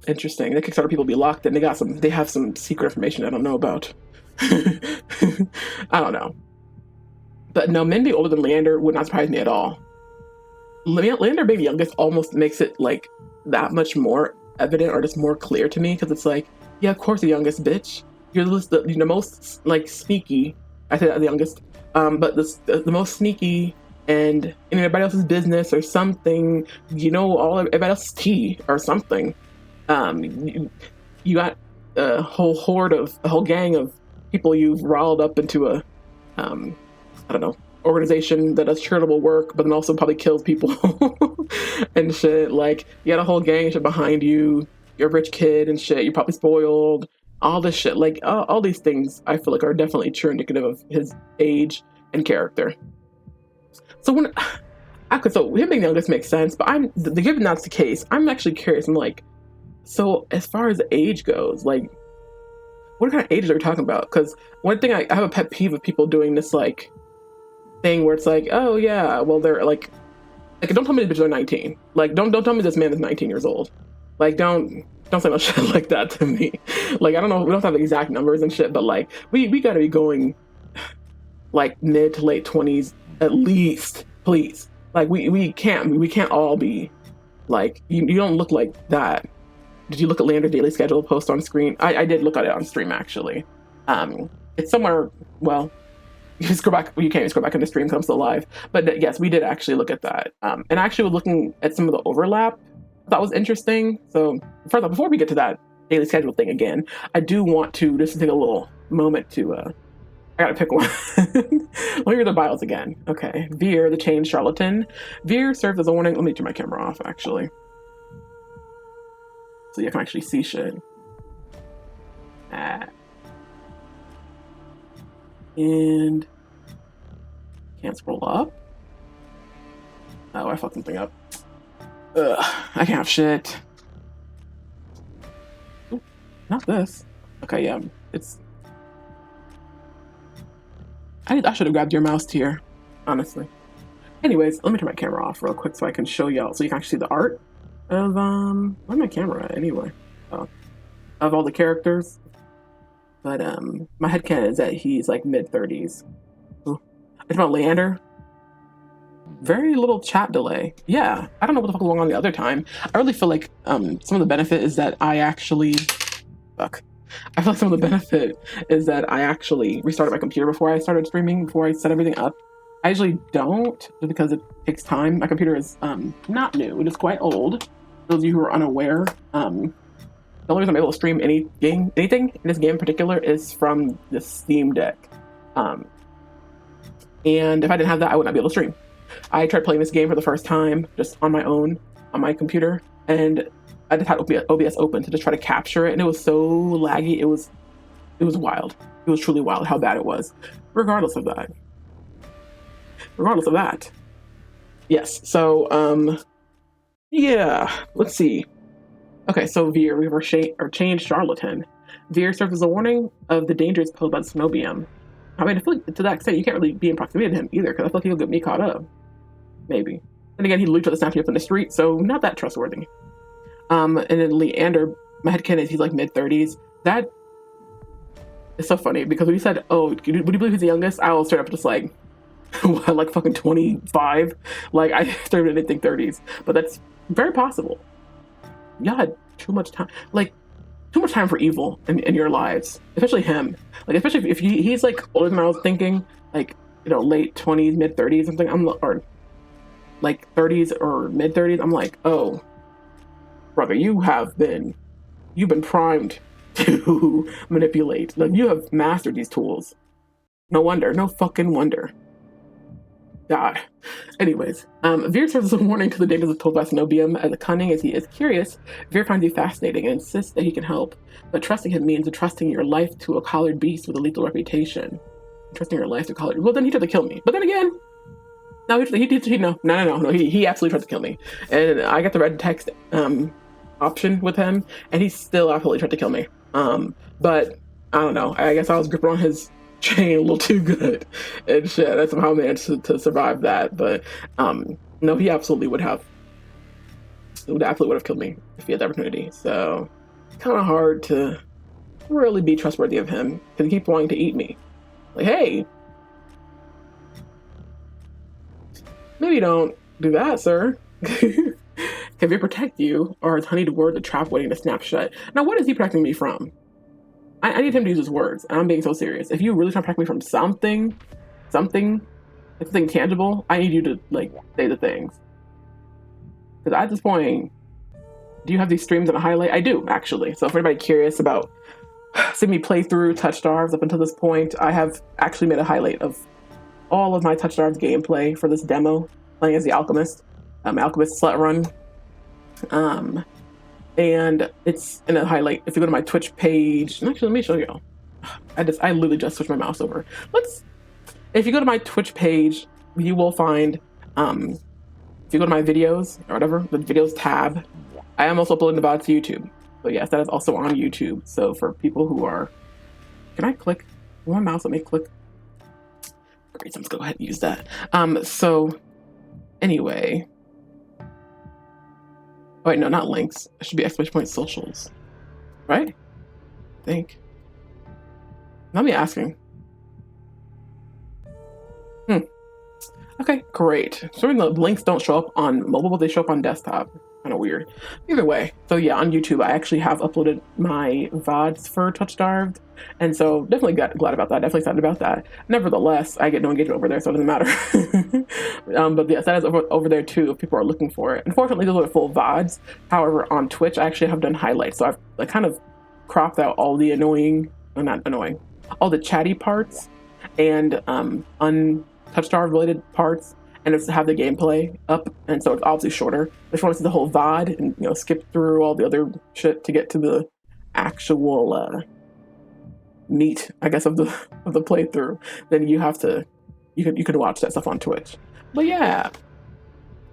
Interesting. The Kickstarter people be locked in. They have some secret information I don't know about. I don't know. But no, men being older than Leander would not surprise me at all. Leander being the youngest almost makes it like that much more evident or just more clear to me, because it's like, yeah, of course the youngest bitch. You're the most like sneaky. I say that the youngest, but the most sneaky and in everybody else's business or something. You know, everybody else's tea or something. You got a whole gang of people you've riled up into a, I don't know, organization that does charitable work, but then also probably kills people and shit. Like, you got a whole gang of shit behind you. You're a rich kid and shit. You're probably spoiled. All this shit, like all these things, I feel like are definitely true indicative of his age and character. So so him being the youngest makes sense, but given that's the case, I'm actually curious. I'm like, so as far as age goes, like, what kind of ages are we talking about? Because one thing I have a pet peeve of people doing this like thing where it's like, oh yeah, well they're like don't tell me the bitches are 19. Like, don't tell me this man is 19 years old. Like, don't say no shit like that to me. Like, I don't know, we don't have the exact numbers and shit, but like, we gotta be going like mid to late 20s at least, please. Like, we can't all be like, you don't look like that. Did you look at Leander's daily schedule post on screen? I did look at it on stream, actually. It's somewhere, well, you can't even scroll back into stream because I'm still live. But yes, we did actually look at that. And I actually was looking at some of the overlap. That was interesting. So first off, before we get to that daily schedule thing again, I do want to just take a little moment to, I gotta pick one. Let me read the bios again. Okay, Veer, the chain charlatan. Veer serves as a warning. Let me turn my camera off, actually, so you can actually see shit. And can't scroll up. Oh, I fucked something up. Ugh, I can't have shit. Ooh, not this. Okay, yeah, it's. I should have grabbed your mouse here, honestly. Anyways, let me turn my camera off real quick so I can show y'all, so you can actually see the art of where's my camera at anyway? Oh, of all the characters. But my headcanon is that he's like mid-30s. It's about Leander. Very little chat delay. Yeah, I don't know what the fuck was going on the other time. I really feel like some of the benefit is that I actually I feel like some of the benefit is that I actually restarted my computer before I started streaming, before I set everything up. I usually don't, just because it takes time. My computer is not new. It is quite old. Those of you who are unaware, the only reason I'm able to stream anything in this game in particular is from the Steam Deck. And if I didn't have that, I would not be able to stream. I tried playing this game for the first time just on my own, on my computer, and I just had OBS open to just try to capture it, and it was so laggy. It was wild. It was truly wild how bad it was. Regardless of that, regardless of that. Yes, so, yeah, let's see. Okay, so Veer, we've changed charlatan. Veer serves as a warning of the dangers posed by the Cenobium. I mean, I feel like to that extent, you can't really be in proximity to him either, because I feel like he'll get me caught up. Maybe. And again, he literally tried to snap you up in the street, so not that trustworthy. And then Leander, my headcanon is he's like mid-30s. That is so funny, because when you said, oh, would you believe he's the youngest? I was straight up just like, like fucking 25? Like, I started to think 30s. But that's very possible. Y'all had too much time. Like, too much time for evil in your lives, especially him. Like, especially if he's like older than I was thinking, like, you know, late 20s, mid 30s, something. Or like 30s or mid 30s. I'm like, oh, brother, you've been primed to manipulate. Like, you have mastered these tools. No wonder, no fucking wonder. God. Anyways, Veer serves as a warning to the dangers of told by Cenobium. As cunning as he is curious, Veer finds you fascinating and insists that he can help. But trusting him means entrusting your life to a collared beast with a lethal reputation. Trusting your life to collared. Well, then he tried to kill me. But then again, no, he absolutely tried to kill me. And I got the red text option with him, and he still absolutely tried to kill me. But I don't know. I guess I was gripping on his chain a little too good and shit. I somehow managed to survive that. But no, he absolutely would have killed me if he had the opportunity. So kind of hard to really be trustworthy of him, because he keeps wanting to eat me. Like, hey, maybe don't do that, sir. Can Veer protect you, or is honeyed word the trap waiting to snap shut? Now, what is he protecting me from? I need him to use his words, and I'm being so serious. If you really try to protect me from something tangible, I need you to, like, say the things. Because at this point, do you have these streams in a highlight? I do, actually. So if anybody curious about seeing me play through Touch Stars up until this point, I have actually made a highlight of all of my Touch Stars gameplay for this demo, playing as the Alchemist. Alchemist Slut Run. And it's in a highlight. If you go to my Twitch page, actually, let me show you. I literally just switched my mouse over. If you go to my Twitch page, you will find, if you go to my videos or whatever, the videos tab, I am also uploading the VOD to YouTube. So yes, that is also on YouTube. So for people who are, can I click? My mouse let me click. Great, so I'm just gonna go ahead and use that. So anyway. Oh, wait, no, not links. It should be !point socials. Right? I think. Let me asking. Okay, great. So the links don't show up on mobile, but they show up on desktop. Kind of weird. Either way. So yeah, on YouTube, I actually have uploaded my VODs for Touch Starved. And so definitely glad about that. Definitely excited about that. Nevertheless, I get no engagement over there, so it doesn't matter. But yes, that is over there too if people are looking for it. Unfortunately, those are full VODs. However, on Twitch, I actually have done highlights. So I've kind of cropped out all the all the chatty parts and untouch starved related parts, and it's to have the gameplay up, and so it's obviously shorter. If you want to see the whole VOD and skip through all the other shit to get to the actual meat, I guess, of the playthrough, then you could watch that stuff on Twitch. But yeah,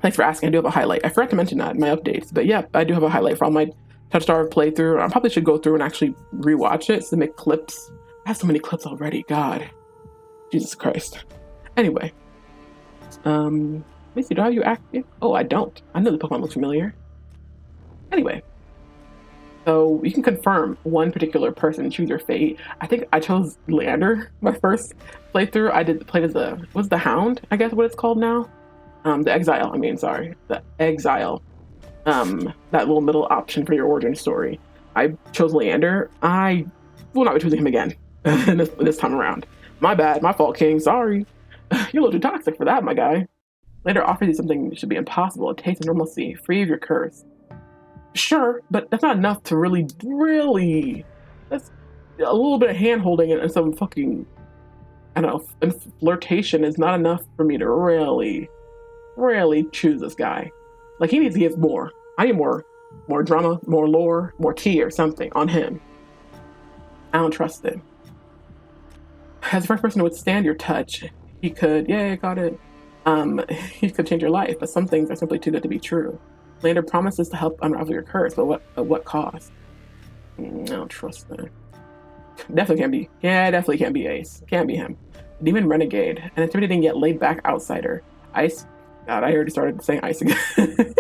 thanks for asking. I do have a highlight. I forgot to mention that in my updates, but yeah, I do have a highlight for all my Touch Starved playthrough. I probably should go through and actually rewatch it to make clips. I have so many clips already. God, Jesus Christ. Anyway. Let me see, do I have you active? Oh, I don't. I know the Pokemon looks familiar. Anyway. So you can confirm one particular person, choose your fate. I think I chose Leander my first playthrough. I played as the Hound, I guess what it's called now. The Exile, The Exile. That little middle option for your origin story. I chose Leander. I will not be choosing him again this time around. My bad, my fault, King, sorry. You're a little too toxic for that, my guy. Later offers you something that should be impossible, a taste of normalcy, free of your curse. Sure, but that's not enough to really, that's a little bit of hand-holding and some fucking, I don't know, and flirtation is not enough for me to really choose this guy. Like, he needs to give more. I need more drama, more lore, more tea or something on him. I don't trust him. As the first person to withstand your touch, he could, yeah, got it. He could change your life, but some things are simply too good to be true. Leander promises to help unravel your curse, but at what cost? I don't trust that. Definitely can't be. Yeah, definitely can't be Ace. Can't be him. Demon renegade, an intimidating yet laid-back outsider. Ice. God, I already started saying ice again.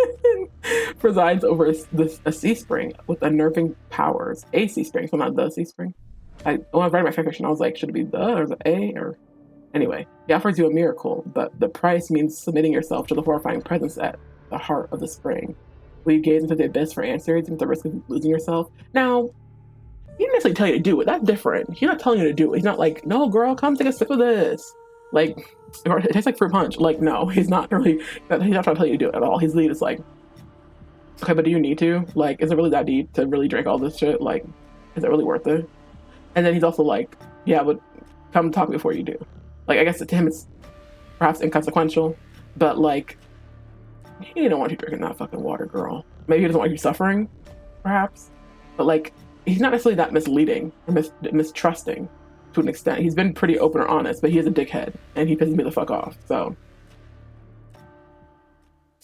Presides over a sea spring with unnerving powers. A sea spring, so not the sea spring. When I was writing my fanfiction, I was like, should it be the or the A or? Anyway, he offers you a miracle, but the price means submitting yourself to the horrifying presence at the heart of the spring. Will you gaze into the abyss for answers at the risk of losing yourself? Now, he didn't necessarily tell you to do it. That's different. He's not telling you to do it. He's not like, no, girl, come take a sip of this. Like, it tastes like fruit punch. Like, no, he's not really, he's not trying to tell you to do it at all. He's just like, okay, but do you need to? Like, is it really that deep to really drink all this shit? Like, is it really worth it? And then he's also like, yeah, but come talk before you do. Like, I guess to him it's perhaps inconsequential, but like, he didn't want you drinking that fucking water, girl. Maybe he doesn't want you suffering, perhaps. But like, he's not necessarily that misleading or mistrusting to an extent. He's been pretty open or honest, but he is a dickhead and he pisses me the fuck off. So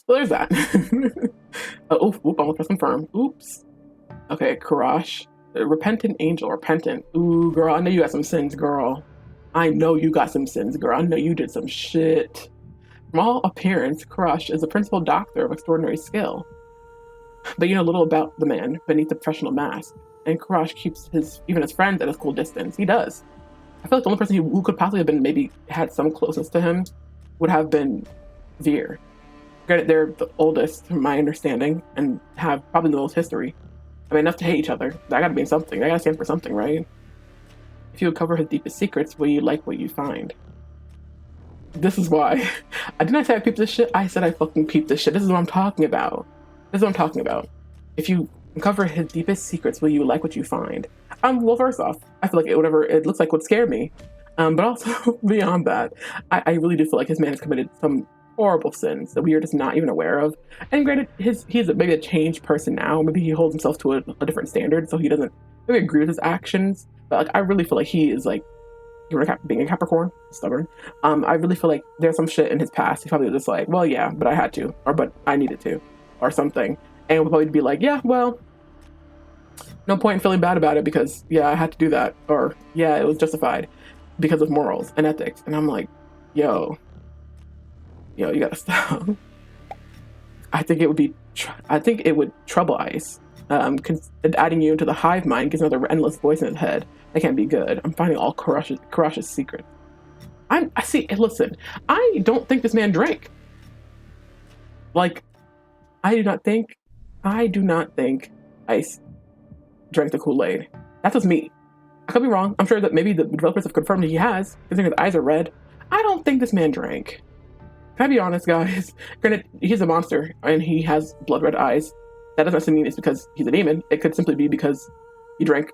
there's that. Almost press confirm. Oops. Okay, Karash. Repentant angel, repentant. Ooh, girl, I know you got some sins, girl. I know you got some sins, girl. I know you did some shit. From all appearance, Karash is a principal doctor of extraordinary skill. But you know little about the man beneath the professional mask. And Karash keeps even his friends at a cool distance. He does. I feel like the only person who could possibly have been maybe had some closeness to him would have been Veer. Granted, they're the oldest, from my understanding, and have probably the most history. I mean, enough to hate each other. That gotta mean something. That gotta stand for something, right? If you uncover his deepest secrets, will you like what you find? This is why. I didn't say I peeped this shit. I said I fucking peeped this shit. This is what I'm talking about. This is what I'm talking about. If you uncover his deepest secrets, will you like what you find? Well, first off, I feel like it looks like would scare me. But also, beyond that, I really do feel like his man has committed some horrible sins that we are just not even aware of. And granted, he's maybe a changed person now. Maybe he holds himself to a different standard, so he doesn't maybe agree with his actions. But like, I really feel like he is like, being a Capricorn, stubborn. I really feel like there's some shit in his past. He's probably just like, well, yeah, but I had to, or but I needed to, or something. And we'll probably be like, yeah, well, no point in feeling bad about it because, yeah, I had to do that. Or, yeah, it was justified because of morals and ethics. And I'm like, yo, you gotta stop. I think it would trouble Ice. Adding you into the hive mind gives another endless voice in his head. That can't be good. I'm finding all Karash's secrets. Listen, I don't think this man drank. Like, I do not think Ice drank the Kool-Aid. That's just me. I could be wrong. I'm sure that maybe the developers have confirmed that he has, considering his eyes are red. I don't think this man drank. Can I be honest, guys? Granted, he's a monster, and he has blood red eyes. That doesn't necessarily mean it's because he's a demon. It could simply be because he drank,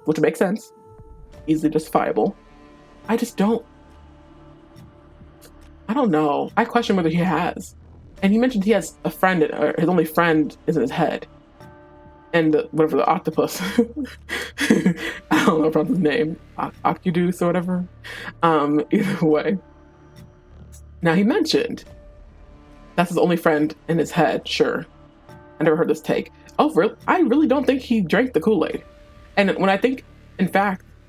which would make sense. Easily justifiable. I don't know. I question whether he has. And he mentioned he has a friend, or his only friend is in his head. And whatever the octopus, I don't know about his name, Octudus or whatever. Either way. Now he mentioned that's his only friend in his head, sure. I never heard this take. Oh, really? I really don't think he drank the Kool-Aid. And when I think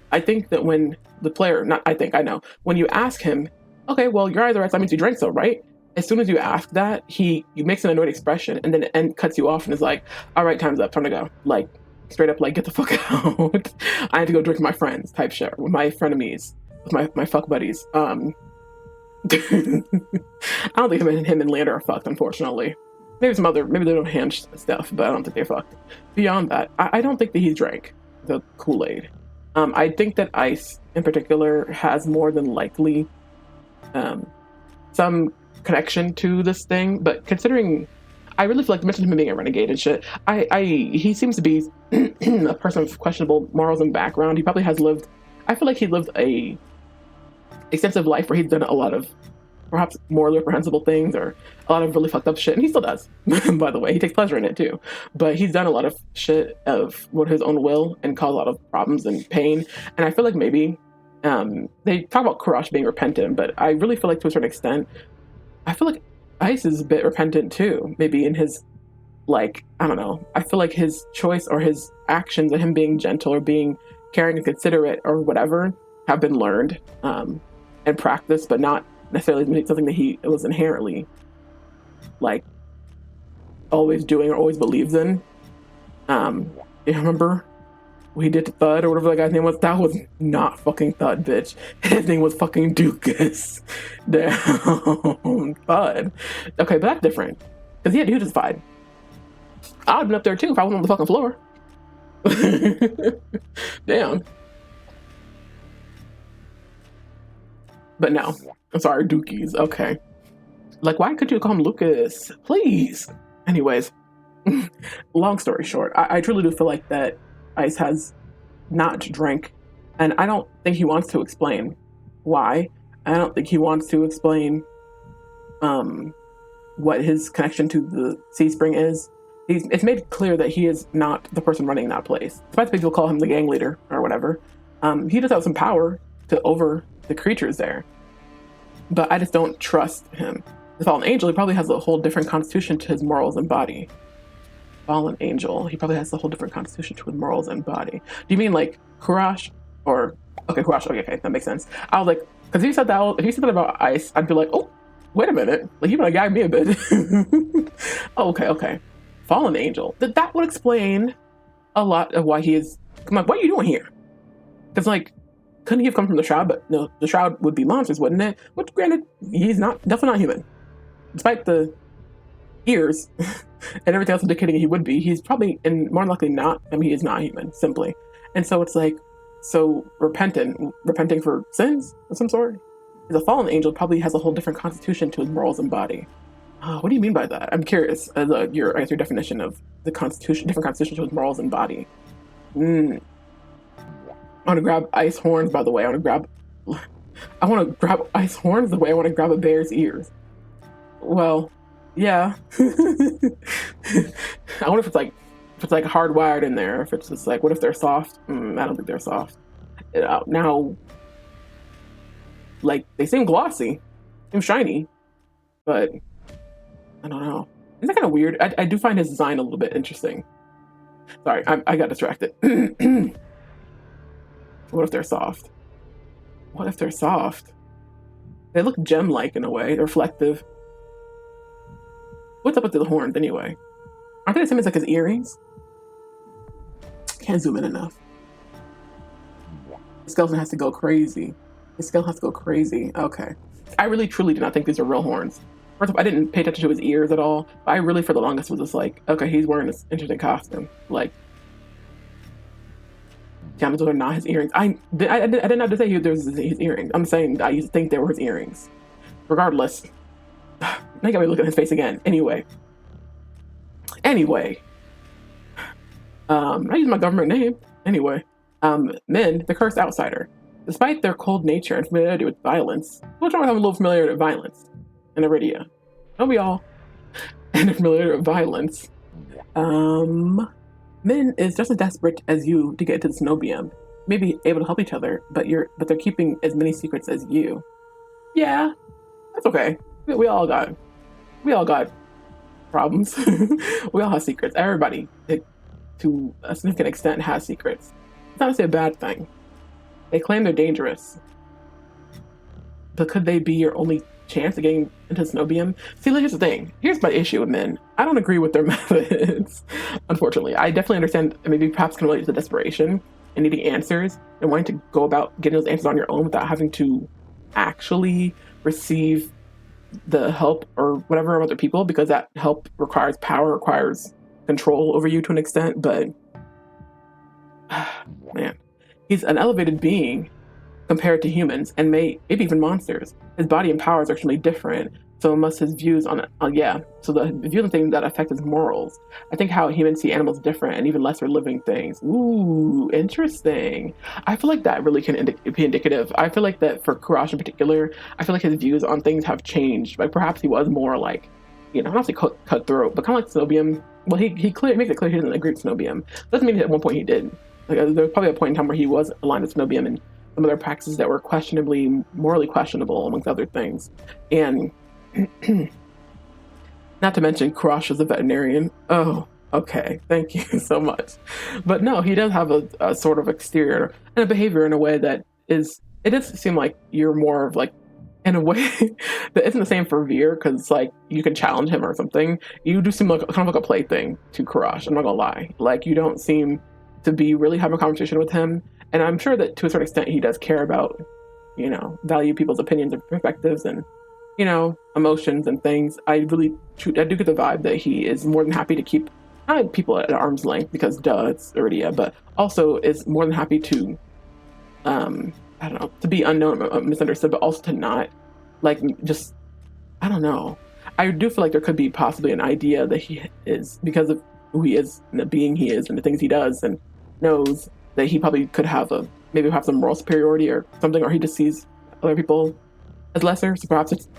that when the player, I know, when you ask him, okay, well, your eyes are red, so that means you drank so, right? As soon as you ask that, he makes an annoyed expression and then it cuts you off and is like, all right, time's up, time to go. Like, straight up, like, get the fuck out. I had to go drink with my friends type shit, with my frenemies, with my fuck buddies. I don't think him and Leander are fucked, unfortunately. Maybe they don't hand stuff, but I don't think they're fucked. Beyond that, I don't think that he drank the Kool-Aid. I think that Ice, in particular, has more than likely some connection to this thing, but considering, I really feel like, mentioned him being a renegade and shit, he seems to be a person of questionable morals and background. He probably has lived, I feel like he lived a extensive life where he's done a lot of perhaps morally reprehensible things or a lot of really fucked up shit, and he still does. By the way, he takes pleasure in it too, but he's done a lot of shit of his own will and caused a lot of problems and pain. And I feel like maybe they talk about Karash being repentant, but I really feel like to a certain extent I feel like Ice is a bit repentant too. Maybe in his, like, I don't know. I feel like his choice or his actions of him being gentle or being caring and considerate or whatever have been learned and practiced, but not necessarily something that he was inherently like always doing or always believes in. You remember what he did to Thud or whatever that guy's name was? That was not fucking Thud, bitch. His name was fucking Dukas. Damn, Thud. Okay, but that's different because he had justified. I'd have been up there too if I was on the fucking floor. Damn. But no, I'm sorry, Dookies. Okay. Like, why could you call him Lucas? Please. Anyways, long story short, I truly do feel like that Ice has not drank, and I don't think he wants to explain why. I don't think he wants to explain what his connection to the Sea Spring is. It's made clear that he is not the person running that place. Despite people call him the gang leader or whatever, he does have some power over the creatures there. But I just don't trust him. The fallen angel, he probably has a whole different constitution to his morals and body. Fallen angel, he probably has a whole different constitution to his morals and body. Do you mean like Kurash? Or okay, Kurash. Okay, that makes sense. I was like, because if you said that about Ice, I'd be like, oh, wait a minute, like you might guide me a bit. Oh, okay. Fallen angel. That would explain a lot of why he is. I'm like, what are you doing here? Because like, couldn't he have come from the Shroud? But no, the Shroud would be monsters, wouldn't it? Which, granted, he's definitely not human. Despite the ears and everything else indicating he would be, he's probably, and more likely not. I mean, he is not human, simply. And so it's like, so repenting for sins of some sort. The fallen angel probably has a whole different constitution to his morals and body. What do you mean by that? I'm curious. Your definition of the constitution, different constitution to his morals and body. I want to grab ice horns. By the way, I want to grab ice horns the way I want to grab a bear's ears. Well, yeah. I wonder if it's like hardwired in there. If it's just like, what if they're soft? I don't think they're soft. Now, like they seem glossy, seem shiny, but I don't know. Isn't that kind of weird? I do find his design a little bit interesting. Sorry, I got distracted. What if they're soft? What if they're soft? They look gem-like in a way. They're reflective. What's up with the horns anyway? Aren't they the same as like his earrings? Can't zoom in enough. The skeleton has to go crazy. Okay. I really truly do not think these are real horns. First of all, I didn't pay attention to his ears at all. But I really, for the longest, was just like, okay, he's wearing this interesting costume. Like, those are not his earrings. I did not say there's his earrings. I'm saying I used to think they were his earrings. Regardless, I got me look at his face again. Anyway, I use my government name. Anyway, men, the cursed outsider. Despite their cold nature and familiarity with violence, what's wrong with having a little familiarity with violence? In Iridia. Don't we all? And familiarity with violence. Men is just as desperate as you to get into the snow biome. Maybe able to help each other, but they're keeping as many secrets as you. Yeah, that's okay. We all got problems. We all have secrets. Everybody, to a significant extent, has secrets. It's not necessarily a bad thing. They claim they're dangerous, but could they be your only chance of getting into the snow biome? See, here's the thing. Here's my issue with men. I don't agree with their methods, unfortunately. I definitely understand, and maybe perhaps can relate to the desperation and needing answers and wanting to go about getting those answers on your own without having to actually receive the help or whatever of other people, because that help requires power, requires control over you to an extent. But man, he's an elevated being compared to humans and maybe even monsters. His body and powers are actually different. So must his views on so the views on things that affect his morals. I think how humans see animals different and even lesser living things. Ooh, interesting. I feel like that really can be indicative. I feel like that for Kurash in particular, I feel like his views on things have changed. Like perhaps he was more like, not say cutthroat, but kind of like Snobium. Well, he makes it clear he doesn't agree with Snobium. Doesn't mean at one point he did. Like there was probably a point in time where he was aligned with Snobium and some of their practices that were morally questionable, amongst other things. And Not to mention Crush is a veterinarian. Oh, okay. Thank you so much. But no, he does have a sort of exterior and a behavior in a way that is, it does seem like you're more of like, in a way that isn't the same for Veer, because like you can challenge him or something. You do seem like kind of like a plaything to Karash. I'm not gonna lie. Like you don't seem to be really having a conversation with him. And I'm sure that to a certain extent he does care about, you know, value people's opinions and perspectives and, you know, emotions and things. I do get the vibe that he is more than happy to keep people at arm's length because duh, it's Iridia, but also is more than happy to I don't know, to be unknown, misunderstood, but also to not, like, just, I don't know. I do feel like there could be possibly an idea that he is, because of who he is and the being he is and the things he does and knows, that he probably could have maybe have some moral superiority or something, or he just sees other people as lesser. So perhaps it's,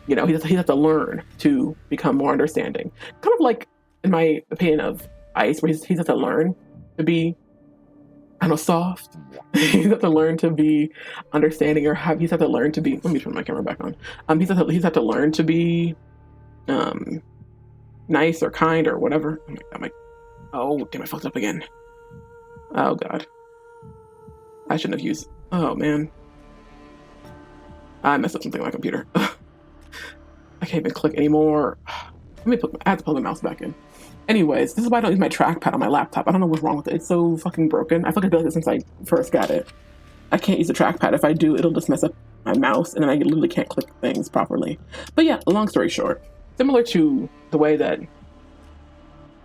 you know, he has to learn to become more understanding. Kind of like, in my opinion, of Ice, where he has to learn to be, I don't know, soft. He's had to learn to be understanding, or he's had to learn to be. Let me turn my camera back on. He's had to learn to be, nice or kind or whatever. Oh damn! I fucked up again. Oh god, I shouldn't have used. Oh man, I messed up something on my computer. I can't even click anymore. I have to plug my mouse back in. Anyways, this is why I don't use my trackpad on my laptop. I don't know what's wrong with it. It's so fucking broken. I feel like I've been like this since I first got it. I can't use the trackpad. If I do, it'll just mess up my mouse, and then I literally can't click things properly. But yeah, long story short, similar to the way that...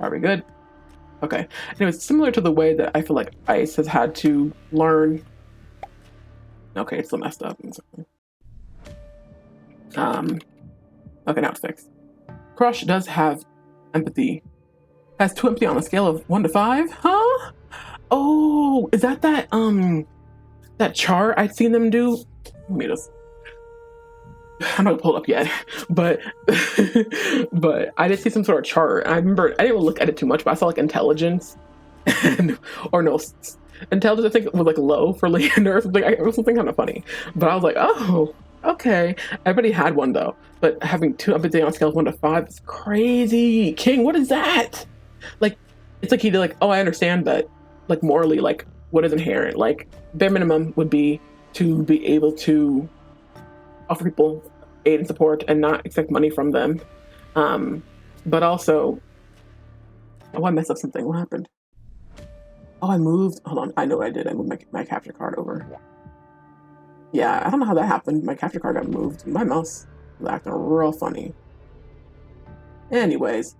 Are we good? Okay. Anyways, similar to the way that I feel like Ice has had to learn... Okay, it's still messed up. Okay, now it's fixed. Crush does have empathy. Has 2 empathy on a scale of 1 to 5? Huh? Oh, is that that chart I'd seen them do? Let me just... I'm not gonna pull it up yet, but but I did see some sort of chart. I remember I didn't look at it too much, but I saw like intelligence intelligence I think was like low for Leander or something. It was something kind of funny, but I was like, oh, okay. Everybody had one though, but having 2 empathy on a scale of 1 to 5 is crazy. King, what is that? Like, it's like he did like, oh, I understand that, like morally, like what is inherent, like bare minimum would be to be able to offer people aid and support and not expect money from them. But also, oh, I messed up something. What happened? Oh, I moved. Hold on. I know what I did. I moved my capture card over. Yeah, I don't know how that happened. My capture card got moved. My mouse was acting real funny. Anyways.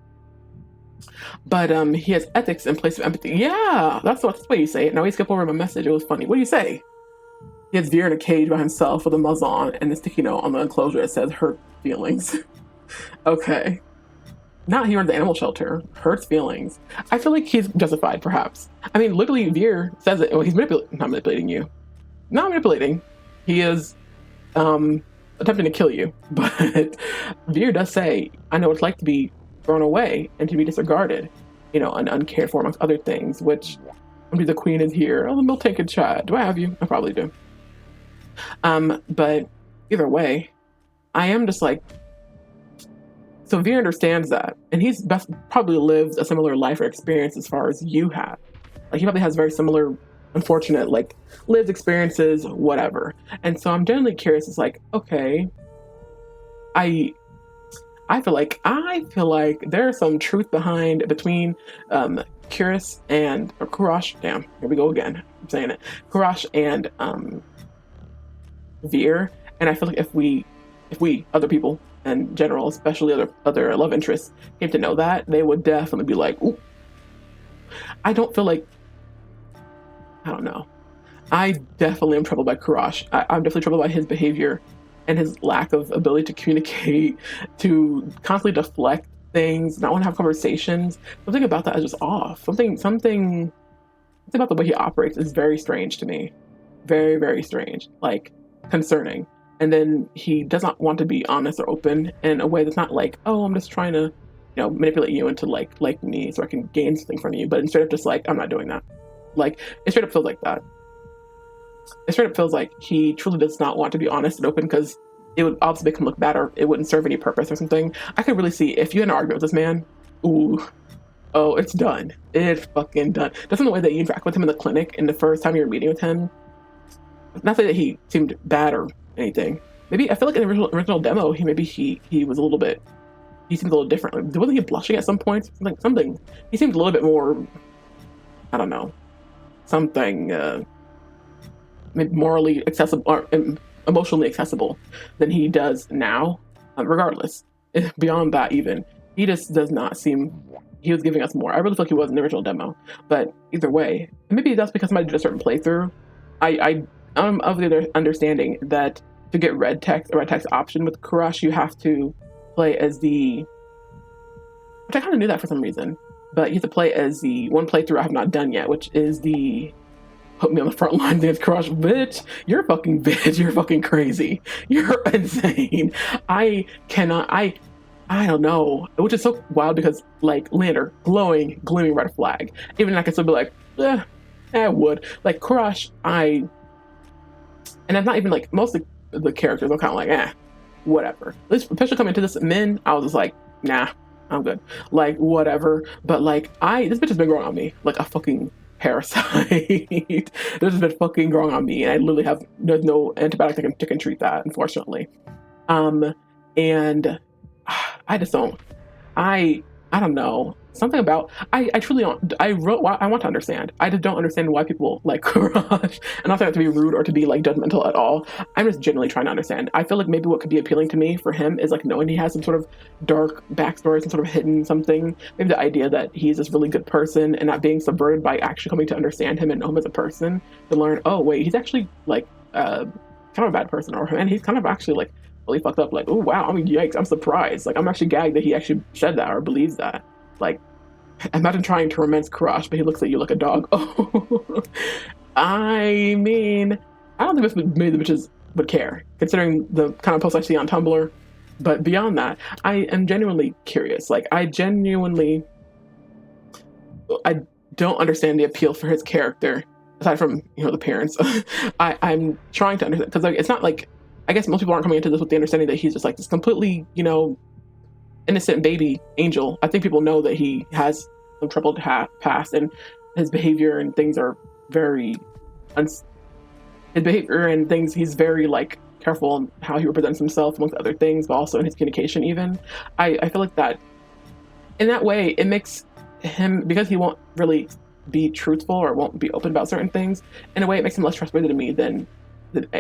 But he has ethics in place of empathy. Yeah, that's the way you say it. Now we skip over my message. It was funny. What do you say? He has Veer in a cage by himself with a muzzle on and a sticky note on the enclosure that says hurt feelings. Okay. Not here in the animal shelter. Hurts feelings. I feel like he's justified, perhaps. I mean, literally, Veer says it. Well, he's not manipulating you. Not manipulating. He is attempting to kill you. But Veer does say, I know what it's like to be thrown away and to be disregarded, you know, and uncared for amongst other things, which maybe the queen is here. Oh, the milk tanked chat. Do I have you? I probably do. But either way, I am just like, so Veer understands that, and he's probably lived a similar life or experience as far as you have. Like he probably has very similar, unfortunate, like lived experiences, whatever. And so I'm genuinely curious. It's like, okay, I feel like there's some truth between Kurash and Kurash. Damn, here we go again. I'm saying it. Kurash and Veer, and I feel like if we other people in general, especially other love interests, came to know that, they would definitely be like, ooh. I don't know. I definitely am troubled by Kurash. I'm definitely troubled by his behavior and his lack of ability to communicate, to constantly deflect things, not want to have conversations. Something about that is just off. Something about the way he operates is very strange to me. Very, very strange. Like, concerning. And then he does not want to be honest or open in a way that's not like, oh, I'm just trying to, you know, manipulate you into like me so I can gain something from you. But instead of just like, I'm not doing that. Like, it straight up feels like that. It straight up feels like he truly does not want to be honest and open because it would obviously make him look bad, or it wouldn't serve any purpose or something. I could really see if you had an argument with this man, ooh, oh, it's done. It's fucking done. Just in the way that you interact with him in the clinic and the first time you're meeting with him. Not that he seemed bad or anything. Maybe I feel like in the original demo, he was a little bit. He seemed a little different. Like, wasn't he blushing at some points? Something. He seemed a little bit more. I don't know. Something morally accessible or emotionally accessible than he does now. Regardless, beyond that, even he just does not seem. He was giving us more. I really feel like he was in the original demo, but either way, maybe that's because I did a certain playthrough. I'm of the understanding that to get red text option with Crush, you have to play as the. Which I kind of knew that for some reason, but you have to play as the one playthrough I have not done yet, which is the put me on the front line against Crush. Bitch, you're fucking bitch. You're fucking crazy. You're insane. I cannot. I don't know, which is so wild because like Leander, gleaming red flag. Even I could still be like, I would like Crush. And it's not even like most of the characters are kind of like, whatever. At least especially coming to this Min, I was just like, nah, I'm good. Like whatever. But like this bitch has been growing on me like a fucking parasite. This has been fucking growing on me, and I literally there's no antibiotic that can treat that, unfortunately. And I just don't. I don't know. Something about I truly don't. I want to understand. I just don't understand why people like Crush. And not that to be rude or to be like judgmental at all. I'm just genuinely trying to understand. I feel like maybe what could be appealing to me for him is like knowing he has some sort of dark backstory, some sort of hidden something. Maybe the idea that he's this really good person and not being subverted by actually coming to understand him and know him as a person, to learn, oh wait, he's actually like kind of a bad person, or and he's kind of actually like really fucked up. Like, oh wow, I mean, yikes, I'm surprised. Like, I'm actually gagged that he actually said that or believes that. Like, imagine trying to romance Crush, but he looks at you like a dog. Oh, I mean, I don't think many of the bitches would care, considering the kind of posts I see on Tumblr. But beyond that, I am genuinely curious. Like, I don't understand the appeal for his character, aside from, the parents. I'm trying to understand, because like, it's not like, I guess most people aren't coming into this with the understanding that he's just like this completely, innocent baby angel. I think people know that he has some troubled past, and his behavior and things are very he's very like careful in how he represents himself amongst other things, but also in his communication even. I feel like that in that way it makes him, because he won't really be truthful or won't be open about certain things, in a way it makes him less trustworthy to me than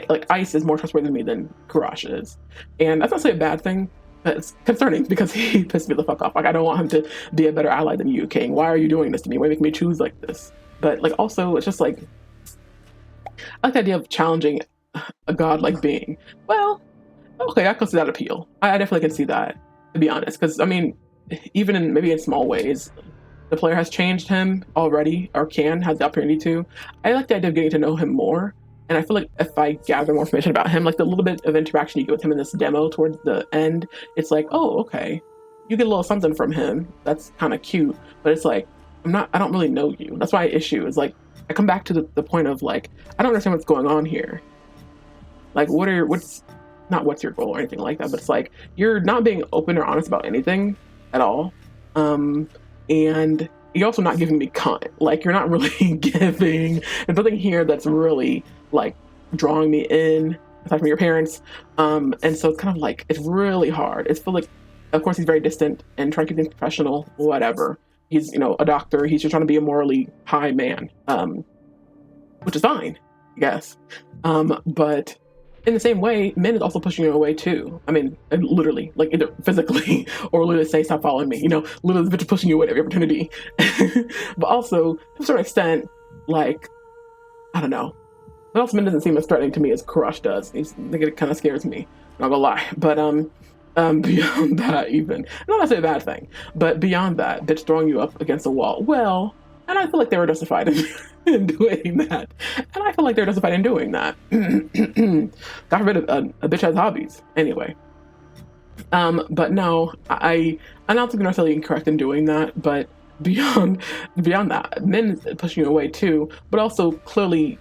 like Ice is more trustworthy to me than Kurash is. And that's not to say a bad thing, but it's concerning because he pissed me the fuck off. Like, I don't want him to be a better ally than you, King. Why are you doing this to me? Why are you making me choose like this? But like, also, it's just like, I like the idea of challenging a godlike being. Well, okay, I can see that appeal. I definitely can see that, to be honest. Because, I mean, even in maybe in small ways, the player has changed him already, or has the opportunity to. I like the idea of getting to know him more. And I feel like if I gather more information about him, like the little bit of interaction you get with him in this demo towards the end, it's like, oh, okay, you get a little something from him. That's kind of cute. But it's like, I don't really know you. That's my issue, is like, I come back to the point of like, I don't understand what's going on here. Like, what's your goal or anything like that, but it's like, you're not being open or honest about anything at all. And you're also not giving me content. Like, you're not really giving, there's nothing here that's really like drawing me in, aside from your parents. And so it's kind of like, it's really hard. It's feel like, of course, he's very distant and trying to keep things professional, whatever. He's, a doctor. He's just trying to be a morally high man, which is fine, I guess. But in the same way, Min is also pushing you away too. I mean, literally, like either physically or literally say, stop following me. Literally the bitch is pushing you away at every opportunity. But also, to a certain extent, like, I don't know. But also, Min doesn't seem as threatening to me as Krush does. It kind of scares me. I'm not gonna lie. But beyond that, even, not necessarily a bad thing, but beyond that, bitch throwing you up against a wall. Well, and I feel like they were justified in doing that. And I feel like they're justified in doing that. God forbid a bitch has hobbies. Anyway. But no, I don't think they're necessarily incorrect in doing that, but beyond that, Min is pushing you away too, but also clearly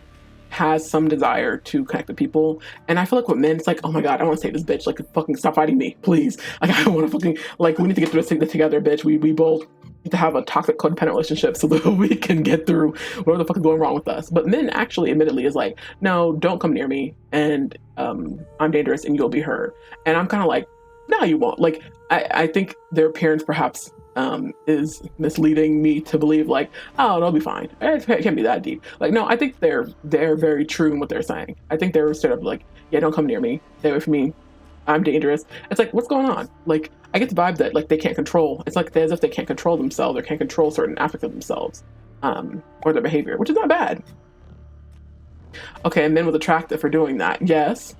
has some desire to connect with people. And I feel like with men, it's like, oh my God, I want to save this bitch. Like, fucking stop fighting me, please. Like, I want to fucking, like, we need to get through this together, bitch. We both need to have a toxic codependent relationship so that we can get through whatever the fuck is going wrong with us. But men actually, admittedly, is like, no, don't come near me, and I'm dangerous and you'll be hurt. And I'm kind of like, no, you won't. Like, I think their appearance perhaps is misleading me to believe like, oh, it'll be fine. It can't be that deep. Like, no, I think they're very true in what they're saying. I think they're straight up like, yeah, don't come near me. Stay away from me. I'm dangerous. It's like, what's going on? Like, I get the vibe that like they can't control. It's like as if they can't control themselves or can't control certain aspects of themselves, or their behavior, which is not bad. Okay, and men was attractive for doing that. Yes.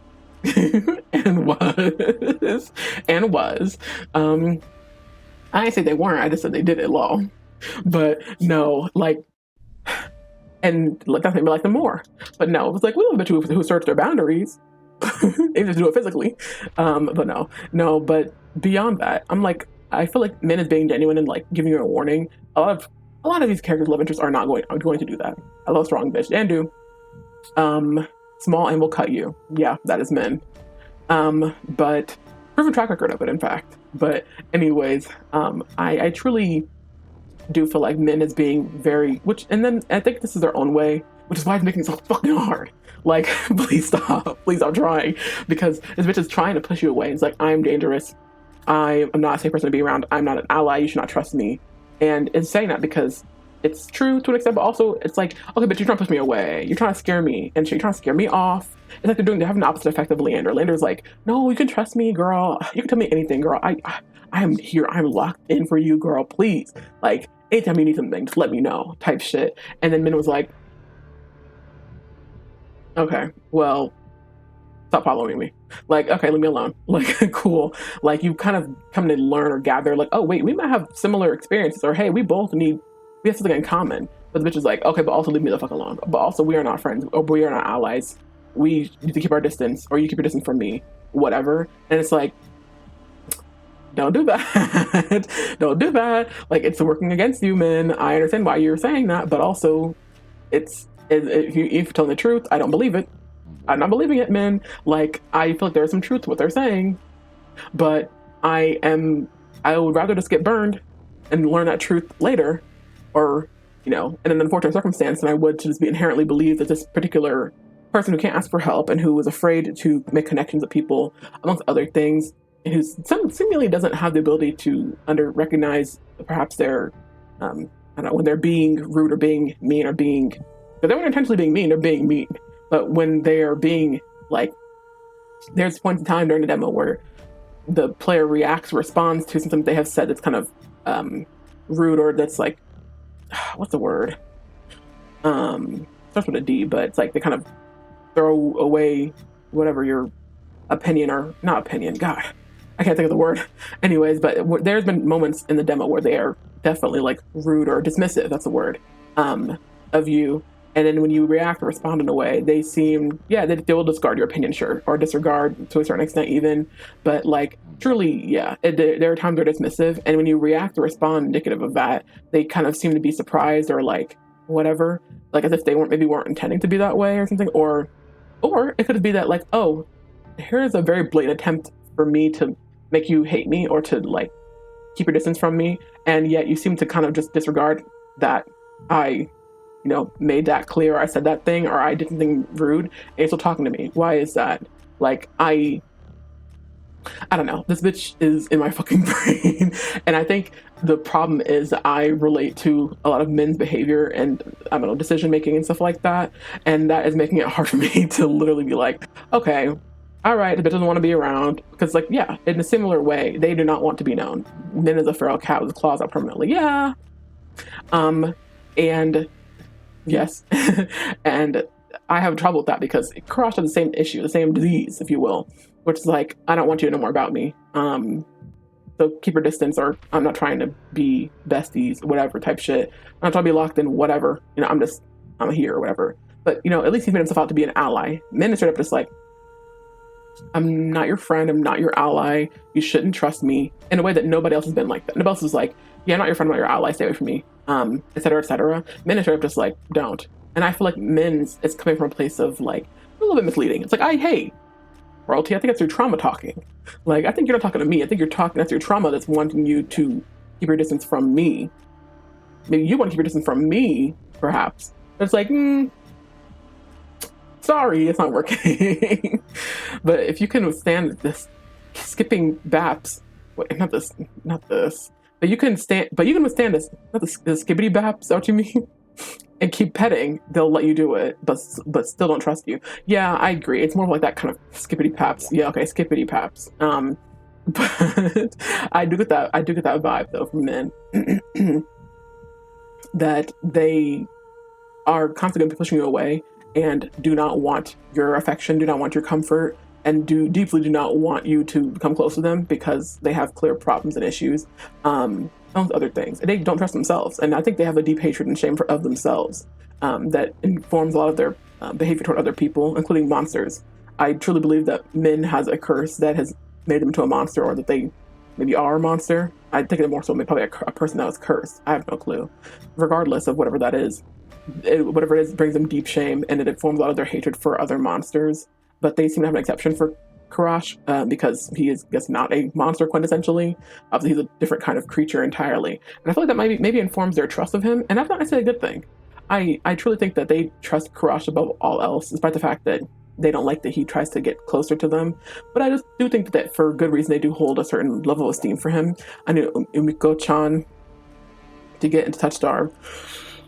and was. I didn't say they weren't. I just said they did it law. But no, like, and like that made me like them more. But no, it was like we love a bitch who search their boundaries. They just do it physically. But no. But beyond that, I'm like, I feel like men is being genuine and like giving you a warning. A lot of these characters' love interests are not going to do that. I love strong bitch and do. Small and will cut you. Yeah, that is men. But proven track record of it, in fact. But anyways, I truly do feel like men as being very, and then I think this is their own way, which is why it's making it so fucking hard. Like, please stop trying, because this bitch is trying to push you away. It's like, I'm dangerous. I am not a safe person to be around. I'm not an ally. You should not trust me. And it's saying that because it's true to an extent, but also it's like, okay, but you're trying to push me away. You're trying to scare me, and you're trying to scare me off. It's like they're having the opposite effect of Leander. Leander's like, no, you can trust me, girl. You can tell me anything, girl. I am here. I'm locked in for you, girl. Please, like, anytime you need something, just let me know, type shit. And then Min was like, okay, well, stop following me. Like, okay, leave me alone. Like, cool. Like, you kind of come to learn or gather, like, oh wait, we might have similar experiences, or hey, we have something in common. But the bitch is like, okay, but also leave me the fuck alone. But also, we are not friends, or we are not allies. We need to keep our distance, or you keep your distance from me, whatever. And it's like, don't do that. Don't do that. Like, it's working against you, men. I understand why you're saying that, but also, if you're telling the truth, I don't believe it. I'm not believing it, men. Like, I feel like there's some truth to what they're saying, but I would rather just get burned and learn that truth later, or, in an unfortunate circumstance, than I would to just be inherently believe that this particular person who can't ask for help and who is afraid to make connections with people, amongst other things, and who seemingly doesn't have the ability to recognize perhaps their, I don't know, when they're being rude or being mean or but they weren't intentionally being mean, they're being mean. But when they are being, like, there's points in time during the demo where the player responds to something they have said that's kind of rude, or that's like, what's the word? Starts with a D, but it's like they kind of throw away whatever your opinion, or not opinion, God, I can't think of the word. Anyways, but there's been moments in the demo where they are definitely like rude or dismissive, that's the word, of you. And then when you react or respond in a way, they seem, they will discard your opinion, sure, or disregard to a certain extent even. But like, truly, there are times they're dismissive. And when you react or respond indicative of that, they kind of seem to be surprised or like, whatever, like as if they weren't intending to be that way or something. Or it could be that like, oh, here's a very blatant attempt for me to make you hate me or to like keep your distance from me. And yet you seem to kind of just disregard that I made that clear, or I said that thing, or I did something rude, and you're still talking to me. Why is that? Like, I don't know. This bitch is in my fucking brain. And I think the problem is that I relate to a lot of men's behavior and, I don't know, decision making and stuff like that. And that is making it hard for me to literally be like, okay, all right, the bitch doesn't want to be around. Because, like, yeah, in a similar way, they do not want to be known. Men is a feral cat with his claws out permanently. Yeah. And yes. And I have trouble with that because it crossed on the same issue, the same disease, if you will, which is like, I don't want you to know more about me. So keep your distance, or I'm not trying to be besties, whatever type shit. I'm not trying to be locked in, whatever. I'm here or whatever. But, at least he's made himself out to be an ally. Men is straight up just like, I'm not your friend. I'm not your ally. You shouldn't trust me, in a way that nobody else has been like that. Nobody else is like, yeah, I'm not your friend. I'm not your ally. Stay away from me. Et cetera, et cetera. Men is straight up just like, don't. And I feel like men's it's coming from a place of like a little bit misleading. It's like, hey, royalty, I think that's your trauma talking. Like, I think you're not talking to me. I think you're talking, that's your trauma that's wanting you to keep your distance from me. Maybe you want to keep your distance from me, perhaps. But it's like, sorry, it's not working. But if you can withstand this skipping baps, wait, not this, but you can withstand this, not the skibbity baps, is that what you mean? And keep petting, they'll let you do it, but still don't trust you. Yeah, I agree. It's more like that kind of skippity paps. Yeah, okay, skippity paps. But I do get that vibe though from men that they are constantly pushing you away and do not want your affection, do not want your comfort, and deeply do not want you to come close to them because they have clear problems and issues. Other things. They don't trust themselves, and I think they have a deep hatred and shame of themselves that informs a lot of their behavior toward other people, including monsters. I truly believe that men has a curse that has made them into a monster, or that they maybe are a monster. I think they're more so maybe probably a person that was cursed. I have no clue. Regardless of whatever that is, whatever it is brings them deep shame, and it informs a lot of their hatred for other monsters. But they seem to have an exception for Karash because he is, I guess, not a monster quintessentially. Obviously, he's a different kind of creature entirely. And I feel like that maybe informs their trust of him, and that's not necessarily a good thing. I truly think that they trust Karash above all else, despite the fact that they don't like that he tries to get closer to them. But I just do think that for good reason, they do hold a certain level of esteem for him. I knew Umiko-chan, to get into Touch Star,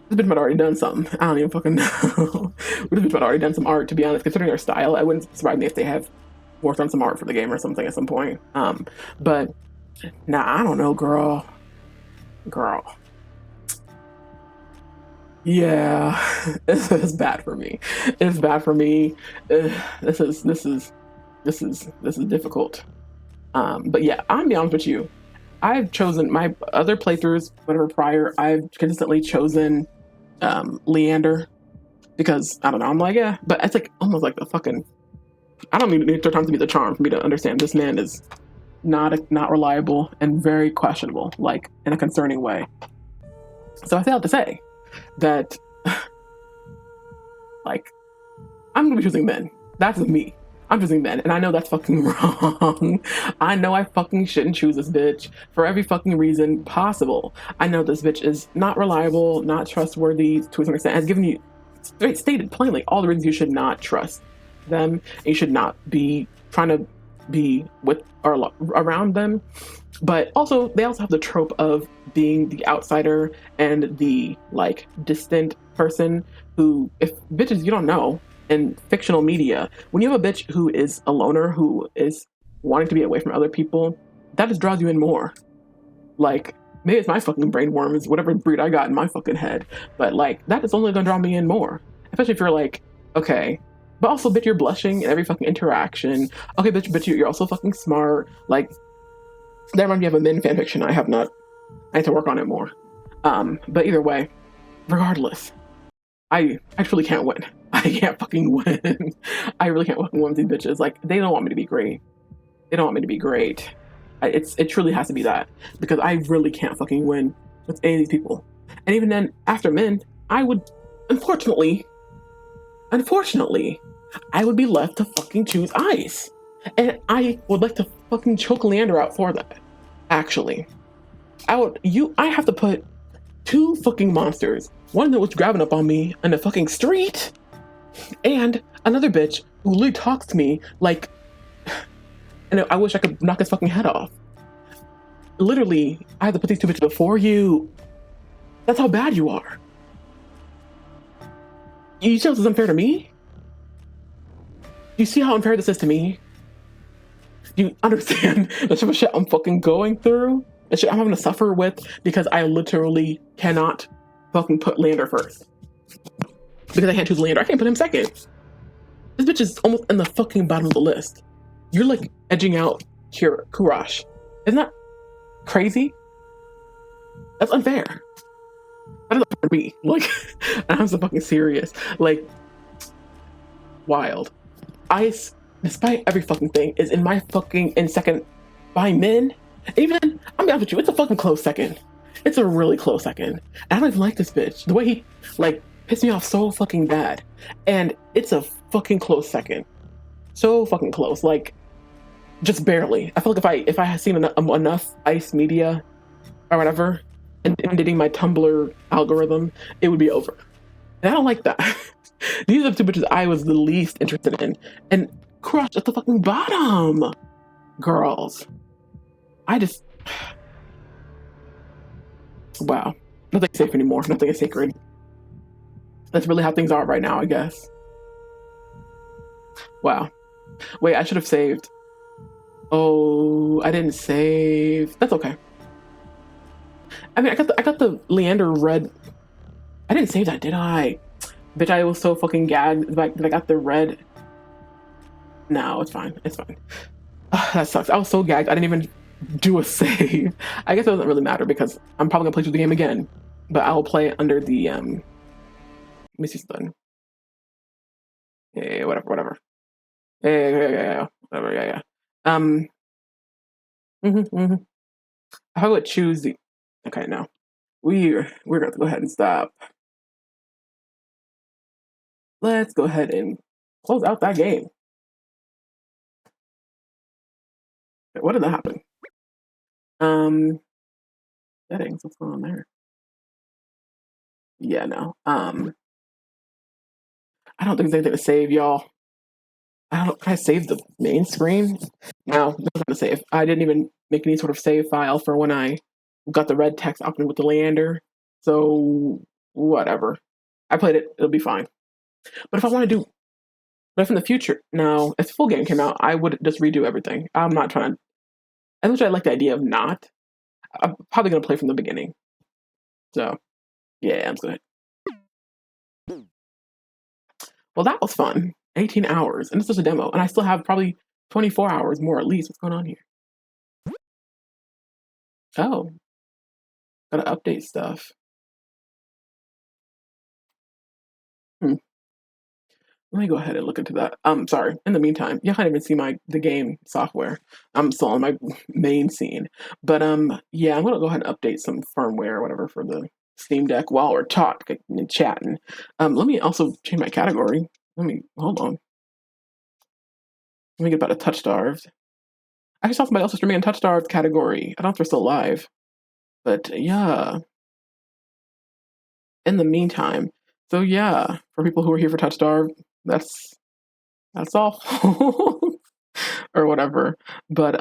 this bitch might have already done something. I don't even fucking know. This bitch might have already done some art, to be honest. Considering their style, it wouldn't surprise me if they have worked on some art for the game or something at some point. But nah, I don't know, girl. Yeah, this is bad for me. It's bad for me. This is difficult. But yeah, I'm be honest with you. I've chosen my other playthroughs, whatever prior, I've consistently chosen Leander because I don't know. I'm like, yeah, but it's like almost like the fucking. I don't need third time to be the charm for me to understand this man is not reliable and very questionable, like in a concerning way. So I failed to say that, like, I'm gonna be choosing men. That's me. I'm choosing men, and I know that's fucking wrong. I know I fucking shouldn't choose this bitch for every fucking reason possible. I know this bitch is not reliable, not trustworthy to a certain extent. Has given you stated plainly all the reasons you should not trust them, and you should not be trying to be with or around them. But also, they also have the trope of being the outsider and the like distant person who, if bitches you don't know in fictional media, when you have a bitch who is a loner, who is wanting to be away from other people, that just draws you in more. Like, maybe it's my fucking brain worms, whatever breed I got in my fucking head, but like, that is only gonna draw me in more. Especially if you're like, okay, but also, bitch, you're blushing in every fucking interaction. Okay, bitch, you're also fucking smart. Like, that reminds me of a men fanfiction I have not. I have to work on it more. But either way, regardless, I truly can't win. I can't fucking win. I really can't fucking win with these bitches. Like, they don't want me to be great. They don't want me to be great. It truly has to be that. Because I really can't fucking win with any of these people. And even then, after men, I would, unfortunately, I would be left to fucking choose Ice. And I would like to fucking choke Leander out for that. Actually. I have to put two fucking monsters. One that was grabbing up on me in the fucking street. And another bitch who literally talks to me like, and I wish I could knock his fucking head off. Literally, I have to put these two bitches before you. That's how bad you are. You see how this is unfair to me? You see how unfair this is to me? Do you understand the type of shit I'm fucking going through? The shit I'm having to suffer with because I literally cannot fucking put Leander first. Because I can't choose Leander. I can't put him second. This bitch is almost in the fucking bottom of the list. You're like edging out Kurash. Isn't that crazy? That's unfair. That is unfair to me. Like, I'm so fucking serious. Like, wild. Ice, despite every fucking thing, is in second by men. Even, I'll be honest with you, it's a fucking close second. It's a really close second. And I don't even like this bitch. The way he, like, pissed me off so fucking bad. And it's a fucking close second. So fucking close. Like, just barely. I feel like if I had seen enough ice media or whatever, and dating my Tumblr algorithm, it would be over. And I don't like that. These are the two bitches I was the least interested in. And crushed at the fucking bottom. Girls. I just... Wow. Nothing's safe anymore. Nothing is sacred. That's really how things are right now, I guess. Wow. Wait, I should have saved. Oh, I didn't save. That's okay. I mean, I got the Leander red. I didn't save that, did I? Bitch, I was so fucking gagged that I got the red. No, it's fine. It's fine. That sucks. I was so gagged. I didn't even do a save. I guess it doesn't really matter because I'm probably gonna play through the game again. But I'll play it under the let me see something. Yeah, whatever. Yeah. Whatever, yeah. I would choose the. Okay, no. We're gonna go ahead and stop. Let's go ahead and close out that game. What did that happen? Settings, what's going on there? Yeah, no. I don't think there's anything to save, y'all. Can I save the main screen? No, nothing to save. I didn't even make any sort of save file for when I got the red text open with the Leander. So whatever. I played it, it'll be fine. But if I want to do but if in the future, now, if the full game came out, I would just redo everything. I'm not trying to. I wish I like the idea of not. I'm probably going to play from the beginning. So, yeah, I'm good. Well, that was fun. 18 hours. And this is a demo. And I still have probably 24 hours more at least. What's going on here? Oh. Gotta update stuff. Let me go ahead and look into that. Sorry. In the meantime, you can't even see the game software. I'm still on my main scene. But yeah, I'm gonna go ahead and update some firmware or whatever for the Steam Deck while we're talking and chatting. Let me also change my category. Hold on. Let me get about a Touch Starved. I just saw somebody else streaming in Touch Starved category. I don't know if they're still live. But yeah. In the meantime, so yeah, for people who are here for Touch Starved, that's all or whatever. But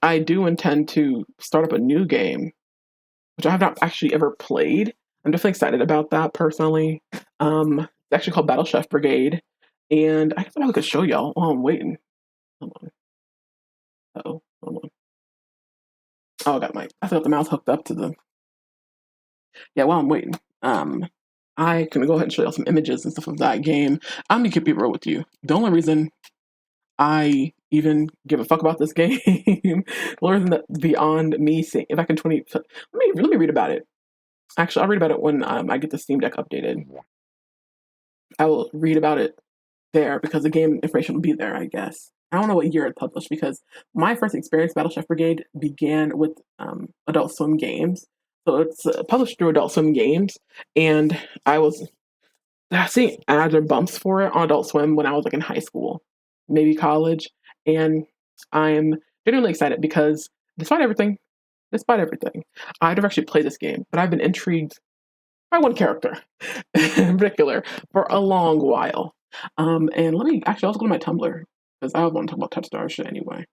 I do intend to start up a new game, which I have not actually ever played. I'm definitely excited about that personally. It's actually called Battle Chef Brigade, and I thought I could show y'all while I'm waiting. Hold on. Hold on. Oh, I got the mouse hooked up to the. Yeah, while I'm waiting, I can go ahead and show y'all some images and stuff of that game. I'm gonna keep it real with you. The only reason I even give a fuck about this game, more than that, beyond me seeing if I can let me read about it. Actually, I'll read about it when I get the Steam Deck updated. I will read about it there because the game information will be there, I guess. I don't know what year it published because my first experience with Battle Chef Brigade began with Adult Swim Games. So it's published through Adult Swim Games, and I was seeing ads or bumps for it on Adult Swim when I was like in high school, maybe college, and I'm genuinely excited because despite everything, I'd never actually played this game, but I've been intrigued by one character in particular for a long while. And let me actually also go to my Tumblr because I want to talk about Touch Star shit anyway.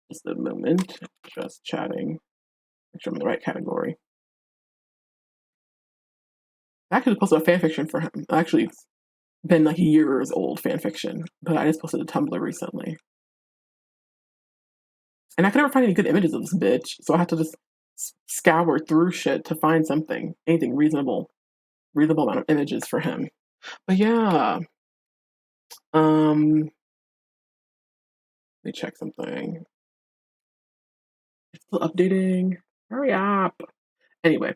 Just a moment, just chatting. Make sure I'm in the right category. I actually posted a fanfiction for him. Actually, it's been like years old fanfiction, but I just posted a Tumblr recently. And I could never find any good images of this bitch, so I had to just scour through shit to find anything reasonable amount of images for him. But yeah, let me check something. It's still updating. Hurry up. Anyway.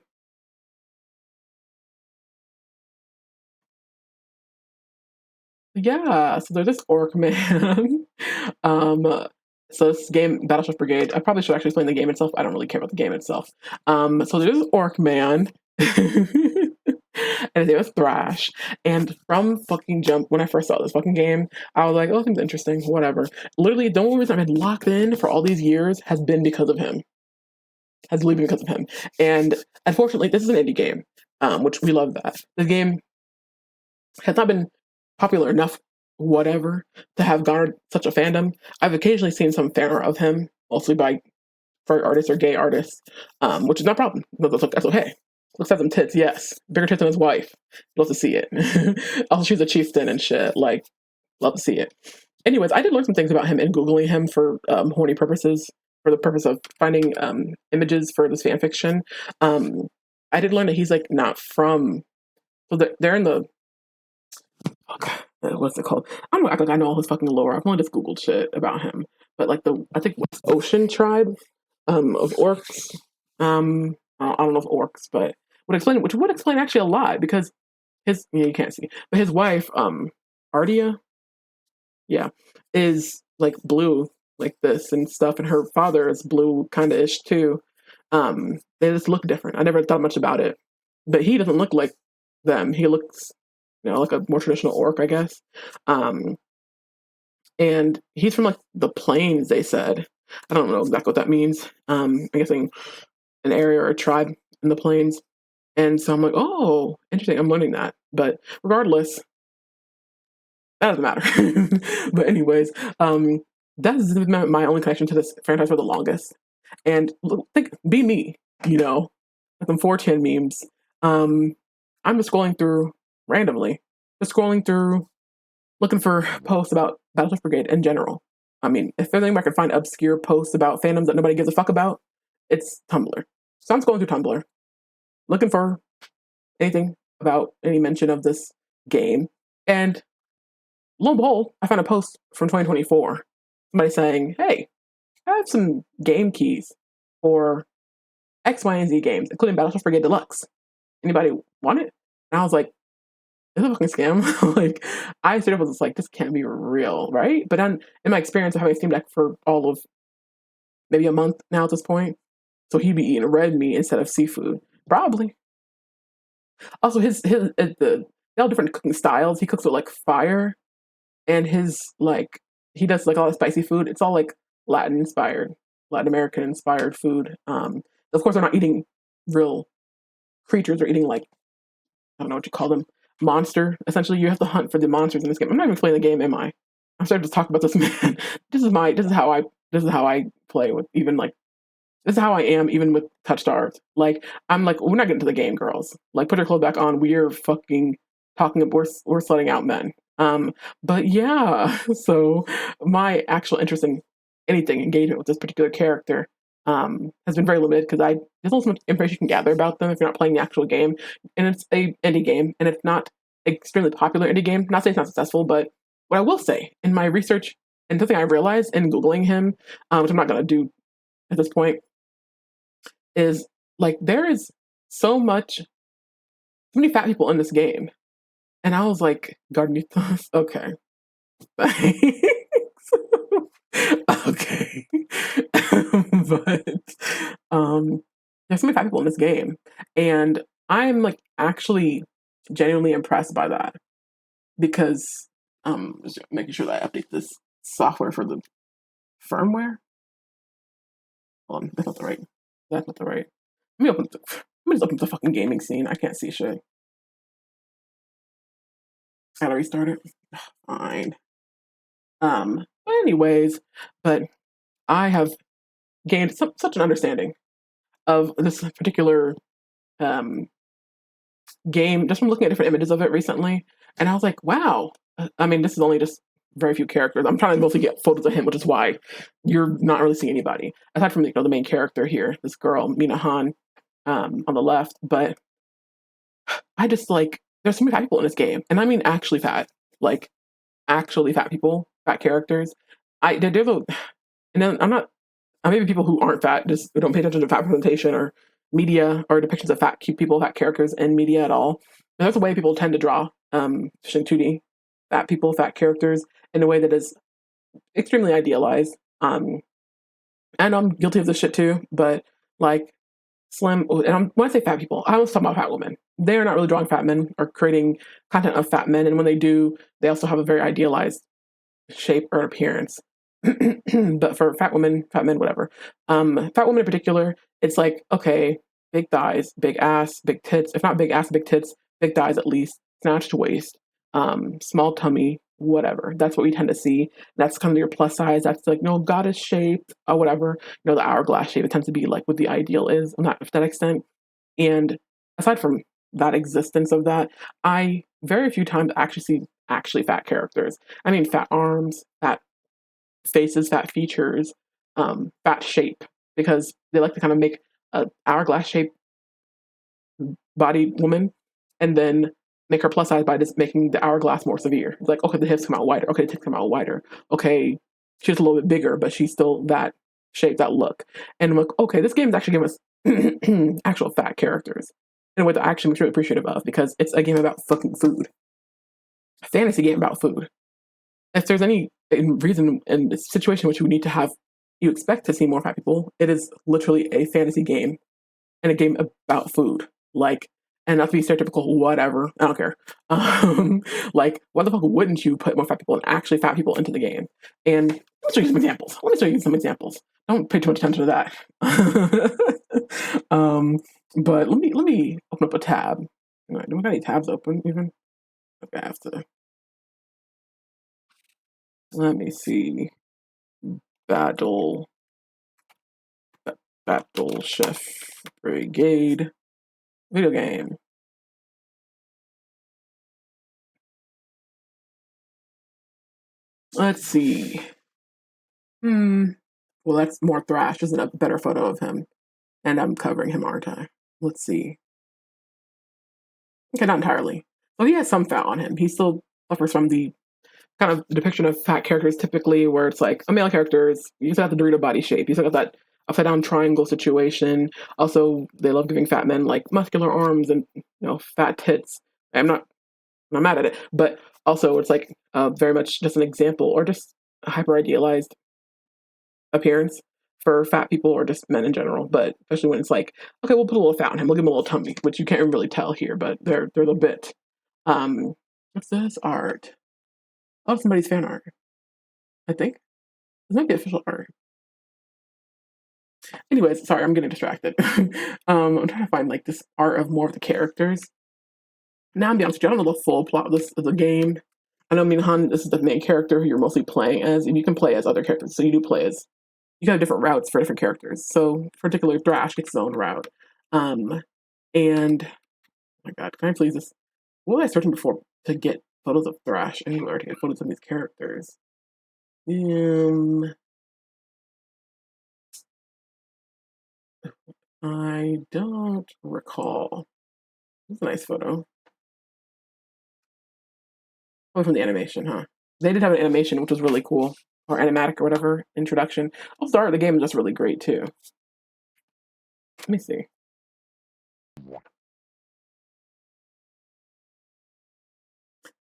Yeah, so there's this orc man. So this game, Battle Chef Brigade, I probably should actually explain the game itself. I don't really care about the game itself. So there's this orc man, And his name was Thrash. And from fucking jump, when I first saw this fucking game, I was like, oh, seems interesting, whatever. Literally, the only reason I've been locked in for all these years has been because of him. Has literally been because of him. And unfortunately, this is an indie game, which we love that. This game has not been popular enough, whatever, to have garnered such a fandom. I've occasionally seen some fan art of him, mostly by furry artists or gay artists, which is not a problem. That's okay. Looks at some tits, yes. Bigger tits than his wife. Love to see it. Also, she's a chieftain and shit. Like, love to see it. Anyways, I did learn some things about him in Googling him for horny purposes, for the purpose of finding images for this fan fiction. I did learn that he's like not from. So they're in the. What's it called? I don't act like I know all his fucking lore. I've only just Googled shit about him. But like I think West Ocean tribe of orcs. I don't know if orcs, but which would explain actually a lot because you can't see, but his wife, Ardia, yeah, is like blue like this and stuff, and her father is blue kind of ish too. They just look different. I never thought much about it, but he doesn't look like them. He looks, like a more traditional orc, I guess. And he's from like the plains. They said. I don't know exactly what that means. I'm guessing an area or a tribe in the plains. And so I'm like, oh, interesting. I'm learning that. But regardless, that doesn't matter. But anyways, that's my only connection to this franchise for the longest. And be me, with some 4chan memes. I'm just scrolling through randomly, looking for posts about Battleship Brigade in general. I mean, if anything I could find obscure posts about fandoms that nobody gives a fuck about, it's Tumblr. So I'm scrolling through Tumblr, looking for anything about any mention of this game. And lo and behold, I found a post from 2024. Somebody saying, hey, I have some game keys for X, Y, and Z games, including Battleship Brigade Deluxe. Anybody want it? And I was like, this is a fucking scam. Like, I straight up was just like, this can't be real, right? But then, in my experience of having a Steam Deck for all of maybe a month now at this point, so he'd be eating red meat instead of seafood. Probably. Also, they all different cooking styles. He cooks with like fire, and he does like all the spicy food. It's all like Latin American inspired food. Of course, they're not eating real creatures. They're eating like, I don't know what you call them, monster. Essentially, you have to hunt for the monsters in this game. I'm not even playing the game, am I? I'm starting to talk about this, man. This is how I play with even like. This is how I am even with touch stars. Like, I'm like, we're not getting to the game, girls. Like, put your clothes back on. We're fucking talking. We're slutting out men. But yeah. So my actual interest in anything engagement with this particular character has been very limited because there's not so much information you can gather about them if you're not playing the actual game, and it's a indie game, and it's not extremely popular indie game. Not saying it's not successful, but what I will say in my research and something I realized in googling him, which I'm not gonna do at this point, is like there is so many fat people in this game, and I was like, Garnitos, okay, thanks. Okay, but there's so many fat people in this game, and I'm like actually genuinely impressed by that because just making sure that I update this software for the firmware. Hold on, that's not the right. Let me just open the fucking gaming scene. I can't see shit. Gotta restart it. Fine. Anyways, but I have gained such an understanding of this particular game just from looking at different images of it recently, and I was like, wow. I mean, this is only just very few characters. I'm trying to mostly get photos of him, which is why you're not really seeing anybody aside from the main character here, this girl Mina Han, on the left. But I just like there's so many fat people in this game, and I mean actually fat, like actually fat people, fat characters. And then maybe people who aren't fat just who don't pay attention to fat representation or media or depictions of fat people, fat characters in media at all. And that's the way people tend to draw 2D fat people, fat characters in a way that is extremely idealized. And I'm guilty of this shit too, but like slim, and when I say fat people, I was talking about fat women. They are not really drawing fat men or creating content of fat men, and when they do, they also have a very idealized shape or appearance. But for fat women, fat men, whatever, fat women in particular, it's like, okay, big thighs, big ass, big tits. If not big ass, big tits, big thighs at least, snatched waist, small tummy, whatever. That's what we tend to see. That's kind of your plus size. That's like, goddess shape or whatever. The hourglass shape. It tends to be like what the ideal is on that extent. And aside from that existence of that, I very few times actually see actually fat characters. I mean, fat arms, fat faces, fat features, fat shape, because they like to kind of make a hourglass shape body woman and then make her plus size by just making the hourglass more severe. It's like, okay, the hips come out wider. Okay, the tits come out wider. Okay, she's a little bit bigger, but she's still that shape, that look. And I'm like, okay, this game is actually giving us actual fat characters in a way that I actually am really appreciative of, because it's a game about fucking food. A fantasy game about food. If there's any reason in this situation in which you need to have, you expect to see more fat people, it is literally a fantasy game and a game about food. Like, and not to be stereotypical, whatever, I don't care. Like, why the fuck wouldn't you put more fat people and actually fat people into the game? And let me show you some examples. Don't pay too much attention to that. But let me open up a tab. Do we got any tabs open even? Okay, I have to. Let me see. Battle Chef Brigade video game. Let's see. Well, that's more Thrash, isn't a better photo of him. And I'm covering him, aren't I? Let's see. Okay, not entirely. So he has some fat on him. He still suffers from the kind of depiction of fat characters typically, where it's like a male character, you still have the Dorito body shape. You still got that upside down triangle situation. Also, they love giving fat men like muscular arms and fat tits. I'm not mad at it, but also it's like very much just an example or just a hyper idealized appearance for fat people or just men in general. But especially when it's like, okay, we'll put a little fat on him, we'll give him a little tummy, which you can't really tell here, but they're a bit. What's this art? Oh, somebody's fan art. I think this might be official art. Anyways, sorry, I'm getting distracted. I'm trying to find like this art of more of the characters. Now, I'm be honest with you, I don't know the full plot of the game. I know Minhan, this is the main character who you're mostly playing as, and you can play as other characters. So you do play as, you got different routes for different characters. So particularly Thrash gets his own route. And oh my god, can I please this? What was I searching before to get photos of Thrash anywhere to get photos of these characters? I don't recall. That's a nice photo. Oh, from the animation, huh? They did have an animation, which was really cool. Or animatic or whatever, introduction. Also, the art of the game is just really great, too. Let me see.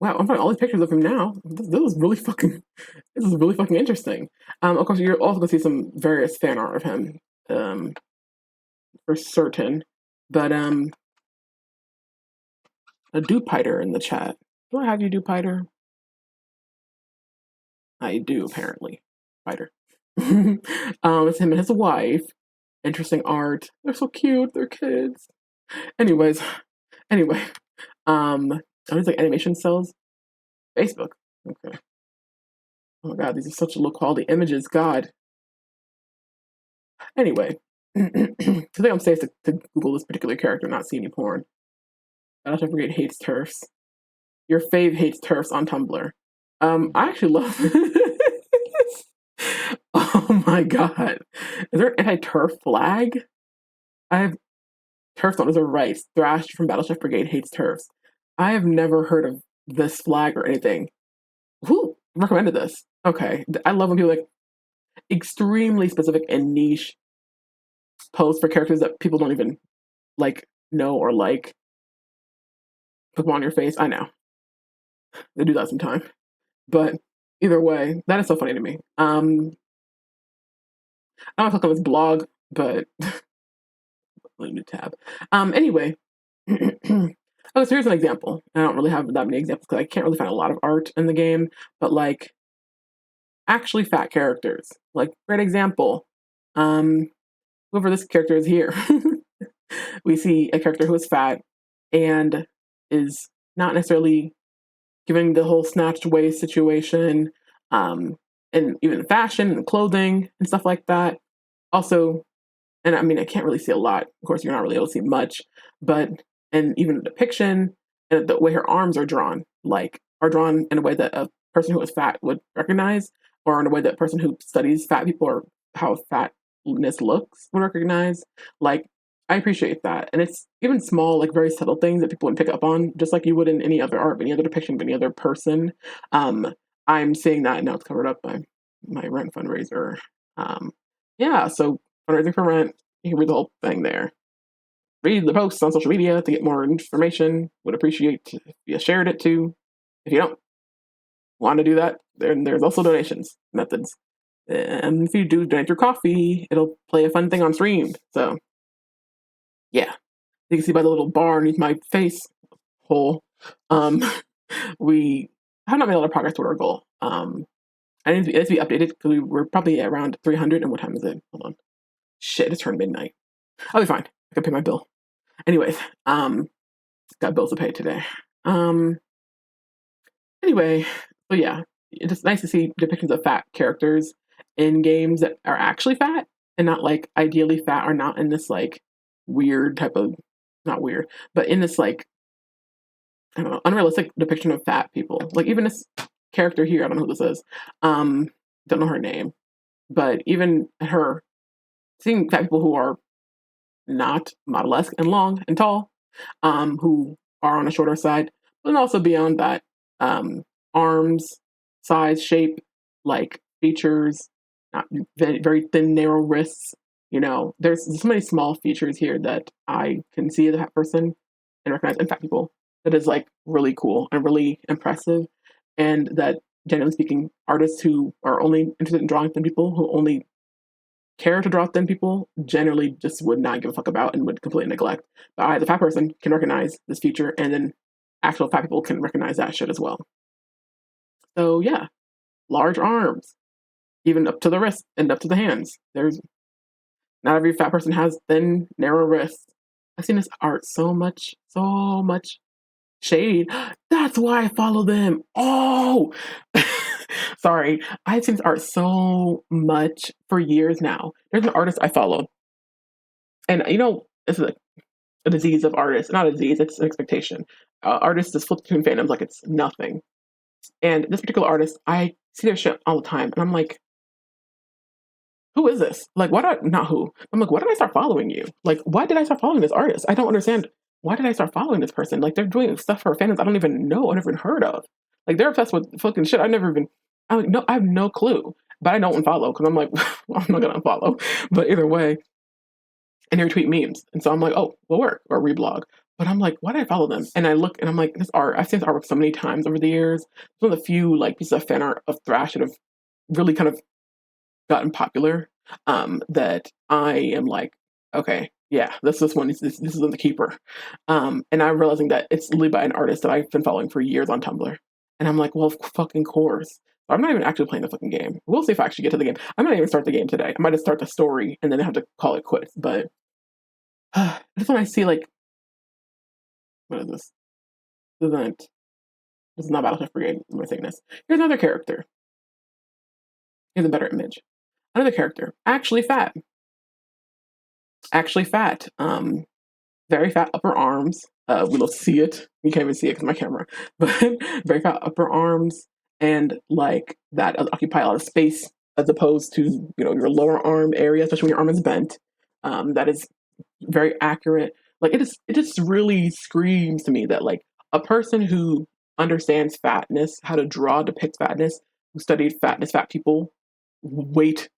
Wow, I'm finding all these pictures of him now. This is really fucking interesting. Of course, you're also gonna see some various fan art of him, for certain. But a Dupiter in the chat. Do I have you, Dupiter? I do, apparently. Spider. It's him and his wife. Interesting art. They're so cute. They're kids. Anyways, anyway, are these like animation cells? Facebook. Okay. Oh my god, these are such low quality images. God. Anyway, I think I'm safe to Google this particular character, not see any porn. Battleship Brigade hates turfs. Your fave hates turfs on Tumblr. I actually love. Oh my god, is there an anti-turf flag? I have turf owners are right. Thrash from Battleship Brigade hates turfs. I have never heard of this flag or anything. Who recommended this? Okay, I love when people like extremely specific and niche posts for characters that people don't even like know or like. Put them on your face. I know they do that sometimes, but either way, that is so funny to me. I don't click on his blog, but new tab. Anyway, oh, so here's an example. I don't really have that many examples because I can't really find a lot of art in the game, but like actually fat characters. Like, great example. Whoever this character is here. We see a character who is fat and is not necessarily giving the whole snatched waist situation, and even fashion and clothing and stuff like that. Also, and I mean, I can't really see a lot. Of course, you're not really able to see much, but and even the depiction and the way her arms are drawn, like are drawn in a way that a person who is fat would recognize, or in a way that a person who studies fat people or how fatness looks would recognize. Like, I appreciate that, and it's even small, like very subtle things that people would pick up on, just like you would in any other art, any other depiction of any other person. I'm seeing that now. It's covered up by my rent fundraiser. Yeah, so fundraising for rent. You can read the whole thing there. Read the posts on social media to get more information. Would appreciate if you shared it too. If you don't want to do that, there's also donations methods. And if you do donate through coffee, it'll play a fun thing on stream. So, yeah. You can see by the little bar underneath my face hole, we have not made a lot of progress toward our goal. I need to be updated because we were probably at around 300. And what time is it? Hold on. Shit, it's turned midnight. I'll be fine. I can pay my bill. Anyways, got bills to pay today. Anyway, so yeah, it's just nice to see depictions of fat characters in games that are actually fat and not like ideally fat, or not in this like weird type of, not weird, but in this like, I don't know, unrealistic depiction of fat people. Like even this character here, I don't know who this is. Don't know her name, but even her, seeing fat people who are not model-esque and long and tall, who are on the shorter side, but then also beyond that, arms, size, shape, like features, not very, very thin, narrow wrists. You know, there's so many small features here that I can see as a fat person and recognize in fat people that is like really cool and really impressive. And that, generally speaking, artists who are only interested in drawing thin people, who only care to draw thin people, generally just would not give a fuck about and would completely neglect. But I, the fat person, can recognize this feature, and then actual fat people can recognize that shit as well. So yeah, large arms, even up to the wrist and up to the hands. There's not every fat person has thin, narrow wrists. I've seen this art so much shade. That's why I follow them. Oh, sorry. I've seen this art so much for years now. There's an artist I follow, and you know, it's a disease of artists. Not a disease, it's an expectation. Artists just flip between fandoms like it's nothing. And this particular artist, I see their shit all the time, and I'm like, who is this? Like, why did I, not who? I'm like, why did I start following you? Like, why did I start following this artist? I don't understand. Why did I start following this person? Like, they're doing stuff for fans I don't even know, I've never even heard of. Like, they're obsessed with fucking shit I've never even, I'm like, no, I have no clue. But I don't unfollow because I'm like, well, I'm not gonna unfollow. But either way, and they retweet memes. And so I'm like, oh, will work, or reblog. But I'm like, why did I follow them? And I look and I'm like, this art, I've seen this artwork so many times over the years. It's one of the few like pieces of fan art of thrash that have really kind of gotten popular, that I am like, okay, yeah, this one is this is the keeper. And I'm realizing that it's literally by an artist that I've been following for years on Tumblr. And I'm like, well, of fucking course. I'm not even actually playing the fucking game. We'll see if I actually get to the game. I might even start the game today. I might just start the story and then have to call it quits. But just when I see like, what is this? This is not Battleship Brigade. I'm saying this. Here's another character. Here's a better image. Another character, actually fat. Actually fat. Very fat upper arms. We don't see it. You can't even see it because my camera. But very fat upper arms, and like that occupy a lot of space as opposed to, you know, your lower arm area, especially when your arm is bent. That is very accurate. Like it just really screams to me that like a person who understands fatness, how to draw, depict fatness, who studied fatness, fat people, weight,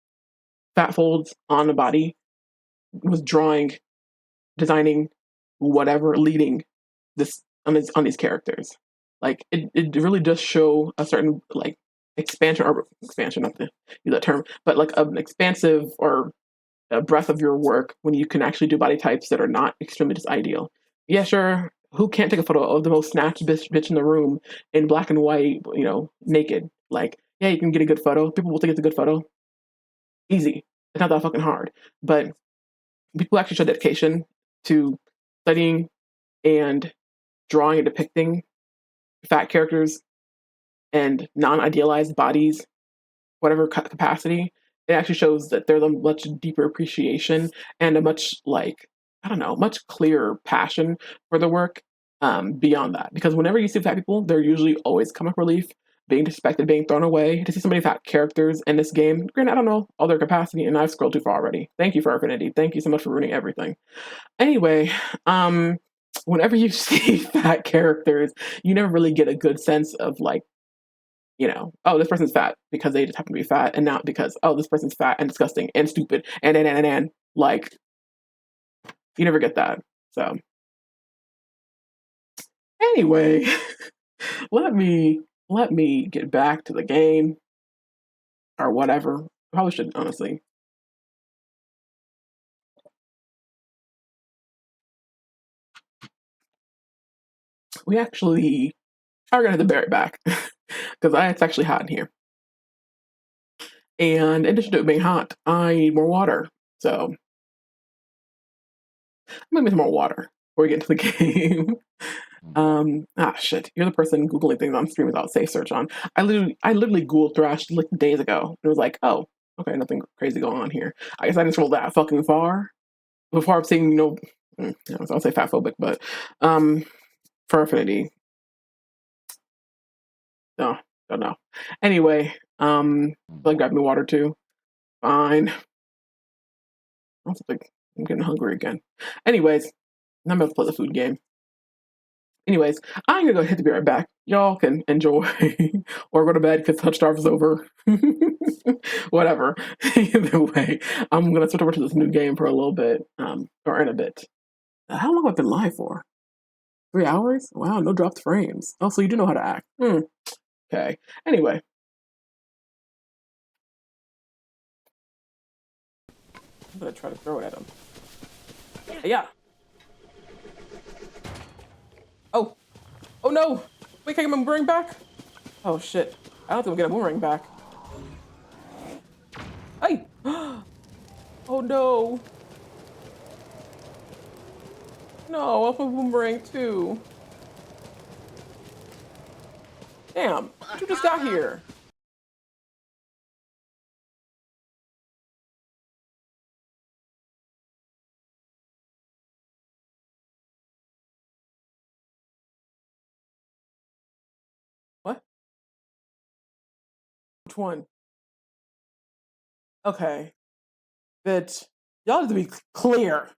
fat folds on the body, was drawing, designing, whatever, leading this on these characters. Like it really does show a certain like expansion, not to use that term, but like an expansive or breadth of your work when you can actually do body types that are not extremely just ideal. Yeah, sure. Who can't take a photo of the most snatched bitch in the room in black and white, naked? Like, yeah, you can get a good photo. People will think it's a good photo. Easy. It's not that fucking hard. But people actually show dedication to studying and drawing and depicting fat characters and non-idealized bodies, whatever capacity. It actually shows that there's a much deeper appreciation and a much much clearer passion for the work beyond that. Because whenever you see fat people, they're usually always comic relief, being disrespected, being thrown away. To see so many fat characters in this game, granted, I don't know all their capacity, and I've scrolled too far already. Thank you for Affinity. Thank you so much for ruining everything. Anyway, whenever you see fat characters, you never really get a good sense of oh, this person's fat because they just happen to be fat, and not because, oh, this person's fat and disgusting and stupid and like, you never get that. So anyway, let me get back to the game or whatever. Probably should, honestly. We actually are gonna have to bear it back because it's actually hot in here. And in addition to it being hot, I need more water. So I'm gonna get some more water before we get into the game. Shit. You're the person Googling things on stream without safe search on. I literally Googled Thrash like days ago. It was like, oh, okay, nothing crazy going on here. I guess I didn't scroll that fucking far before I'm seeing, I'll say fatphobic, but for Affinity. No, don't know. Anyway, like grab me water too. Fine. I'm getting hungry again. Anyways, I'm about to play the food game. Anyways, I'm gonna go hit the be right back. Y'all can enjoy or go to bed because Touch Starve is over. Whatever. Either way, I'm gonna switch over to this new game for a little bit, or in a bit. How long have I been live for? 3 hours? Wow, no dropped frames. Oh, so you do know how to act. Okay. Anyway. I'm gonna try to throw it at him. Yeah. Oh. Oh no! Wait, can I get my boomerang back? Oh shit. I don't think we'll get a boomerang back. Hey! Oh no! No, I want my boomerang too. Damn, you just got here. What? Which one? Okay. Bitch. Y'all have to be clear.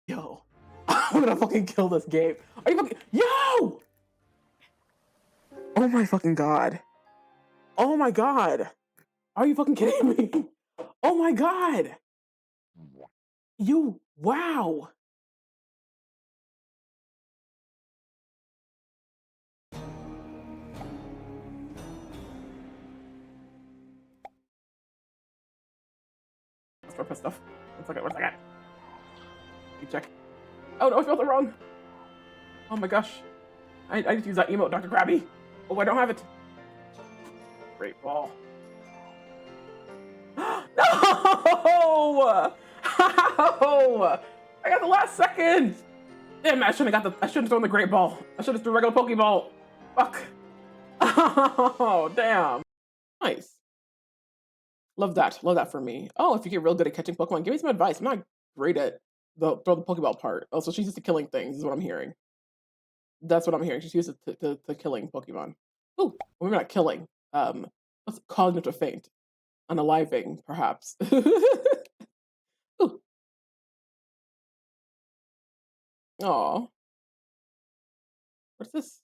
Yo. I'm gonna fucking kill this game. Are you fucking— Yo! Oh my fucking god. Oh my god. Are you fucking kidding me? Oh my god. Wow. Let's press stuff. One second. You check. Oh no, I spelled it wrong. Oh my gosh. I just used that emote, Dr. Krabby. Oh, I don't have it. Great ball. No! How? I got the last second. Damn, I shouldn't have thrown the great ball. I should have thrown a regular Pokeball. Fuck. Oh, damn. Nice. Love that. Love that for me. Oh, if you get real good at catching Pokemon, give me some advice. I'm not great at throw the Pokeball part. Oh, so she's used to killing things, is what I'm hearing. That's what I'm hearing. She's used to killing Pokemon. Ooh, well, maybe not killing. What's cognitive feint? Unaliving, perhaps. Ooh. Aw. What's this?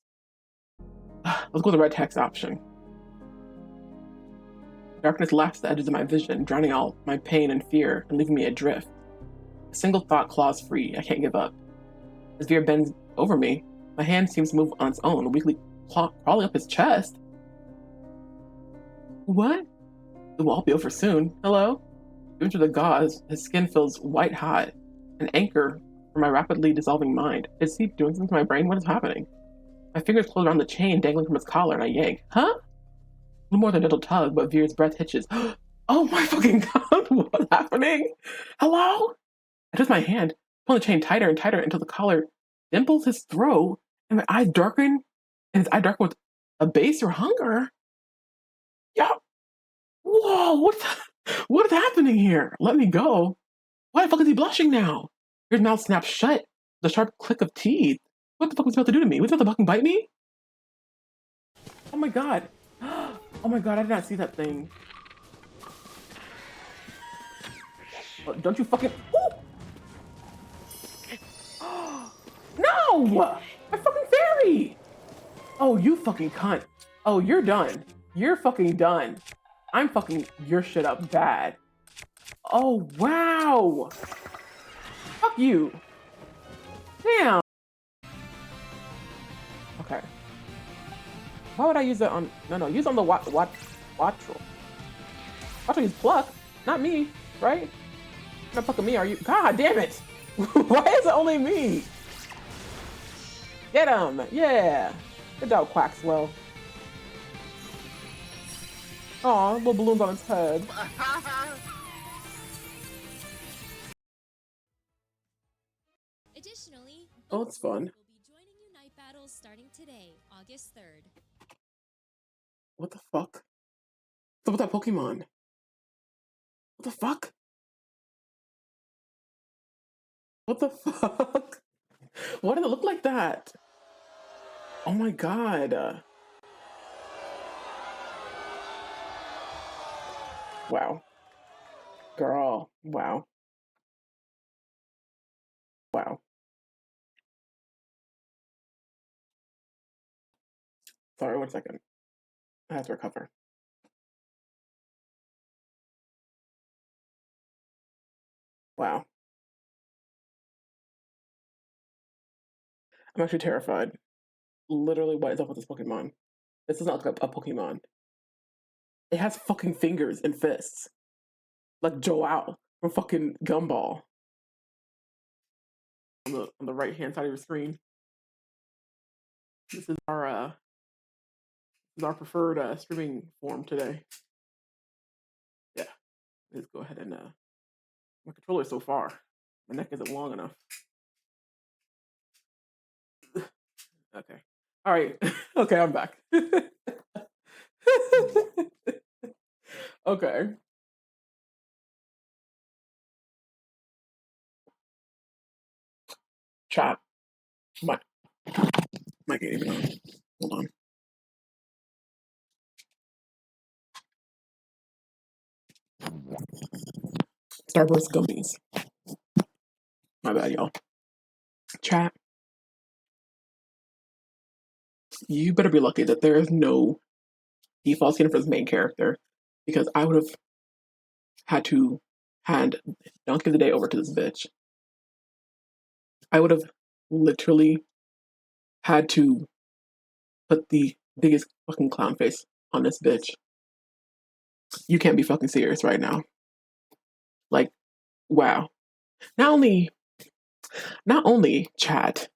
Let's go with the red text option. Darkness laps the edges of my vision, drowning all my pain and fear and leaving me adrift. A single thought claws free. I can't give up. As fear bends over me, my hand seems to move on its own, weakly crawling up his chest. What? It will all be over soon. Hello? Even through the gauze, his skin feels white hot, an anchor for my rapidly dissolving mind. Is he doing something to my brain? What is happening? My fingers close around the chain dangling from his collar, and I yank. Huh? No more than a little tug, but Veer's breath hitches. Oh my fucking god, what's happening? Hello? I twist my hand, pull the chain tighter and tighter until the collar dimples his throat, and my eyes darken, and his eye darken with a base or hunger. Yeah. Whoa, what is happening here? Let me go. Why the fuck is he blushing now? His mouth snaps shut, the sharp click of teeth. What the fuck was he about to do to me? Was he about to fucking bite me? Oh my god. Oh my god, I did not see that thing. Oh, don't you fucking... No! My fucking fairy! Oh, you fucking cunt. Oh, you're done. You're fucking done. I'm fucking your shit up bad. Oh, wow! Fuck you. Damn. Okay. Why would I use it on... No, use it on the Wattrel. Wattrel use pluck, not me, right? You're not fucking me, are you? God damn it! Why is it only me? Get him! Yeah! Good job, Quaxwell. Aw, little balloons on its head. Additionally, Oh, it's fun. will be joining you night battles starting today, August 3rd. What the fuck? What's up with that Pokemon? What the fuck? What the fuck? Why did it look like that? Oh my god. Wow. Girl. Wow. Wow. Sorry, 1 second. I have to recover. Wow. I'm actually terrified. Literally, what is up with this Pokemon? This does not look like a Pokemon. It has fucking fingers and fists. Like Joao from fucking Gumball. On the right hand side of your screen. This is our preferred streaming form today. Yeah. Let's go ahead and my controller so far. My neck isn't long enough. Okay. All right. Okay, I'm back. Okay. Chat. My mic ain't even on. Hold on. Starburst gummies. My bad, y'all. Chat. You better be lucky that there is no default skin for this main character, because I would have had to hand Donkey of the Day over to this bitch. I would have literally had to put the biggest fucking clown face on this bitch. You can't be fucking serious right now. Like, wow. Not only chat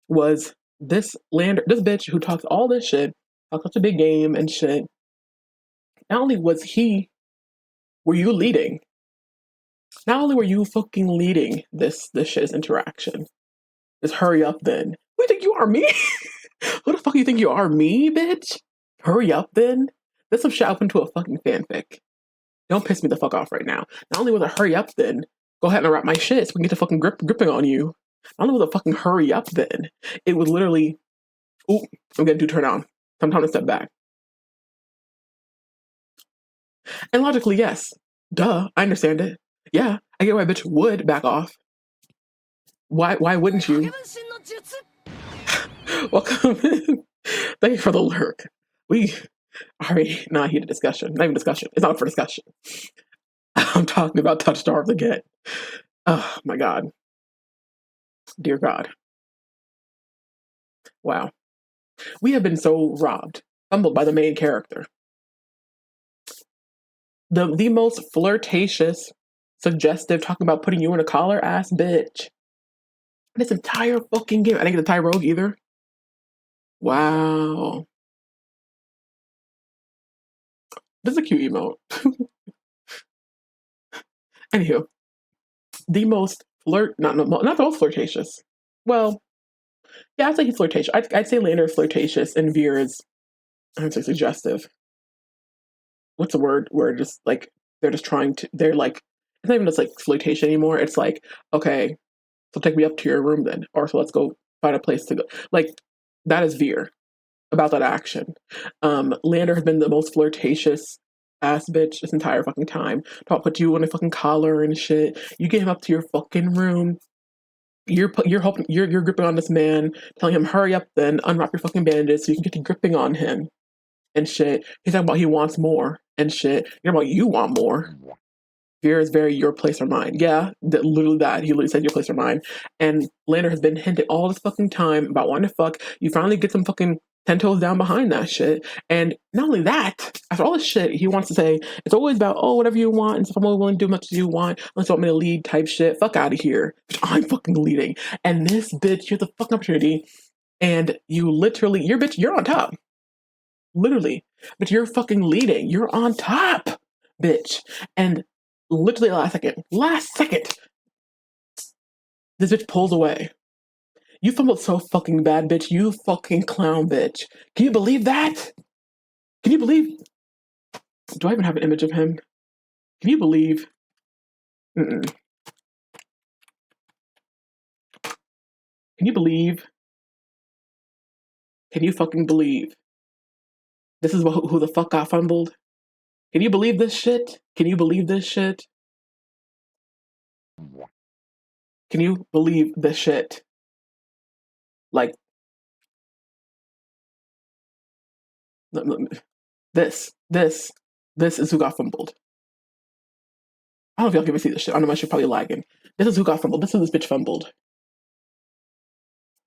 was this Leander, this bitch who talks all this shit, talks such a big game and shit. Not only were you leading? Not only were you fucking leading this shit's interaction. Just hurry up then. Who do you think you are, me? Who the fuck do you think you are, me, bitch? Hurry up then. There's some shit up into a fucking fanfic. Don't piss me the fuck off right now. Not only was it hurry up then, go ahead and wrap my shit so we can get the fucking gripping on you. Not only was it fucking hurry up then, it was literally, ooh, I'm gonna do turn on. I'm time to step back. And logically, yes. Duh, I understand it. Yeah, I get why a bitch would back off. Why wouldn't you? Welcome in. Thank you for the lurk. We already not heated discussion. Not even discussion. It's not for discussion. I'm talking about Touch Star of the Get. Oh my god. Dear God. Wow. We have been so robbed, fumbled by the main character. The most flirtatious, suggestive, talking about putting you in a collar ass bitch. This entire fucking game. I didn't get a tie rogue either. Wow. This is a cute emote. Anywho, the most not the most flirtatious. Well, yeah, I'd say he's flirtatious. I'd say Leander is flirtatious and Veer is, I would say, suggestive. What's the word? Where just like they're just trying to. They're like, it's not even just like flirtation anymore. It's like, okay, so take me up to your room then, or so let's go find a place to go. Like that is Veer about that action. Leander has been the most flirtatious ass bitch this entire fucking time. Talk put you in a fucking collar and shit. You get him up to your fucking room. You're gripping on this man, telling him hurry up, then unwrap your fucking bandages so you can get to gripping on him and shit. He's talking about he wants more and shit. You're about you want more. Veer is very your place or mine. Yeah, literally that. He literally said your place or mine. And Leander has been hinted all this fucking time about wanting to fuck. You finally get some fucking 10 toes down behind that shit. And not only that, after all this shit, he wants to say, it's always about, oh, whatever you want, and stuff, I'm only willing to do as much as you want, unless you want me to lead type shit. Fuck out of here. I'm fucking leading. And this bitch, you have the fucking opportunity, and you literally, you're on top. Literally. But you're fucking leading. You're on top, bitch. And literally last second, this bitch pulls away. You fumbled so fucking bad, bitch. You fucking clown, bitch. Can you believe that? Can you believe? Do I even have an image of him? Can you believe? Mm-mm. Can you believe? Can you fucking believe? This is who the fuck got fumbled? Can you believe this shit? Can you believe this shit? Can you believe this shit? Like, this is who got fumbled. I don't know if y'all can even see this shit. I know my shit probably lagging. This is who got fumbled. This is this bitch fumbled.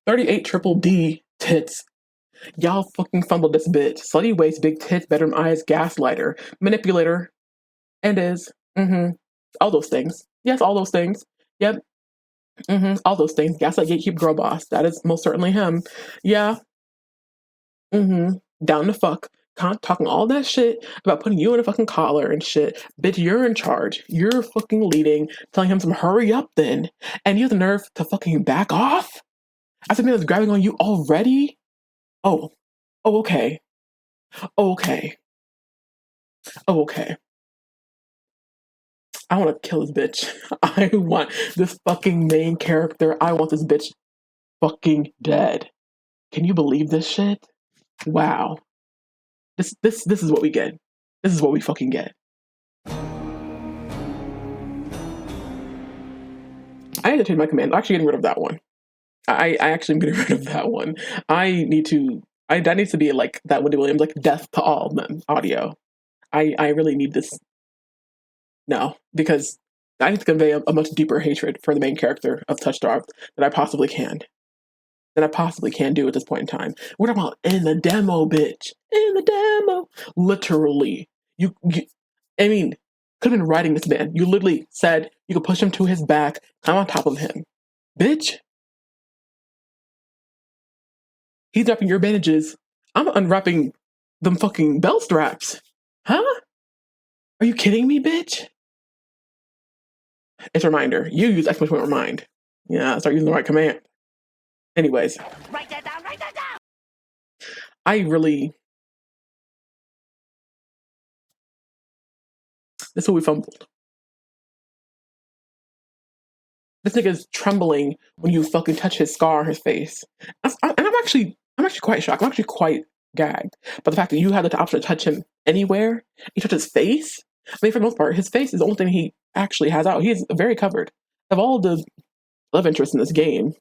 38 triple D tits. Y'all fucking fumbled this bitch. Slutty waist, big tits, bedroom eyes, gaslighter, manipulator, and is. All those things. Yes, all those things. Yep. All those things. Gaslight, gatekeep, girl boss. That is most certainly him. Yeah. Down the fuck. Talking all that shit about putting you in a fucking collar and shit. Bitch, you're in charge. You're fucking leading, telling him some hurry up then. And you have the nerve to fucking back off? After me was grabbing on you already? Oh, okay. Okay. I want to kill this bitch. I want this fucking main character. I want this bitch fucking dead. Can you believe this shit? Wow. This is what we get. This is what we fucking get. I had to change my command. I'm actually getting rid of that one. I actually am getting rid of that one. That needs to be like that Wendy Williams, like death to all men audio. I really need this. No, because I need to convey a much deeper hatred for the main character of Touch Starved that I possibly can do at this point in time. What about in the demo, bitch? In the demo. Literally. I mean, could have been writing this man. You literally said you could push him to his back, climb on top of him. Bitch. He's wrapping your bandages. I'm unwrapping them fucking belt straps. Huh? Are you kidding me, bitch? It's a reminder. You use exclamation point remind. Yeah, start using the right command. Anyways. Write that down. This is what we fumbled. This nigga's trembling when you fucking touch his scar on his face. And I'm actually quite shocked. I'm actually quite gagged. But the fact that you had the option to touch him anywhere, you touch his face. I mean, for the most part, his face is the only thing he actually has out. He is very covered. Of all the love interests in this game,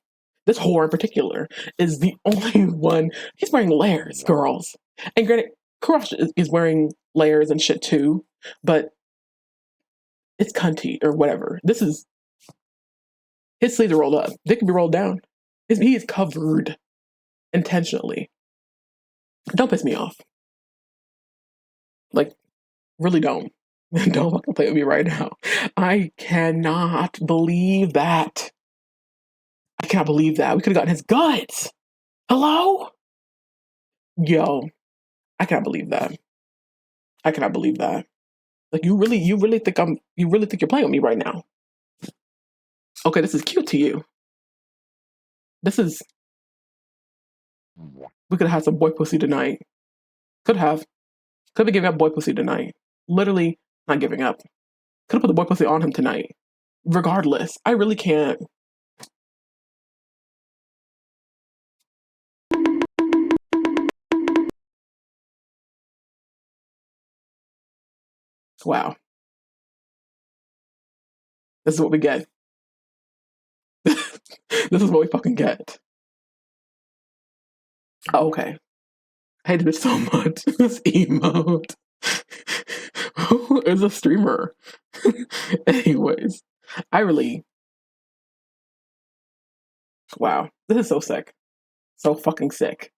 this whore in particular is the only one. He's wearing layers, girls. And granted, Crush is wearing layers and shit too, but it's cunty or whatever. This is, his sleeves are rolled up. They can be rolled down. He is covered intentionally. Don't piss me off. Like, really don't. Don't fucking play with me right now. I cannot believe that. I cannot believe that. We could have gotten his guts. Hello? Yo, I cannot believe that. I cannot believe that. Like you really think you're playing with me right now. Okay, this is cute to you. This is we could have had some boy pussy tonight. Could have. Could be giving up boy pussy tonight. Literally not giving up. Could have put the boy pussy on him tonight. Regardless, I really can't. Wow. This is what we get. This is what we fucking get. Oh, okay. I hate this so much. This emote. Who is a streamer? Anyways, I really. Wow. This is so sick. So fucking sick.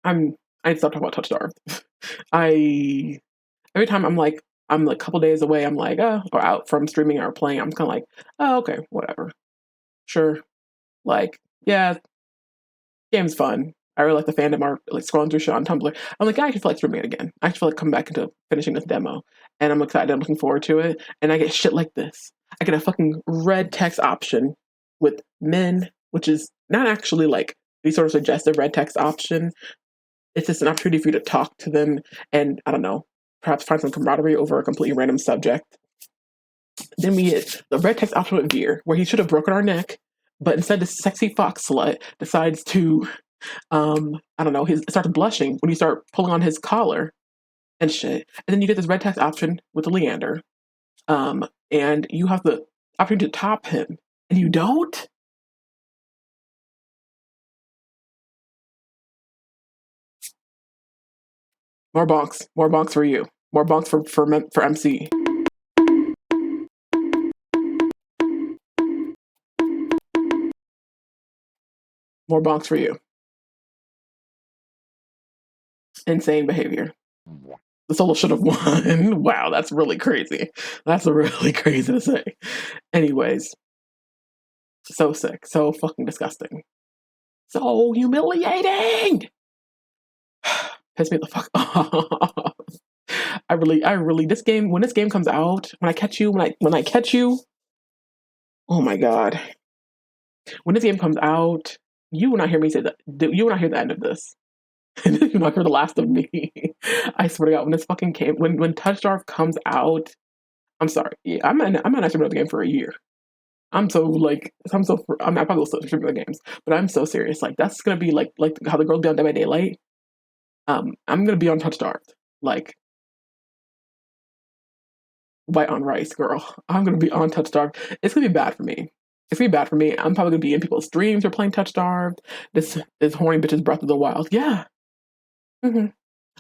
I need to stop talking about touch starved. Every time I'm like a couple days away, I'm like, oh, or out from streaming or playing, I'm kinda like, oh, okay, whatever. Sure. Like, yeah, game's fun. I really like the fandom art, like scrolling through shit on Tumblr. I'm like, I actually feel like streaming it again. I actually feel like coming back into finishing this demo. And I'm excited, I'm looking forward to it. And I get shit like this. I get a fucking red text option with men, which is not actually like the sort of suggestive red text option. It's just an opportunity for you to talk to them and I don't know, perhaps find some camaraderie over a completely random subject. Then we get the red text option with Veer, where he should have broken our neck, but instead this sexy fox slut decides to I don't know, he starts blushing when you start pulling on his collar and shit. And then you get this red text option with Leander. And you have the opportunity to top him. And you don't? More bonks. More bonks for you. More bonks for MC. More bonks for you. Insane behavior. The solo should have won. Wow, that's really crazy. That's really crazy to say. Anyways, so sick. So fucking disgusting. So humiliating! Piss me the fuck off. I really, this game, when this game comes out, when I catch you, oh my god. When this game comes out, you will not hear me say that. You will not hear the end of this. You will not hear the last of me. I swear to God, when this fucking game, when Touch Starve comes out, I'm sorry. Yeah, I'm not actually the game for a year. I'm probably will still stream the games, but I'm so serious. Like that's gonna be like how the girls be on Dead by Daylight. I'm gonna be on Touch Starved. Like white on rice, girl. I'm gonna be on Touch Starved. It's gonna be bad for me. It's gonna be bad for me. I'm probably gonna be in people's streams or playing Touch Starved. This is horny bitches Breath of the Wild. Yeah. Mm-hmm.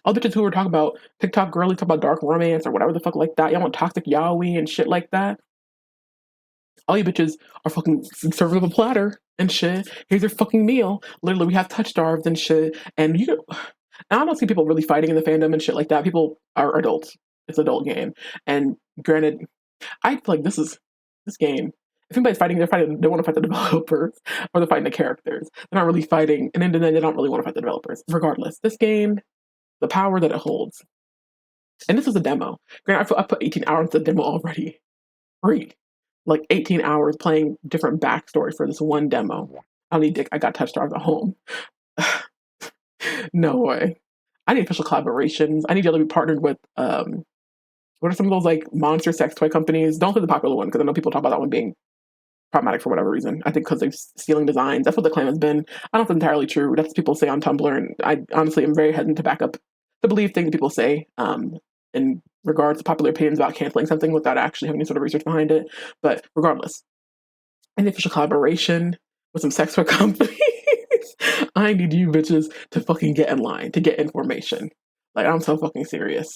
All bitches who were talking about TikTok girly talk about dark romance or whatever the fuck like that. Y'all want toxic yaoi and shit like that. All you bitches are fucking serving up a platter and shit. Here's your fucking meal. Literally, we have Touch Starved and shit. And you, I don't see people really fighting in the fandom and shit like that. People are adults. It's an adult game. And granted, I feel like this game. If anybody's fighting, they want to fight the developers or they're fighting the characters. They're not really fighting, and then they don't really want to fight the developers. Regardless, this game, the power that it holds, and this is a demo. Granted, I put 18 hours into the demo already. Free. Like 18 hours playing different backstory for this one demo. I don't need dick. I got Touch Starved at home. No way. I need official collaborations. I need y'all to be partnered with what are some of those like monster sex toy companies? Don't say the popular one because I know people talk about that one being problematic for whatever reason. I think because they're stealing designs. That's what the claim has been. I don't know if it's entirely true. That's what people say on Tumblr, and I honestly am very hesitant to believe things that people say in regards to popular opinions about canceling something without actually having any sort of research behind it. But regardless, an official collaboration with some sex toy companies. I need you bitches to fucking get in line, to get information. Like, I'm so fucking serious.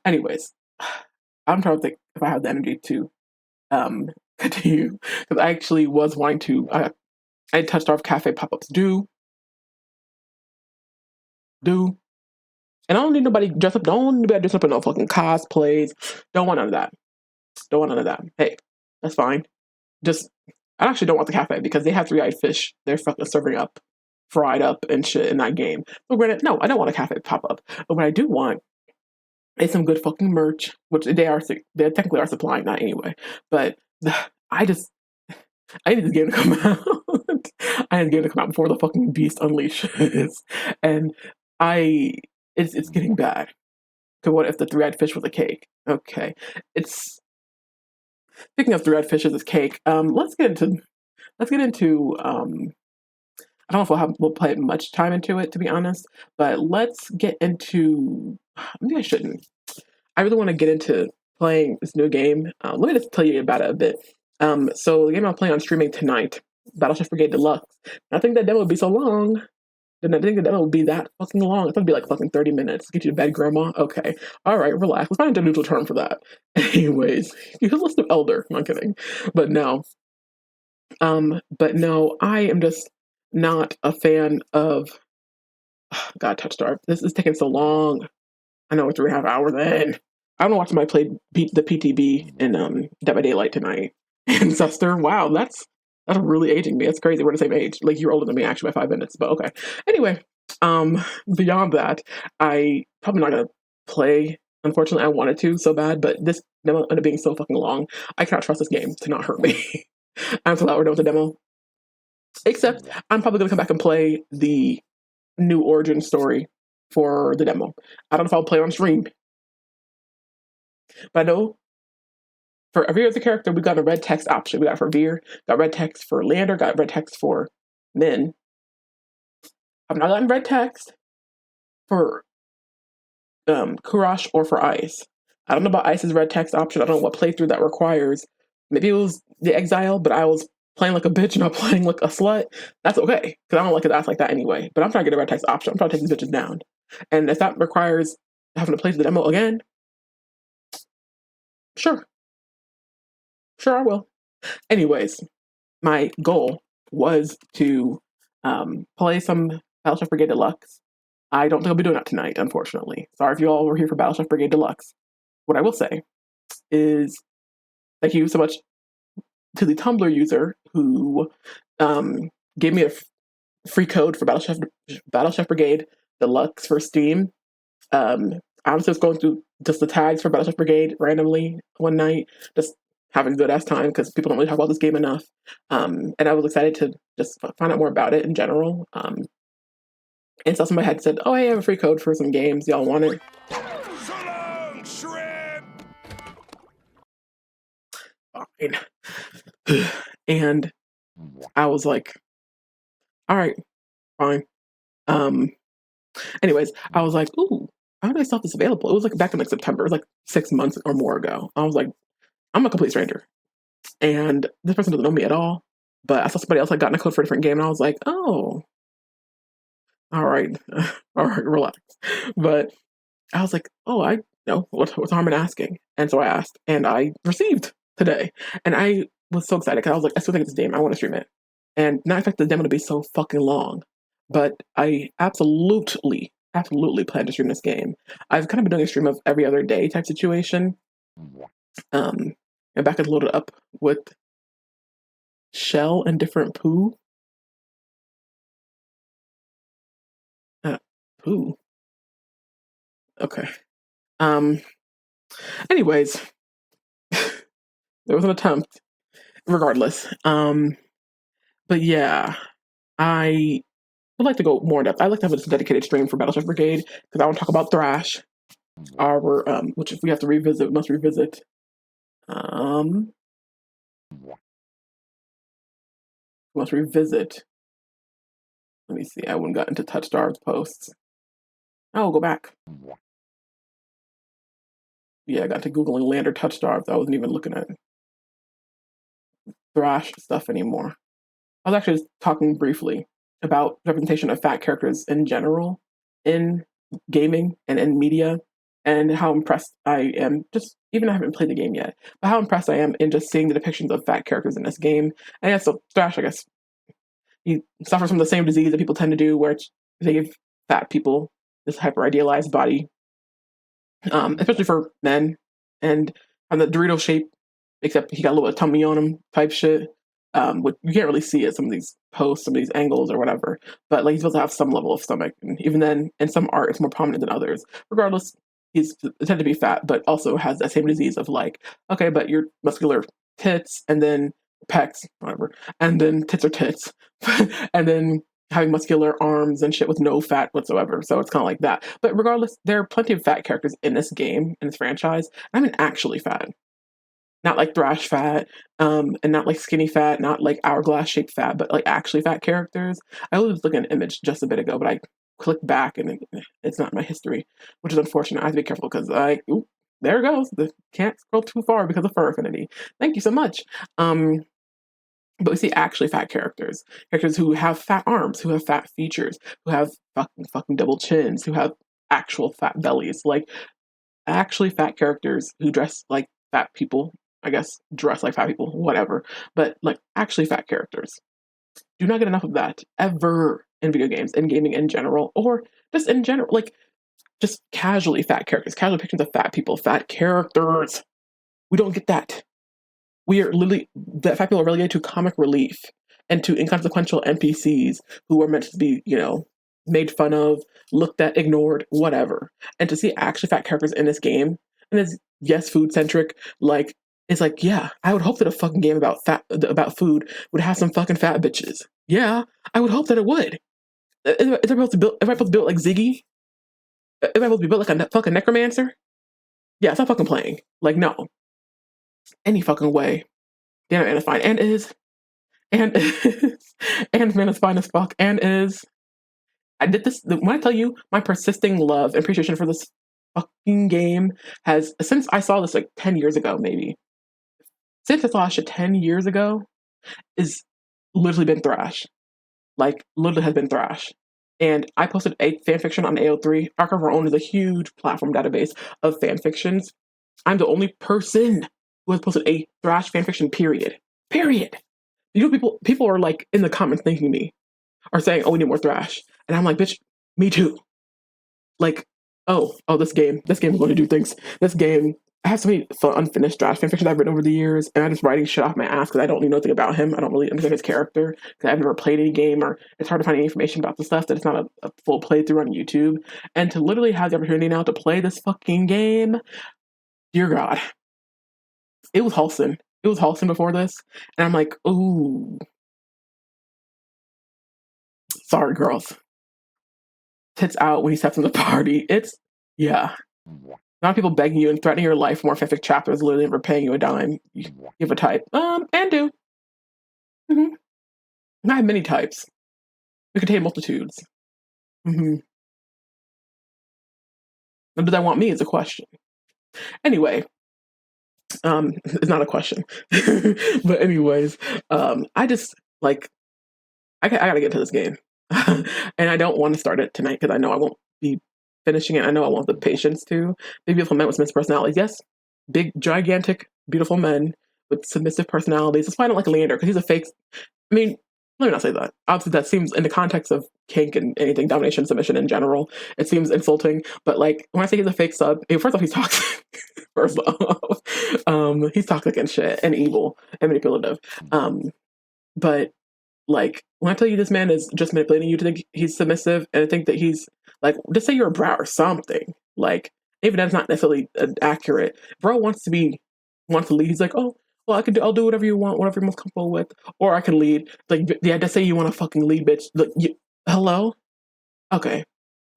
Anyways, I'm trying to think if I have the energy to continue. Because I actually was wanting to, I had Touch Starved Cafe pop-ups due. do. And I don't need nobody dressed up. Don't need nobody dressed up in no fucking cosplays. Don't want none of that. Don't want none of that. Hey, that's fine. Just, I actually don't want the cafe because they have three-eyed fish. They're fucking serving up, fried up and shit in that game. So granted, no, I don't want a cafe pop up. But what I do want is some good fucking merch, which they technically are supplying that anyway. But I need this game to come out. I need the game to come out before the fucking beast unleashes. And it's getting bad. So what if the three-eyed fish was a cake? Okay. Speaking of three-eyed fishes as cake, let's get into I don't know if we'll play much time into it, to be honest, but let's get into, maybe I shouldn't. I really want to get into playing this new game. Let me just tell you about it a bit. So the game I'm playing on streaming tonight, Battleship Brigade Deluxe. I think that demo would be so long. Didn't think the demo would be that fucking long. It's gonna be like fucking 30 minutes. Get you to bed, grandma. Okay. Alright, relax. Let's find a neutral term for that. Anyways, you can listen to elder. I'm not kidding. But no, I am just not a fan of God, Touch Star. This is taking so long. I know it's 3.5 hours in. I don't know watch somebody play the PTB in Dead by Daylight tonight. Ancestor. Wow, that's really aging me. That's crazy. We're the same age. Like you're older than me actually by 5 minutes, but okay. Anyway, beyond that, I probably not gonna play. Unfortunately, I wanted to so bad, but this demo ended up being so fucking long. I cannot trust this game to not hurt me. I'm so glad we're done with the demo. Except I'm probably gonna come back and play the new origin story for the demo. I don't know if I'll play on stream, but I know for every other character we got a red text option. We got for Veer, got red text for Leander, got red text for Min. I've not gotten red text for Kurash or for Ice. I don't know about Ice's red text option. I don't know what playthrough that requires. Maybe it was the Exile, but I was playing like a bitch and not playing like a slut. That's okay, because I don't like his ass like that anyway. But I'm trying to get a red text option. I'm trying to take these bitches down. And if that requires having to play through the demo again, sure. Sure, I will. Anyways, my goal was to play some Battleship Brigade Deluxe. I don't think I'll be doing that tonight, unfortunately. Sorry if you all were here for Battleship Brigade Deluxe. What I will say is thank you so much to the Tumblr user who gave me a free code for Battleship Brigade Deluxe for Steam. I was just going through just the tags for Battleship Brigade randomly one night, just having a good ass time because people don't really talk about this game enough. And I was excited to just find out more about it in general. And so somebody had said, "Oh, hey, I have a free code for some games. Y'all want it?" So long, shrimp! Fine. And I was like, all right, fine. Anyways, I was like, ooh, how did I saw this available? It was like back in like September. It was like 6 months or more ago. I was like, I'm a complete stranger. And this person doesn't know me at all. But I saw somebody else like gotten a code for a different game, and I was like, oh, all right, relax. But I was like, oh, I know what's the harm in asking? And so I asked, and I received today, and I was so excited because I was like, I still think it's this game. I want to stream it, and not expect the demo to be so fucking long, but I absolutely plan to stream this game. I've kind of been doing a stream of every other day type situation, and back and loaded up with Shell and different poo. Poo. Okay. Anyways, there was an attempt. Regardless. But yeah, I would like to go more in depth. I'd like to have a dedicated stream for Battleship Brigade because I want to talk about Thrash. Our which if we have to revisit, we must revisit. Must revisit. Let me see. I wouldn't got into Touch Star's posts. Oh, go back. Yeah, I got to Googling Leander Touch Stars. I wasn't even looking at Thrash stuff anymore. I was actually just talking briefly about representation of fat characters in general in gaming and in media, and how impressed I am, just even I haven't played the game yet, but how impressed I am in just seeing the depictions of fat characters in this game. And yeah, so Thrash, I guess, he suffers from the same disease that people tend to do, where they give fat people this hyper idealized body, especially for men, and on the Dorito shape, except he got a little bit of tummy on him type shit. Which you can't really see at some of these posts, some of these angles or whatever. But like he's supposed to have some level of stomach, and even then, in some art, it's more prominent than others. Regardless, he's tended to be fat, but also has that same disease of like, okay, but you're muscular tits, and then pecs, whatever, and then tits are tits, and then having muscular arms and shit with no fat whatsoever. So it's kind of like that. But regardless, there are plenty of fat characters in this game, in this franchise. I mean, actually fat. Not like thrash fat, and not like skinny fat, not like hourglass shaped fat, but like actually fat characters. I was looking at an image just a bit ago, but I clicked back and it's not my history, which is unfortunate. I have to be careful because there it goes. Can't scroll too far because of fur affinity. Thank you so much. But we see actually fat characters who have fat arms, who have fat features, who have fucking double chins, who have actual fat bellies, like actually fat characters who dress like fat people. I guess dress like fat people, whatever. But like actually fat characters. Do not get enough of that ever in video games, in gaming in general, or just in general, like just casually fat characters, casual pictures of fat people, fat characters. We don't get that. We are literally, the fat people are relegated to comic relief and to inconsequential NPCs who are meant to be, made fun of, looked at, ignored, whatever. And to see actually fat characters in this game, and it's yes, food centric, like it's like, yeah, I would hope that a fucking game about food would have some fucking fat bitches. Yeah, I would hope that it would. Am I supposed to build like Ziggy? Am I supposed to be built like a fucking necromancer? Yeah, stop fucking playing. Like, no. Any fucking way. Damn, and it's fine. And is. And man is fine as fuck. And is. I did this, when I tell you, my persisting love and appreciation for this fucking game has, since I saw this like 10 years ago, maybe. Since I saw shit 10 years ago, is literally been thrash. Like, literally has been thrash. And I posted a fanfiction on AO3. Archive of Our Own is a huge platform database of fanfictions. I'm the only person who has posted a thrash fanfiction, period. Period. You know, people are like in the comments thanking me, are saying, oh, we need more thrash. And I'm like, bitch, me too. Like, oh, this game is going to do things. This game, I have so many unfinished thrash fanfictions I've written over the years, and I'm just writing shit off my ass because I don't know anything about him. I don't really understand his character because I've never played any game, or it's hard to find any information about the stuff that it's not a full playthrough on YouTube. And to literally have the opportunity now to play this fucking game, dear God, it was wholesome. It was wholesome before this, and I'm like, ooh, sorry, girls. Tits out when he steps in the party. It's, yeah. Not people begging you and threatening your life for more fanfic chapters, literally never paying you a dime. You have a type. And do. I have many types. We contain multitudes. Now, do they want me is a question. Anyway, it's not a question. But anyways, I just, like, I gotta get into this game. And I don't want to start it tonight because I know I won't be finishing it. I know I want the patience to. Big, beautiful men with submissive personalities. Yes, big, gigantic, beautiful men with submissive personalities. That's why I don't like Leander, because he's a fake. I mean, let me not say that. Obviously, that seems, in the context of kink and anything, domination, submission in general, it seems insulting. But like, when I say he's a fake sub, first off, he's toxic. First off, he's toxic and shit and evil and manipulative. But like, when I tell you this man is just manipulating you to think he's submissive, and I think that he's like, just say you're a bro or something. Like, even that's not necessarily accurate. Bro wants to lead. He's like, oh, well, I'll do whatever you want, whatever you're most comfortable with, or I can lead. Like, yeah, just say you want to fucking lead, bitch. Look, hello, okay,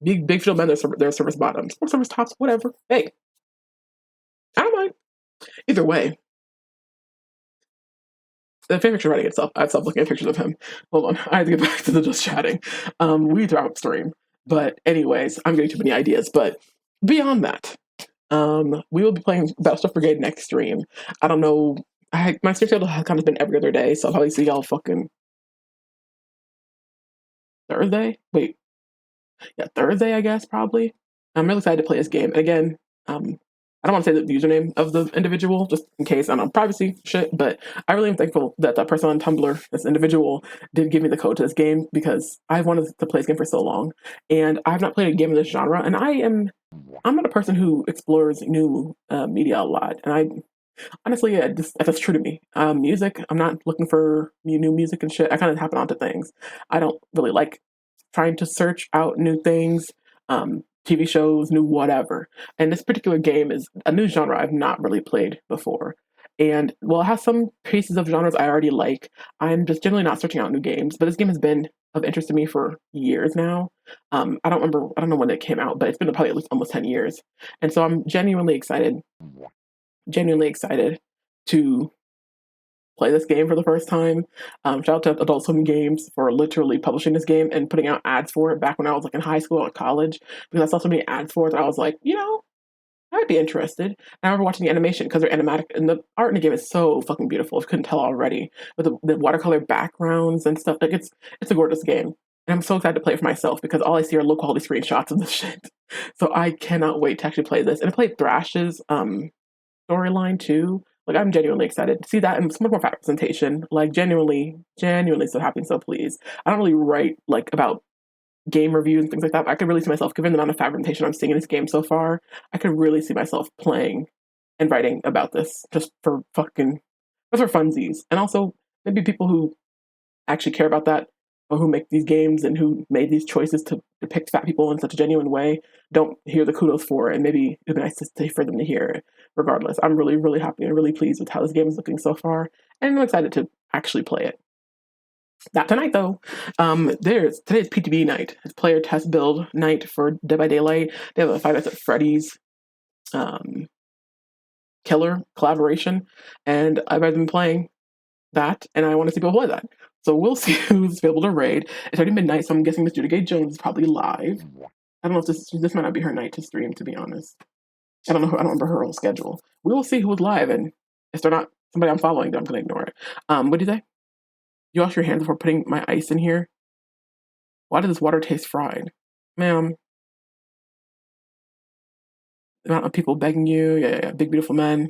big field men. They're service bottoms or service tops, whatever. Hey, I don't mind. Either way. The fanfiction writing itself, I've stopped looking at pictures of him. Hold on, I have to get back to the just chatting. We throw out stream. But anyways, I'm getting too many ideas. But beyond that, we will be playing Battlestar Brigade next stream. I don't know. My stream schedule has kind of been every other day, so I'll probably see y'all fucking Thursday? Wait. Yeah, Thursday, I guess, probably. I'm really excited to play this game. And again, I don't want to say the username of the individual, just in case, I don't know, privacy shit, but I really am thankful that that person on Tumblr, this individual, did give me the code to this game because I've wanted to play this game for so long, and I've not played a game in this genre, and I'm not a person who explores new media a lot, and I honestly, yeah, that's true to me. Music, I'm not looking for new music and shit. I kind of happen onto things. I don't really like trying to search out new things, TV shows, new whatever. And this particular game is a new genre I've not really played before. And while it has some pieces of genres I already like, I'm just generally not searching out new games. But this game has been of interest to me for years now. I don't know when it came out, but it's been probably at least almost 10 years. And so I'm genuinely excited to play this game for the first time. Shout out to Adult Swim Games for literally publishing this game and putting out ads for it back when I was like in high school or college, because I saw so many ads for it that I was like, I would be interested. And I remember watching the animation because they're animatic, and the art in the game is so fucking beautiful. If you couldn't tell already, with the watercolor backgrounds and stuff, like it's a gorgeous game. And I'm so excited to play it for myself because all I see are low quality screenshots of this shit. So I cannot wait to actually play this. And I played Thrash's storyline too. Like, I'm genuinely excited to see that and so much more representation. Like, genuinely so happy and so pleased. I don't really write like about game reviews and things like that, but I could really see myself, given the amount of representation I'm seeing in this game so far, I could really see myself playing and writing about this just for funsies. And also maybe people who actually care about that, or who make these games and who made these choices to depict fat people in such a genuine way, don't hear the kudos for it. And maybe it'd be nice to say for them to hear it. Regardless, I'm really, really happy and really pleased with how this game is looking so far, and I'm excited to actually play it. Not tonight though. Today's PTB night. It's player test build night for Dead by Daylight. They have a Five Nights at Freddy's killer collaboration, and I've been playing that, and I want to see people play that. So we'll see who's able to raid. It's already midnight, so I'm guessing Miss Judy Gay Jones is probably live. I don't know if this might not be her night to stream, to be honest. I don't remember her whole schedule. We will see who's live, and if they're not somebody I'm following, then I'm going to ignore it. What do you say? You wash your hands before putting my ice in here? Why does this water taste fried? Ma'am. The amount of people begging you. Yeah. Big, beautiful men.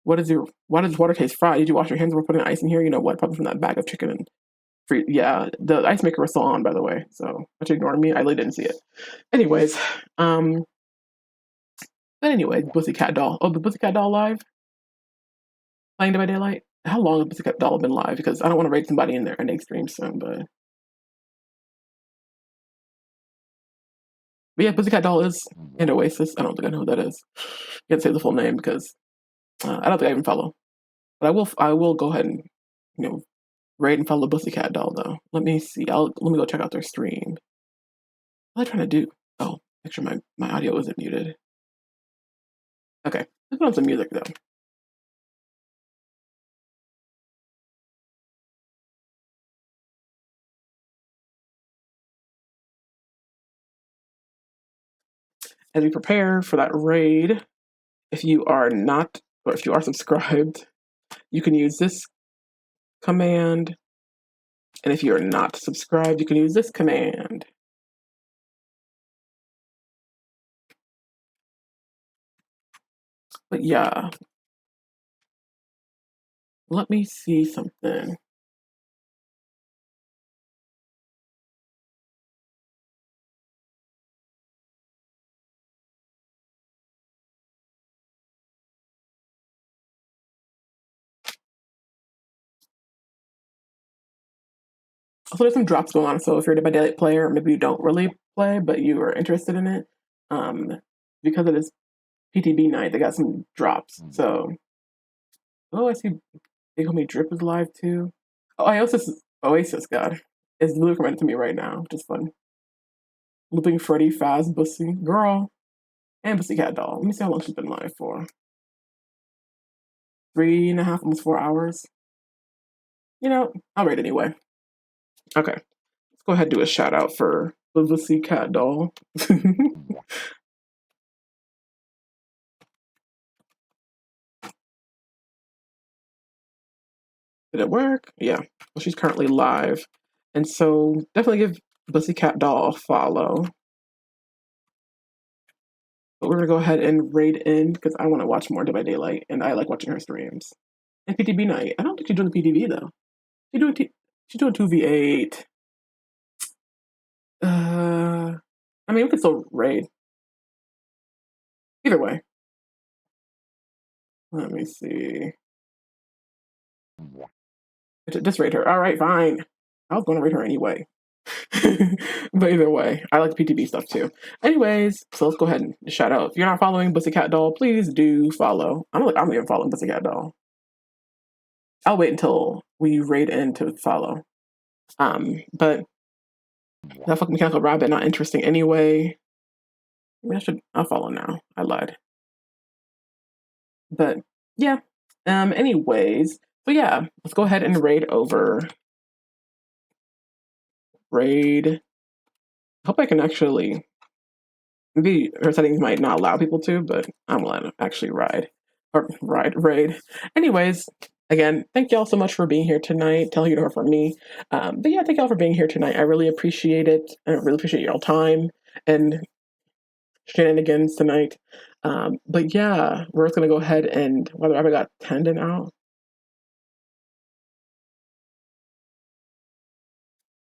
Why does water taste fried? Did you wash your hands before putting ice in here? You know what? Probably from that bag of chicken and free. Yeah, the ice maker was still on, by the way. So, don't you ignore me? I really didn't see it. Anyways, But anyway, Pussycat Doll. Oh, the Pussycat Doll live? Playing Dead by Daylight? How long has Pussycat Doll been live? Because I don't want to raid somebody in their ending stream soon, but yeah, Pussycat Doll is in Oasis. I don't think I know who that is. You can't say the full name because I don't think I even follow. But I will go ahead and, raid and follow Pussycat Doll though. Let me see. Let me go check out their stream. What am I trying to do? Oh, make sure my audio isn't muted. Okay, let's put on some music though. As we prepare for that raid, if you are subscribed, you can use this command. And if you're not subscribed, you can use this command. But yeah, let me see something. Also, there's some drops going on. So if you're a Dead by Daylight player, maybe you don't really play, but you are interested in it, because it is PTB night, they got some drops. So, I see Big Homie Drip is live too. Oh, Oasis God is literally recommended to me right now, which is fun. Looping Freddy, Faz, Bussy, Girl, and Pussycat Doll. Let me see how long she's been live for. 3.5, almost 4 hours. I'll rate anyway. Okay. Let's go ahead and do a shout out for the Pussycat Doll. Did it work? Yeah. Well, she's currently live. And so definitely give Pussycat Doll a follow. But we're gonna go ahead and raid in because I want to watch more Dead by Daylight, and I like watching her streams. And PTB night. I don't think she's doing the PTB though. She's doing 2v8. I mean, we could still raid. Either way. Let me see. Just raid her. All right, fine. I was going to raid her anyway. But either way, I like PTB stuff too. Anyways, so let's go ahead and shout out. If you're not following Pussycat Doll, please do follow. I'm even following Pussycat Doll. I'll wait until we raid in to follow. But that fucking mechanical rabbit not interesting anyway. Maybe I'll follow now. I lied. But yeah. Anyways, so yeah, let's go ahead and raid over. Raid. I hope I can actually. Maybe her settings might not allow people to, but I'm allowed to actually raid. Anyways, again, thank y'all so much for being here tonight. Tell you to her from me. But yeah, thank y'all for being here tonight. I really appreciate it. I really appreciate y'all time and shenanigans tonight. But yeah, we're just gonna go ahead and whether I got tendon out.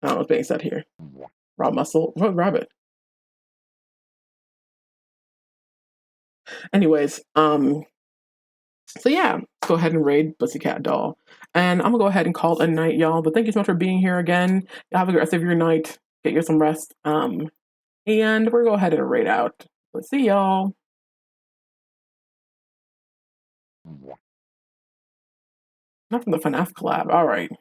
I don't know what's being said here. Raw muscle. What rabbit? Anyways, so yeah, let's go ahead and raid Pussycat Doll. And I'm gonna go ahead and call it a night, y'all. But thank you so much for being here again. Y'all have a good rest of your night. Get you some rest. And we're gonna go ahead and raid out. Let's see y'all. Not from the FNAF collab. All right.